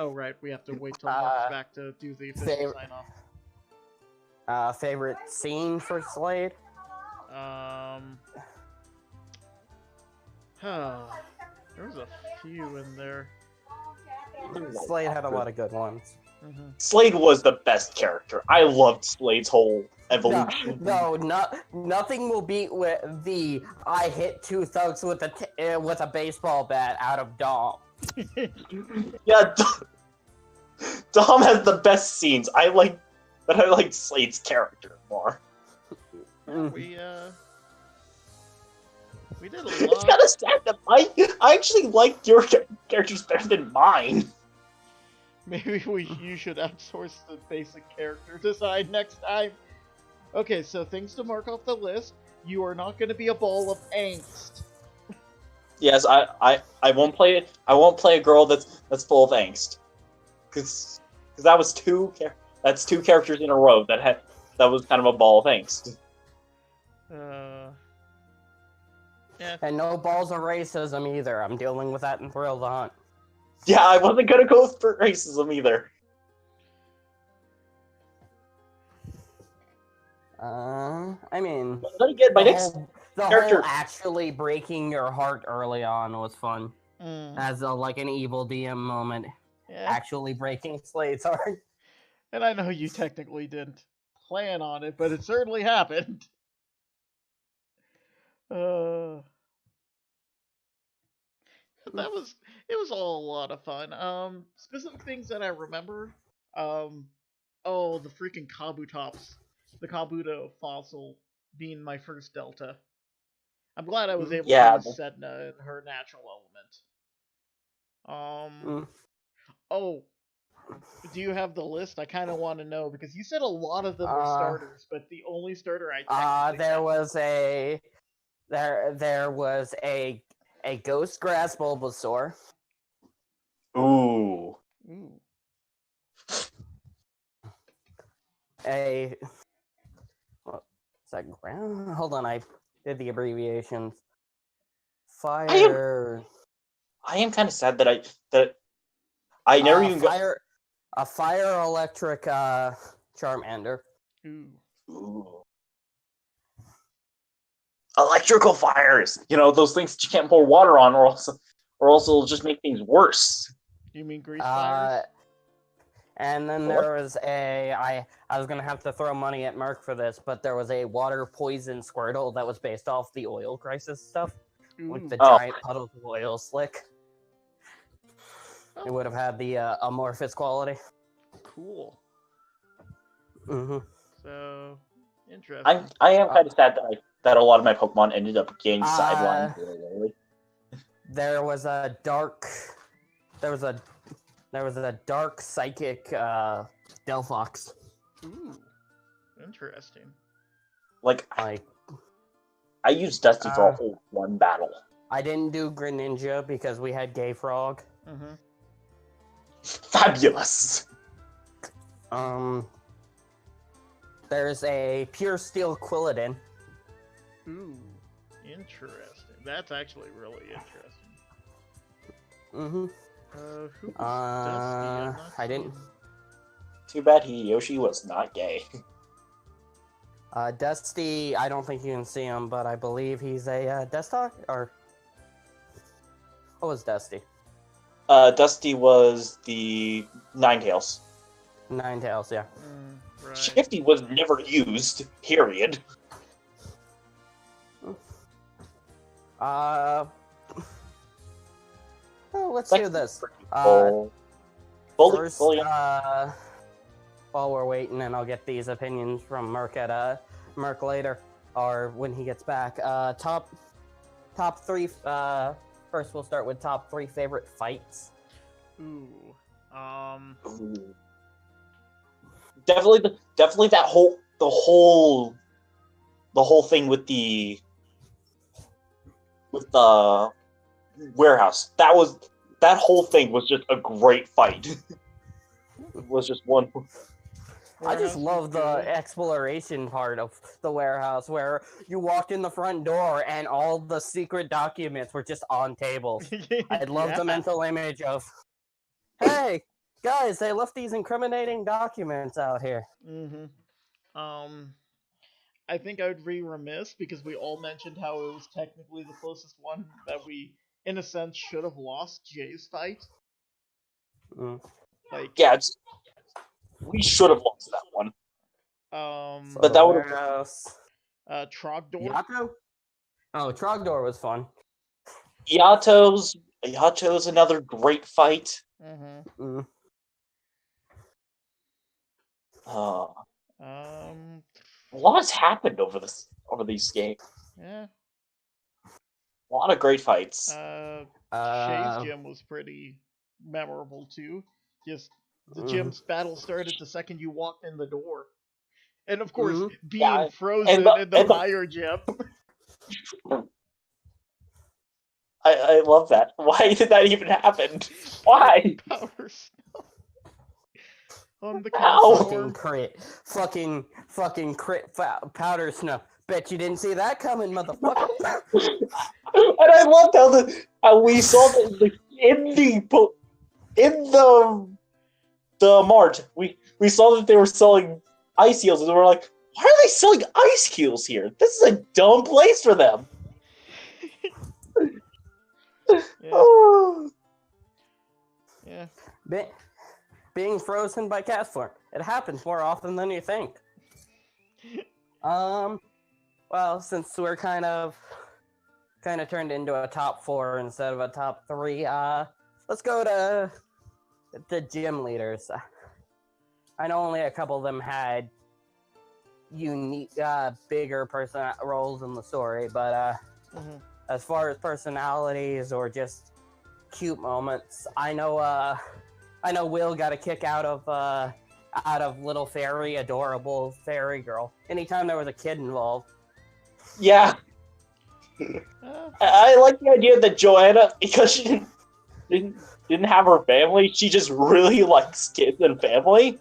right, we have to wait till Mark's back to do the official sign off. Favorite scene for Slade? There was a few in there. Slade had a lot of good ones. Slade was the best character. I loved Slade's whole evolution. Nothing will beat with the I hit two thugs with a baseball bat out of Dom. Yeah, Dom has the best scenes. I like Slade's character more. We did a lot. It's kind of sad that I actually liked your characters better than mine. Maybe you should outsource the basic character design next time. Okay, so things to mark off the list. You are not going to be a ball of angst. Yes, I won't play it. I won't play a girl that's full of angst. Because that was two characters in a row that was kind of a ball of angst. Yeah. And no balls of racism either. I'm dealing with that in Thrill the Hunt. Yeah, I wasn't gonna go for racism either. I mean, then again, my next character whole actually breaking your heart early on was fun. As an evil DM moment. Yeah. Actually breaking Slade's heart. And I know you technically didn't plan on it, but it certainly happened. it was all a lot of fun. Specific things that I remember. Oh, the freaking Kabutops, the Kabuto fossil being my first Delta. I'm glad I was able to Yeah. use Sedna in her natural element. Mm. Oh, do you have the list? I kind of want to know because you said a lot of them were starters, but the only starter I technically there was a Ghost Grass Bulbasaur. Ooh. Ooh. Hold on, I did the abbreviations. Fire. I am kind of sad that I never even got a fire electric Charmander. Ooh. Electrical fires. You know, those things that you can't pour water on, or else it'll just make things worse. You mean grease fires? And then there was I was gonna have to throw money at Merc for this, but there was a water poison Squirtle that was based off the oil crisis stuff, with the giant puddles of oil slick. It would have had the amorphous quality. Cool. Mm-hmm. So interesting. I am kind of sad that a lot of my Pokemon ended up getting sidelined really early. There was a dark psychic Delphox. Ooh, interesting. Like I used Dusty for a whole one battle. I didn't do Greninja because we had Gay Frog. Mm-hmm. Fabulous. There's a Pure Steel Quilladin. Ooh, interesting. That's actually really interesting. Mm-hmm. Who was Dusty? I didn't. Too bad Hideyoshi was not gay. Dusty, I don't think you can see him, but I believe he's a Deathstalker, or... What was Dusty? Dusty was the Ninetales. Ninetales, yeah. Right. Shifty was never used, period. Let's do this. First, while we're waiting, and I'll get these opinions from Merc at Merc later, or when he gets back. Top three. First, we'll start with top 3 favorite fights. Ooh. Definitely that whole thing with the warehouse. That whole thing was just a great fight. It was just one. I just love the exploration part of the warehouse where you walked in the front door and all the secret documents were just on tables. I love the mental image of, hey, guys, they left these incriminating documents out here. Mm-hmm. I think I would be remiss because we all mentioned how it was technically the closest one that we, in a sense, should have lost Jay's fight. We should have lost that one. But that would have Trogdor. Yato? Oh, Trogdor was fun. Yato's another great fight. Mm-hmm. A lot has happened over these games. Yeah. A lot of great fights. Shay's gym was pretty memorable too. Just the gym's battle started the second you walked in the door. And of course, being frozen in the fire gym. I love that. Why did that even happen? Why? Power snow. On the fucking crit powder snow. Bet you didn't see that coming, motherfucker. And I loved how we saw that in the mart. We saw that they were selling ice heels, and we were like, why are they selling ice heels here? This is a dumb place for them. Yeah. Being frozen by Castform. It happens more often than you think. Well, since we're kind of kind of turned into a top 4 instead of a top 3. Let's go to the gym leaders. I know only a couple of them had unique, bigger roles in the story, but as far as personalities or just cute moments, I know Will got a kick out of Little Fairy, adorable fairy girl. Anytime there was a kid involved. Yeah. I like the idea that Joanna, because she didn't have her family, she just really likes kids and family.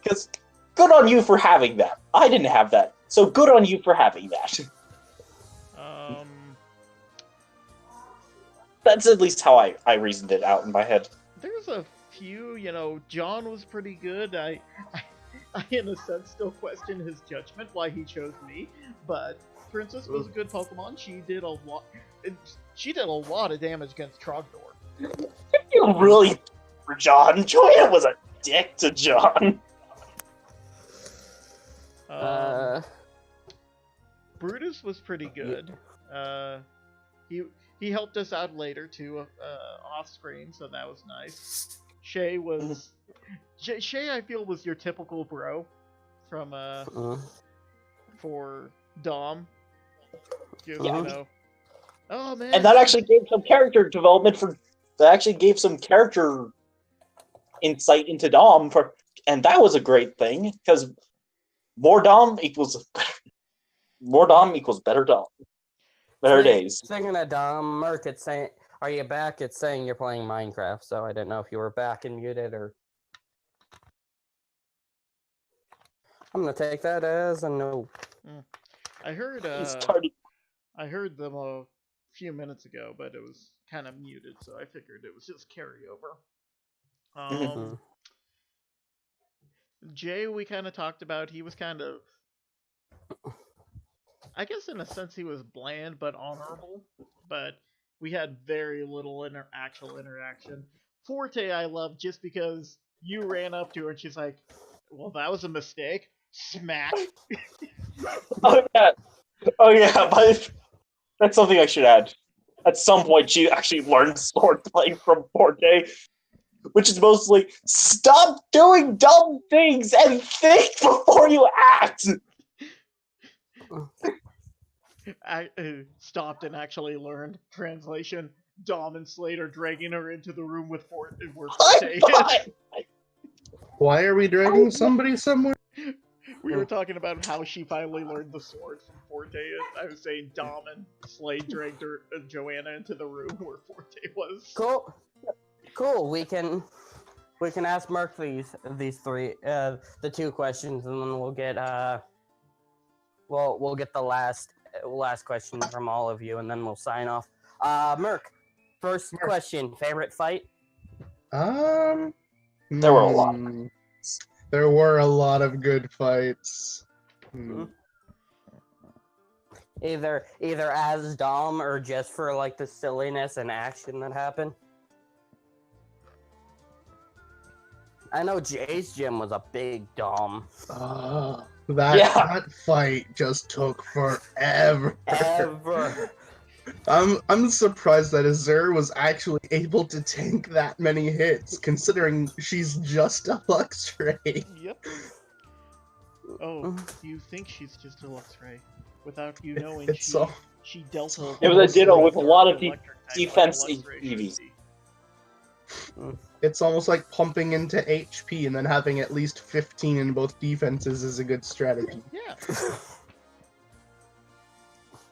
Because good on you for having that. I didn't have that, so good on you for having that. That's at least how I reasoned it out in my head. There's a few, John was pretty good. I in a sense still question his judgment why he chose me, but Princess was a good Pokemon. She did a lot. She did a lot of damage against Trogdor. You really for John. Joanna was a dick to John. Brutus was pretty good. He helped us out later too, off screen, so that was nice. Shay was Shay. I feel was your typical bro from for Dom. Just, oh man, and that actually gave some character development that actually gave some character insight into Dom and that was a great thing because more Dom equals better Dom. Better days. Speaking of Dom, Merc, it's saying, are you back? It's saying you're playing Minecraft, so I didn't know if you were back and muted or... I'm gonna take that as a no. I heard them a few minutes ago, but it was kind of muted, so I figured it was just carryover. Jay, we kind of talked about. He was kind of, I guess in a sense he was bland but honorable, but we had very little actual interaction. Forte I love just because you ran up to her and she's like, well, that was a mistake. Smack. Oh yeah, but that's something I should add. At some point she actually learned swordplay from Forte, which is mostly stop doing dumb things and think before you act. I stopped and actually learned. Translation: Dom and Slade are dragging her into the room with Forte. Why are we dragging somebody somewhere? We were talking about how she finally learned the sword from Forte. I was saying Dom and Slade dragged her, Joanna into the room where Forte was. Cool. We can ask Mark these three, the 2 questions, and then we'll get we'll get the last question from all of you, and then we'll sign off. Merc, first question: favorite fight? There were a lot. There were a lot of good fights. Either as Dom or just for like the silliness and action that happened. I know Jay's gym was a big Dom. That fight just took forever. I'm surprised that Azure was actually able to tank that many hits, considering she's just a Luxray. Yep. Oh, you think she's just a Luxray without you knowing she dealt a... It was a Ditto with a lot of defense EVs. It's almost like pumping into HP and then having at least 15 in both defenses is a good strategy. Yeah.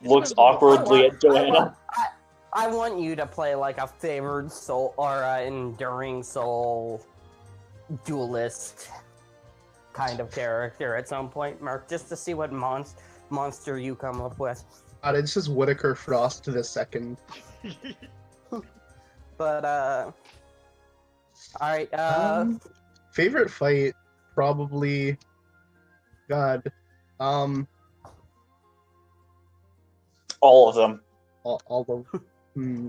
Looks awkwardly at Joanna. I want you to play like a favored soul or enduring soul duelist kind of character at some point, Mark, just to see what monster you come up with. It's just Whitaker Frost the second. But all right. Favorite fight, probably. God. All of them. All of them.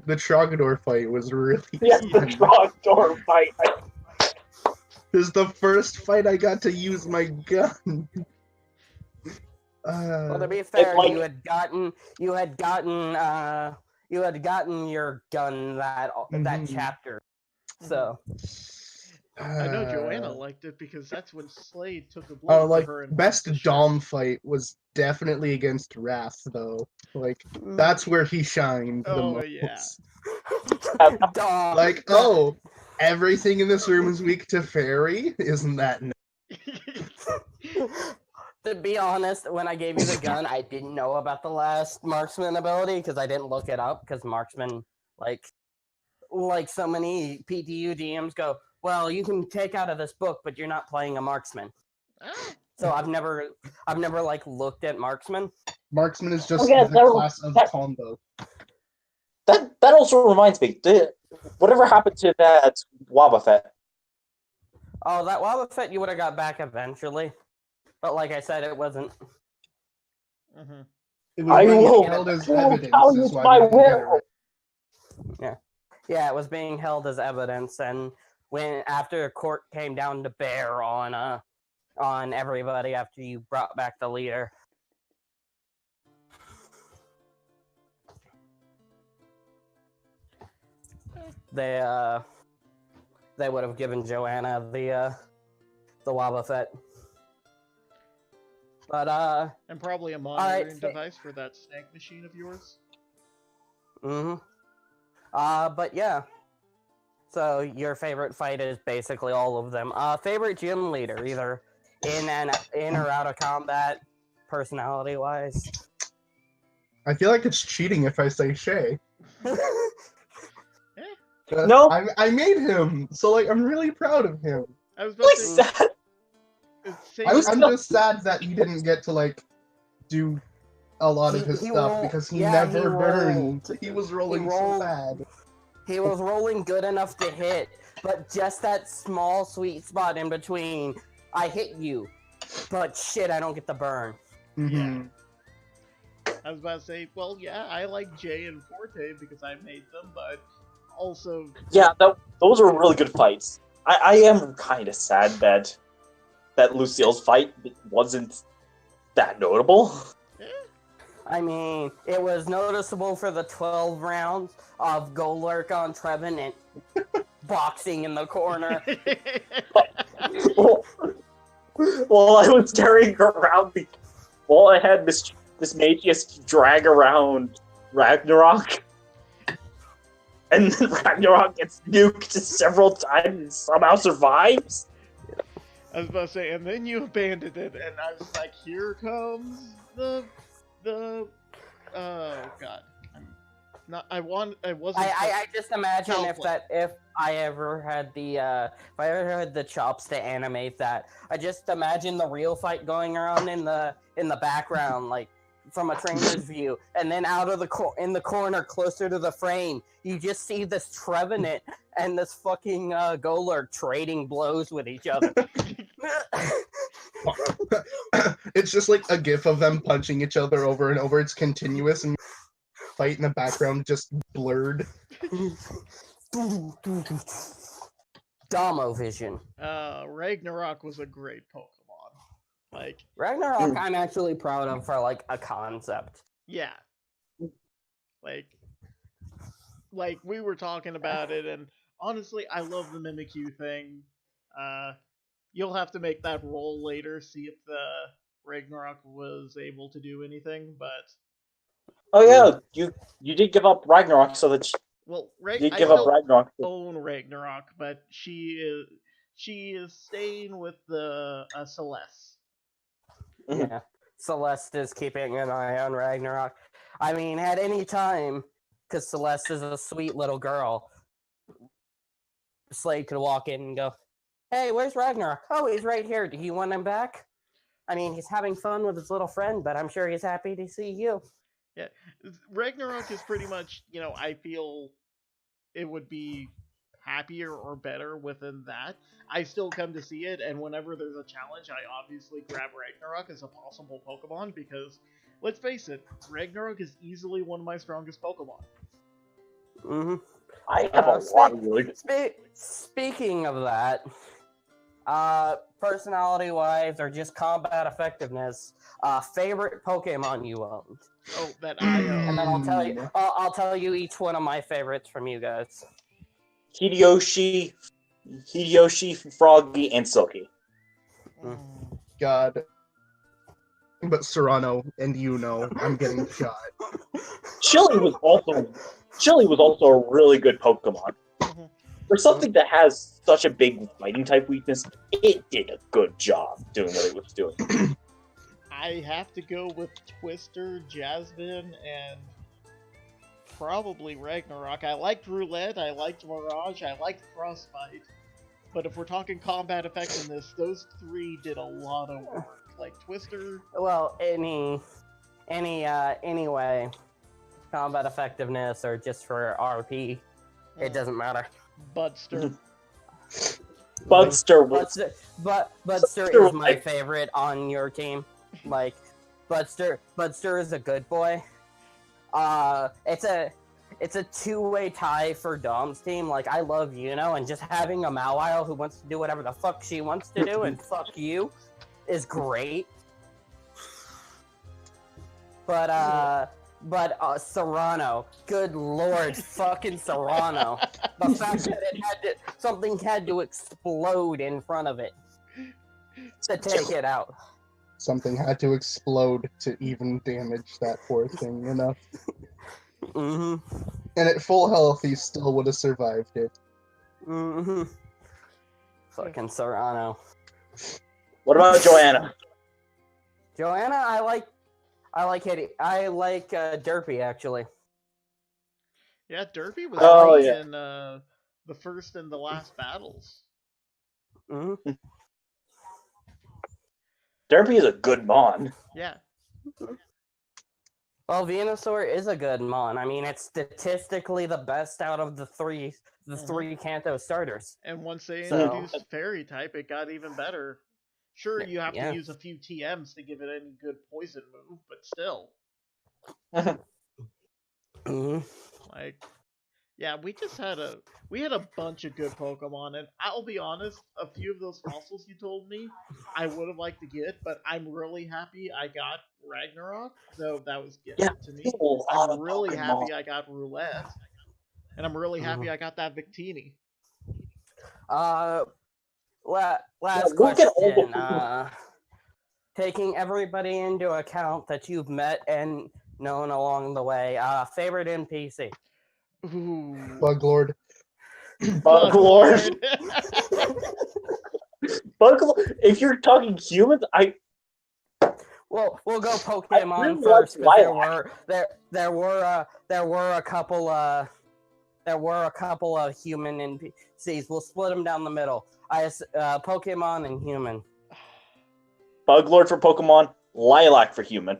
The Trogador fight was really the Trogador fight. This is the first fight I got to use my gun. Well, to be fair, like- you had gotten your gun that Mhm. chapter. So I know Joanna liked it because that's when Slade took a blow like for her and best the shirt. Dom fight was definitely against Wrath though. Like that's where he shined the Oh, most. yeah. Dom, Like, oh, everything in this room is weak to fairy? Isn't that nice? to be honest, when I gave you the gun, I didn't know about the last marksman ability because I didn't look it up because marksman, like so many PTU DMs go, well, you can take out of this book, but you're not playing a marksman. So I've never like looked at marksman. Marksman is just yeah, the class of combo. That also reminds me. Whatever happened to that Wobbuffet? Oh, that Wobbuffet you would have got back eventually, but like I said, it wasn't. Mm-hmm. It was being will held as tell evidence. you Is why my we didn't get it will. right. Yeah, it was being held as evidence, and when after court came down to bear on everybody after you brought back the leader. They would have given Joanna the Wobbuffet. But And probably a monitoring right, device for that snake machine of yours. but yeah. So your favorite fight is basically all of them. Favorite gym leader, either in or out of combat, personality wise. I feel like it's cheating if I say Shay. No. I made him, so like I'm really proud of him. I was about Like to say, that. I'm just sad that he didn't get to like do a lot of his He stuff rolled- because he yeah, never he burned. rolled. He was rolling He so rolled. bad. He was rolling good enough to hit, but just that small sweet spot in between. I hit you, but shit, I don't get the burn. Mhm. I was about to say, well, yeah, I like Jay and Forte because I made them, but also, Yeah, those are really good fights. I am kind of sad that Lucille's fight wasn't that notable. I mean, it was noticeable for the 12 rounds of Golurk on Trevin and boxing in the corner. While I was carrying around while I had this Magius drag around Ragnarok, and then Ragnarok gets nuked several times and somehow survives. I was about to say, and then you abandoned it, and I was like, here comes the oh god, I wasn't. I just imagine Countless. if I ever had the chops to animate that, I just imagine the real fight going around in the background, like from a trainer's view, and then out of in the corner closer to the frame, you just see this Trevenant and this fucking Golurk trading blows with each other. It's just like a gif of them punching each other over and over. It's continuous and fight in the background just blurred. Domo vision. Ragnarok was a great Pokemon. Like Ragnarok, I'm actually proud of for like a concept. yeah, like we were talking about it, and honestly, I love the Mimikyu thing. You'll have to make that roll later, see if the Ragnarok was able to do anything, but Oh yeah, you did give up Ragnarok, so that well, you did I give up still Ragnarok. own Ragnarok, but she is staying with the Celeste. Yeah, Celeste is keeping an eye on Ragnarok. I mean, at any time, because Celeste is a sweet little girl, Slade could walk in and go, "Hey, where's Ragnarok? Oh, he's right here. Do you want him back? I mean, he's having fun with his little friend, but I'm sure he's happy to see you." Yeah, Ragnarok is pretty much, I feel it would be happier or better within that. I still come to see it, and whenever there's a challenge, I obviously grab Ragnarok as a possible Pokemon because, let's face it, Ragnarok is easily one of my strongest Pokemon. Mm-hmm. I have a lot of really good. Speaking of that, personality-wise, or just combat effectiveness, favorite Pokemon you owned. Oh, that I own. And then I'll tell you each one of my favorites from you guys. Hideyoshi, Froggy, and Silky. God. But Serrano and I'm getting shot. Chili was also a really good Pokemon. For something that has such a big fighting type weakness, it did a good job doing what it was doing. I have to go with Twister, Jasmine, and probably Ragnarok. I liked Roulette, I liked Mirage, I liked Frostbite. But if we're talking combat effectiveness, those three did a lot of work. Like Twister. Well, anyway, combat effectiveness or just for RP, it doesn't matter. Budster. Budster is my favorite on your team. Like, Budster is a good boy. It's a two-way tie for Dom's team. Like, I love and just having a Mawile who wants to do whatever the fuck she wants to do and fuck you is great. But Serrano, good lord, fucking Serrano. The fact that something had to explode in front of it to take it out. Something had to explode to even damage that poor thing enough. And at full health, he still would have survived it. Fucking Serrano. What about Joanna? Joanna, I like Derpy, actually. Yeah, Derpy was great in the first and the last battles. Derpy is a good Mon. Yeah. Well, Venusaur is a good Mon. I mean, it's statistically the best out of the three Kanto starters. And once they introduced Fairy type, it got even better. Sure, you have to use a few TMs to give it any good poison move, but still. Like, yeah, we had a bunch of good Pokemon, and I'll be honest, a few of those fossils you told me, I would have liked to get, but I'm really happy I got Ragnarok, though that was gifted to me. I'm really happy I got Roulette, and I'm really happy I got that Victini. Last question. Taking everybody into account that you've met and known along the way, favorite NPC? Ooh. Buglord. Buglord. Buglord. If you're talking humans, We'll go Pokemon first, because there were a couple of human NPCs. We'll split them down the middle. Pokemon and human. Buglord for Pokemon, Lilac for human.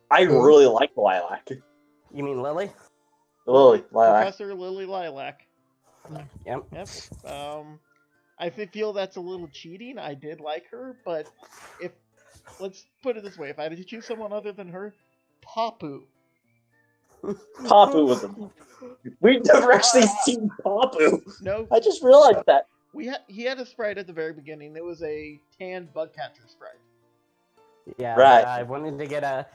I really like Lilac. You mean Lily? Lilac. Professor Lily Lilac. Yep. I feel that's a little cheating. I did like her, but let's put it this way: if I had to choose someone other than her, Papu. Papu was we've never actually seen Papu. No, I just realized that. He had a sprite at the very beginning. It was a tan bug catcher sprite. Yeah, right. I wanted to get a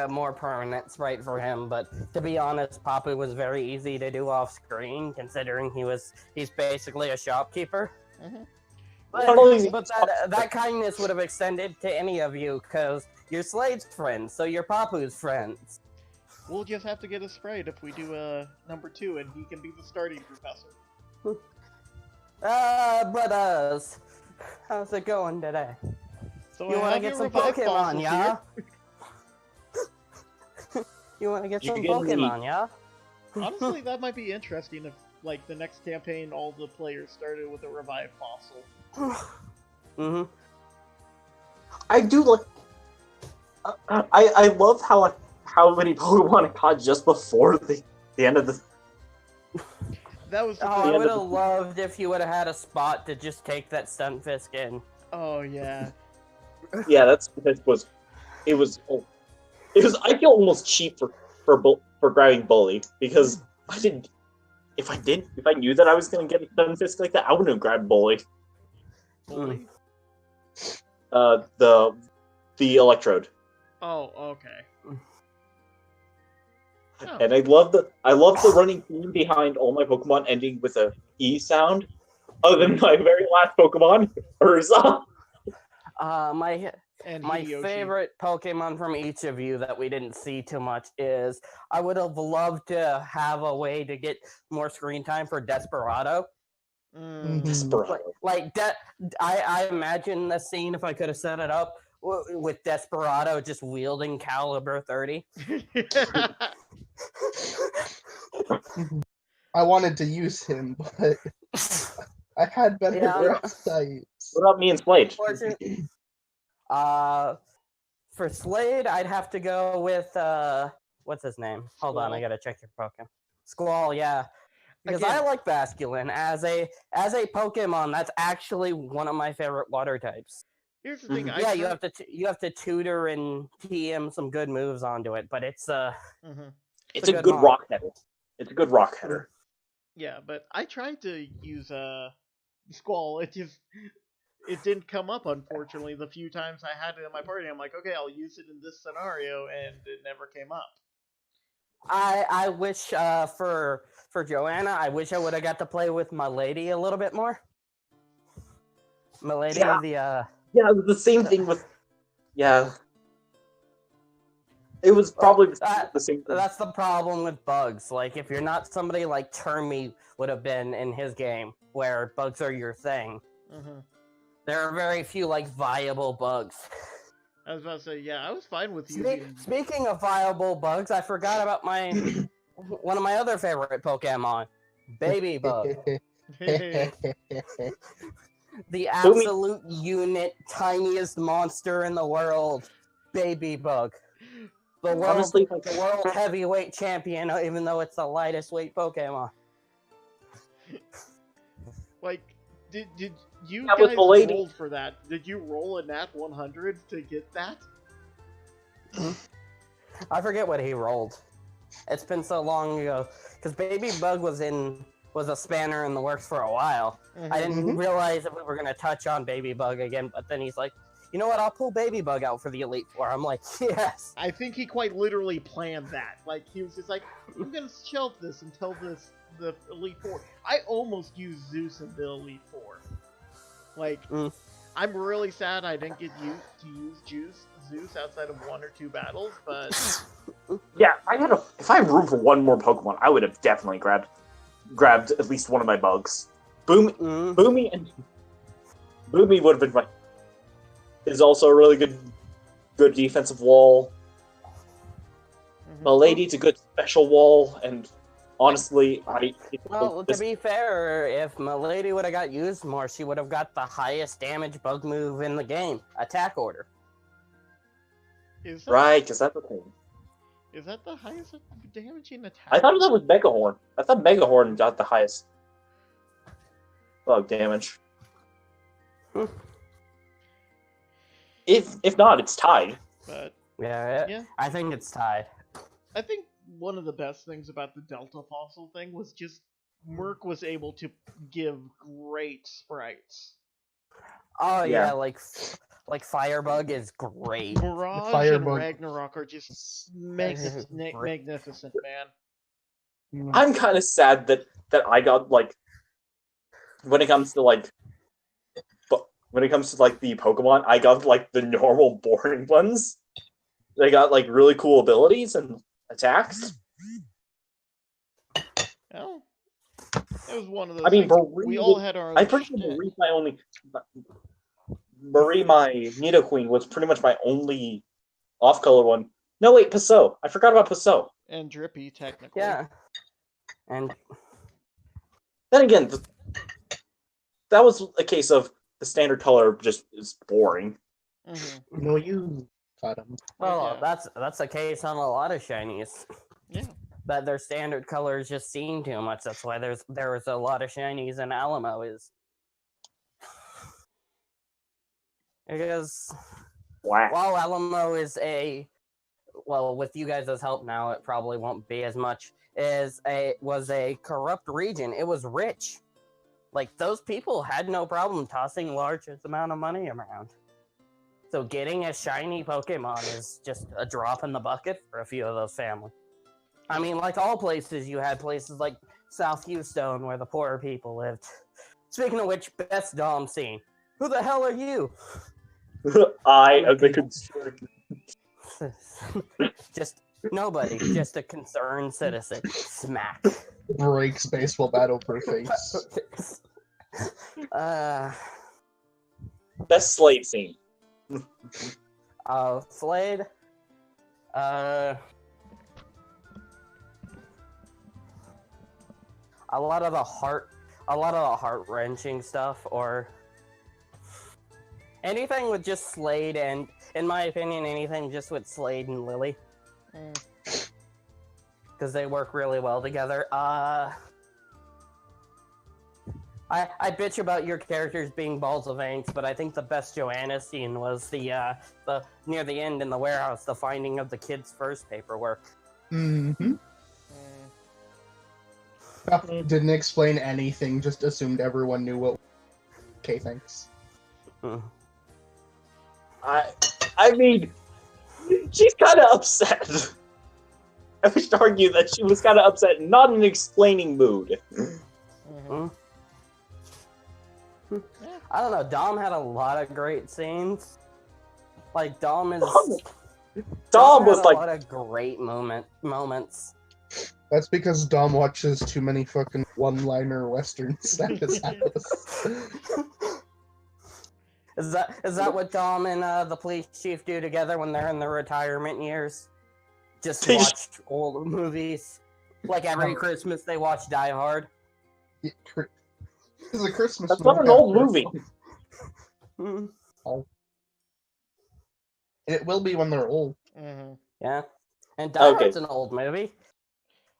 more permanent sprite for him, but to be honest, Papu was very easy to do off screen, considering he's basically a shopkeeper. But that kindness would have extended to any of you, because you're Slade's friends, so you're Papu's friends. We'll just have to get a sprite if we do number 2, and he can be the starting professor. Brothers, how's it going today? So you want to get some Pokemon, yeah? You want to get some Pokemon, yeah? Honestly, that might be interesting if, like, the next campaign, all the players started with a revived fossil. I do like. I love how many Pokemon I caught just before the end of the. That was. I would have loved if you would have had a spot to just take that Stunfisk in. Oh yeah. Yeah, it was. I feel almost cheap for grabbing Bully, because I didn't. If I knew that I was gonna get a Stunfisk like that, I wouldn't have grabbed Bully. fully? The Electrode. Oh, okay. Oh. And I love the running theme behind all my Pokemon ending with a E sound. Other than my very last Pokemon, Urza. My Hideyoshi. favorite Pokemon from each of you that we didn't see too much is I would have loved to have a way to get more screen time for Desperado. Desperado. I imagine the scene if I could have set it up with Desperado just wielding Caliber 30. I wanted to use him, but I had better types. What about me and Slade? For Slade, I'd have to go with what's his name? Hold on, I gotta check your Pokemon. Squall, yeah. Because I like Basculin as a Pokemon. That's actually one of my favorite water types. Here's the thing. You have to tutor and TM some good moves onto it, but it's it's a good rock header. It's a good rock header. Yeah, but I tried to use Squall. It didn't come up, unfortunately. The few times I had it in my party, I'm like, okay, I'll use it in this scenario, and it never came up. I wish for Joanna, I wish I would have got to play with my lady a little bit more. My lady, yeah, it was the same thing with It was probably the same thing. That's the problem with bugs. Like, if you're not somebody like Termy would have been in his game, where bugs are your thing, there are very few, like, viable bugs. I was about to say, yeah, I was fine with Speaking of viable bugs, I forgot about one of my other favorite Pokemon, Baby Bug. The absolute unit, tiniest monster in the world, Baby Bug. The world heavyweight champion, even though it's the lightest weight Pokemon. Like, did you guys roll for that? Did you roll a nat 100 to get that? I forget what he rolled. It's been so long ago. Because Baby Bug was a spanner in the works for a while. I didn't realize that we were going to touch on Baby Bug again, but then he's like, you know what, I'll pull Baby Bug out for the Elite Four. I'm like, yes. I think he quite literally planned that. Like, he was just like, I'm going to shelf this until the Elite Four. I almost used Zeus in the Elite Four. Like, I'm really sad I didn't get to use Zeus outside of 1 or 2 battles, but... Yeah, if I had room for one more Pokemon, I would have definitely grabbed at least one of my bugs. Boomy would have been my... Is also a really good defensive wall. Milady's a good special wall, and honestly, to be fair, if Milady would have got used more, she would have got the highest damage bug move in the game, Attack Order. Right, is that the thing? Is that the highest damaging attack? I thought that was Megahorn. I thought Megahorn got the highest bug damage. If not, it's tied. But yeah, I think it's tied. I think one of the best things about the Delta Fossil thing was just Merc was able to give great sprites. Oh yeah, like Firebug is great. Mirage and Ragnarok are just magnificent, man. I'm kind of sad that I got, like, when it comes to the Pokemon, I got, like, the normal boring ones. They got, like, really cool abilities and attacks. Oh, that was one of those. I mean, we all had our own. I'm pretty sure Marie, my Nidoqueen, was pretty much my only off-color one. No, wait, Paso. I forgot about Paso. And Drippy, technically. Yeah. And then again, that was a case of the standard color just is boring. No, you got him. Well, that's the case on a lot of shinies. Yeah. That their standard colors just seem too much. That's why there was a lot of shinies in Alamo because while Alamo is with you guys' help now, it probably won't be as much, was a corrupt region. It was rich. like, those people had no problem tossing large amount of money around. So getting a shiny Pokemon is just a drop in the bucket for a few of those families. I mean, like all places, you had places like South Houston where the poorer people lived. Speaking of which, best Dom scene. Who the hell are you? I am the concerned. Just nobody, just a concerned citizen. Smack. Breaks baseball bat over her face. Best Slade scene. Slade. A lot of the heart-wrenching stuff, or anything with just Slade and, in my opinion, anything just with Slade and Lily. Because they work really well together. I bitch about your characters being balls of angst, but I think the best Joanna scene was the near the end in the warehouse, the finding of the kid's first paperwork. Mm-hmm. Didn't explain anything, just assumed everyone knew what... Okay, thanks. I mean, she's kind of upset. I would argue that she was kind of upset, not in an explaining mood. I don't know, Dom had a lot of great scenes. Like, Dom was like a lot of great moments. That's because Dom watches too many fucking one-liner westerns at his house. Is that what Dom and the police chief do together when they're in their retirement years? Just watch old movies. Like every Christmas they watch Die Hard. It's a Christmas That's movie. not an old movie. It will be when they're old. Yeah. And Die Hard's an old movie.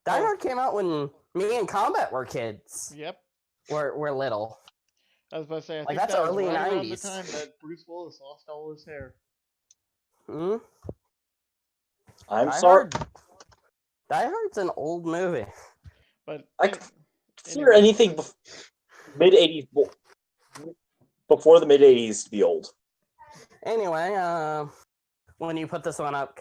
Die Hard came out when me and Combat were kids. Yep. We're little. I was about to say, I Like, think that's that was early right around 90s. the time that Bruce Willis lost all his hair. I'm sorry. Die Hard's an old movie. But I consider anything mid-80s before the mid-80s to be old. Anyway, when you put this one up,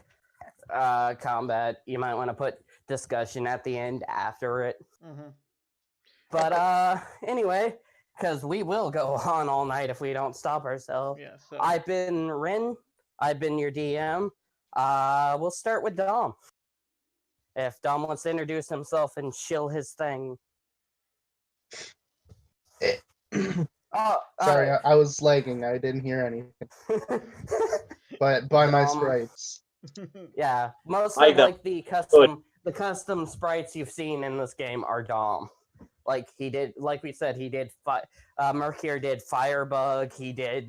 Combat, you might want to put discussion at the end after it. But anyway, because we will go on all night if we don't stop ourselves. Yeah, so. I've been Rin. I've been your DM. We'll start with Dom. If Dom wants to introduce himself and shill his thing. Sorry, I was lagging. I didn't hear anything. But by my sprites. Yeah, most of like the custom sprites you've seen in this game are Dom. Like he did, like we said, he did. Mercure did Firebug. He did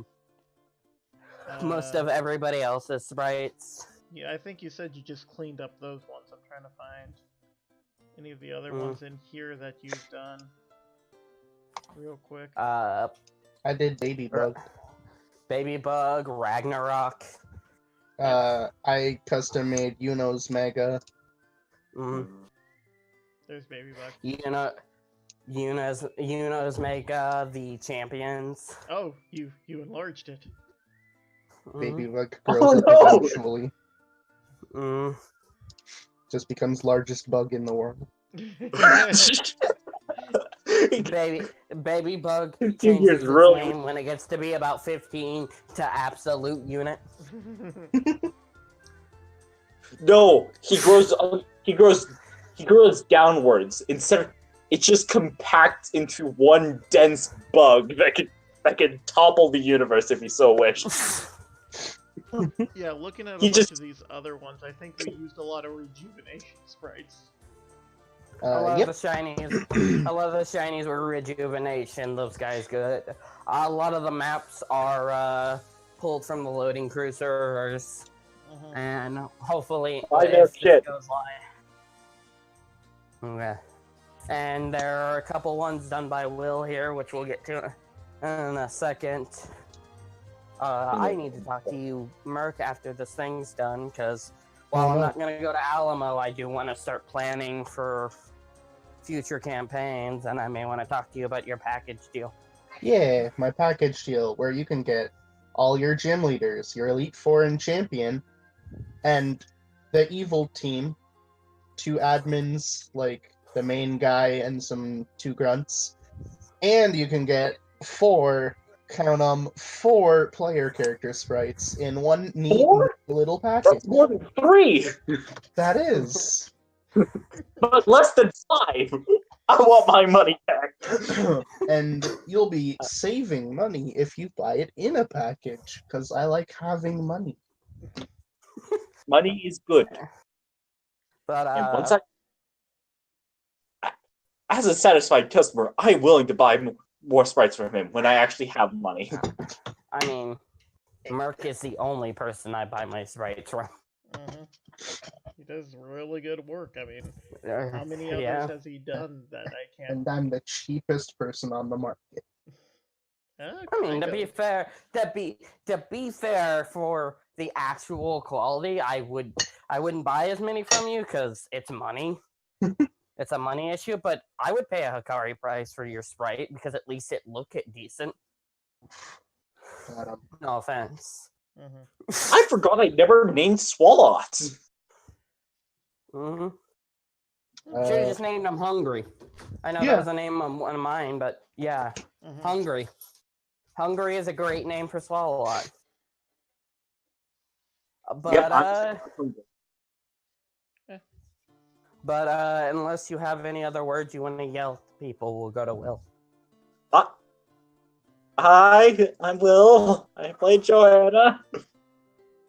most of everybody else's sprites. Yeah, I think you said you just cleaned up those ones. I'm trying to find any of the other ones in here that you've done. Real quick. I did Babybug. Babybug, Ragnarok. I custom made Yuno's Mega. There's Babybug. Yuno's Mega, the champions. Oh, you enlarged it. Babybug grows up eventually. Just becomes largest bug in the world. Babybug changes his name when it gets to be about 15 to absolute unit. No, he grows downwards. Instead of it just compacts into one dense bug that can topple the universe if he so wished. Yeah, looking at a bunch of these other ones, I think we used a lot of rejuvenation sprites. A lot of the shinies were rejuvenation. Those guys good. A lot of the maps are pulled from the loading cruisers, and hopefully this goes live. Okay. And there are a couple ones done by Will here, which we'll get to in a second. I need to talk to you, Merc, after this thing's done, because while I'm not going to go to Alamo, I do want to start planning for future campaigns, and I may want to talk to you about your package deal. Yeah, my package deal where you can get all your gym leaders, your Elite Four and Champion, and the evil team, 2 admins, like the main guy and some 2 grunts. And you can get 4, count 'em, 4 player character sprites in one neat 4? little package. That's more than 3! That is. But less than 5! I want my money back! And you'll be saving money if you buy it in a package, because I like having money. Money is good. But And once as a satisfied customer, I'm willing to buy more sprites from him when I actually have money. I mean, Merc is the only person I buy my sprites from. Mm-hmm. He does really good work. I mean, how many others Yeah. has he done that I can't? And I'm the cheapest person on the market. I mean, to be fair, for the actual quality, I wouldn't buy as many from you because it's money. It's a money issue, but I would pay a Hikari price for your sprite because at least it look decent. No offense. Mm-hmm. I forgot I never named Swalot. Mm-hmm. Should have just named him Hungry. I know that was a name of one of mine, but yeah, Hungry. Hungry is a great name for Swallow-Lot. But unless you have any other words you want to yell at people, we'll go to Will. Hi, I'm Will. I play Joanna.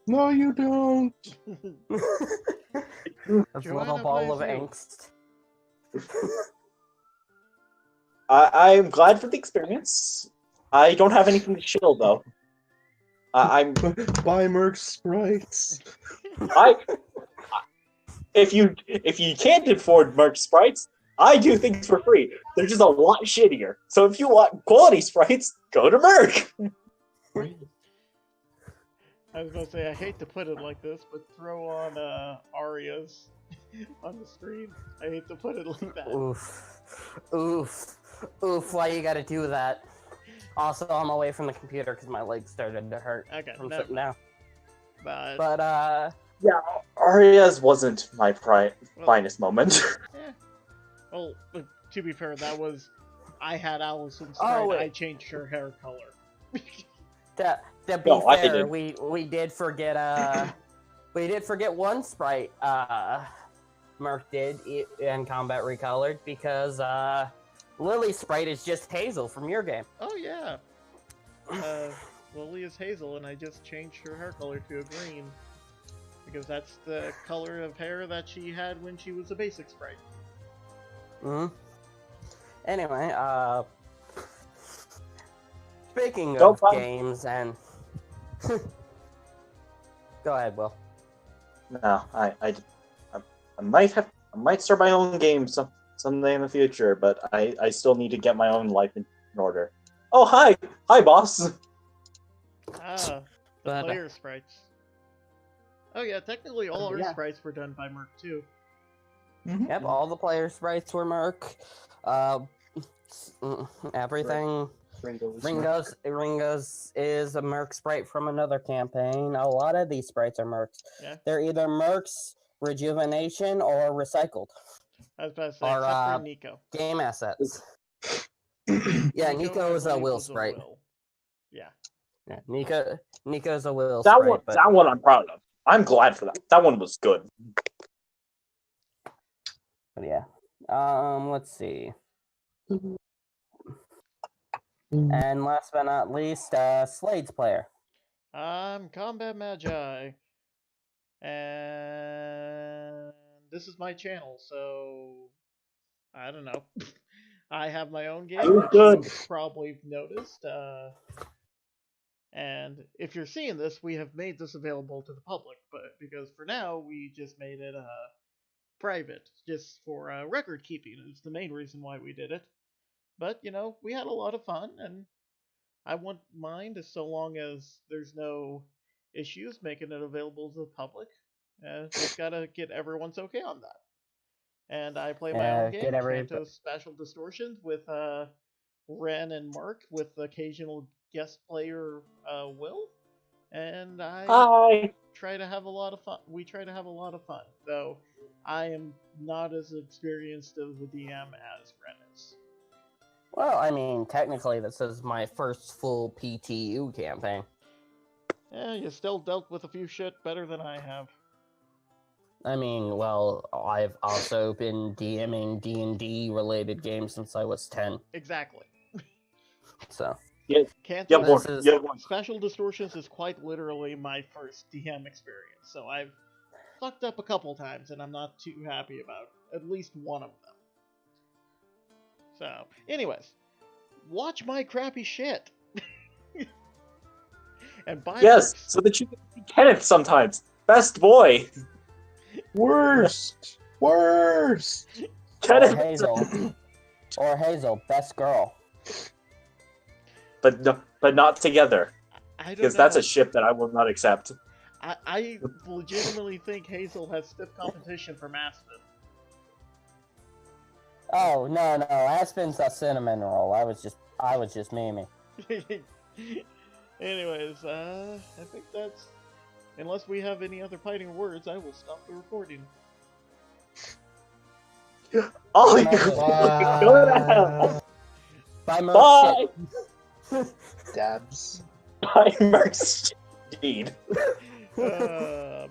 No, you don't. A little ball of angst. I'm glad for the experience. I don't have anything to shill though. I'm buy Merc sprites. If you can't afford Merc sprites, I do things for free. They're just a lot shittier. So if you want quality sprites, go to Merc. I was gonna say I hate to put it like this, but throw on Arias on the screen. I hate to put it like that. Oof! Why you gotta do that? Also, I'm away from the computer because my legs started to hurt. Okay, from sitting down. But yeah, Arias wasn't my finest moment. Yeah. Well, to be fair, that was I had Allison's sprite. I changed her hair color. To be fair, we did forget one sprite. Merc did in Combat Recolored because Lily's sprite is just Hazel from your game. Oh yeah. Lily is Hazel, and I just changed her hair color to a green because that's the color of hair that she had when she was a basic sprite. Anyway, speaking of games and go ahead, Will. No, I might start my own game someday in the future, but I still need to get my own life in order. Oh hi boss. The player sprites. Oh yeah, technically all our sprites were done by Merc too. Yep, all the player sprites were Merc. Everything. Ringo's is a Merc sprite from another campaign. A lot of these sprites are Mercs. Yeah. They're either Mercs, Rejuvenation, or Recycled. I was about to say, except for Nico. Game assets. Yeah, Nico is a Will sprite. Yeah. Yeah, Nico's a Will sprite. That one I'm proud of. I'm glad for that. That one was good. But yeah. Let's see. And last but not least, Slade's player. I'm Combat Magi. And this is my channel, so I don't know. I have my own game, which you've probably noticed. And if you're seeing this, we have made this available to the public, but because for now we just made it private, just for record keeping. It's the main reason why we did it. But we had a lot of fun, and I wouldn't mind so long as there's no issues making it available to the public. Just gotta get everyone's okay on that. And I play my own game, get every- Kanto Special Distortions, with Ren and Mark, with occasional guest player Will. And I Hi. try to have a lot of fun. We try to have a lot of fun, though I am not as experienced of a DM as Ren is. Well, I mean, technically, this is my first full PTU campaign. Yeah, you still dealt with a few shit better than I have. I mean, well, I've also been DMing D&D related games since I was 10, Exactly. so... Kanto This is- Special Distortions is quite literally my first DM experience, so I've fucked up a couple times, and I'm not too happy about at least one of them. So, anyways, watch my crappy shit. And buy Yes, books. so that you can see Kenneth sometimes. Best boy. Worst. Worst. Or Kenneth. Hazel, best girl. But not together. I don't Because know. that's a ship that I will not accept. I legitimately think Hazel has stiff competition from Aspen. Oh, no, Aspen's a cinnamon roll. I was just Mimi. Anyways, I think that's... Unless we have any other fighting words, I will stop the recording. Oh, you Wow. go to hell. Bye, Merc. Bye. Shit. Dabs. Bye, Mercy. Indeed. Uh,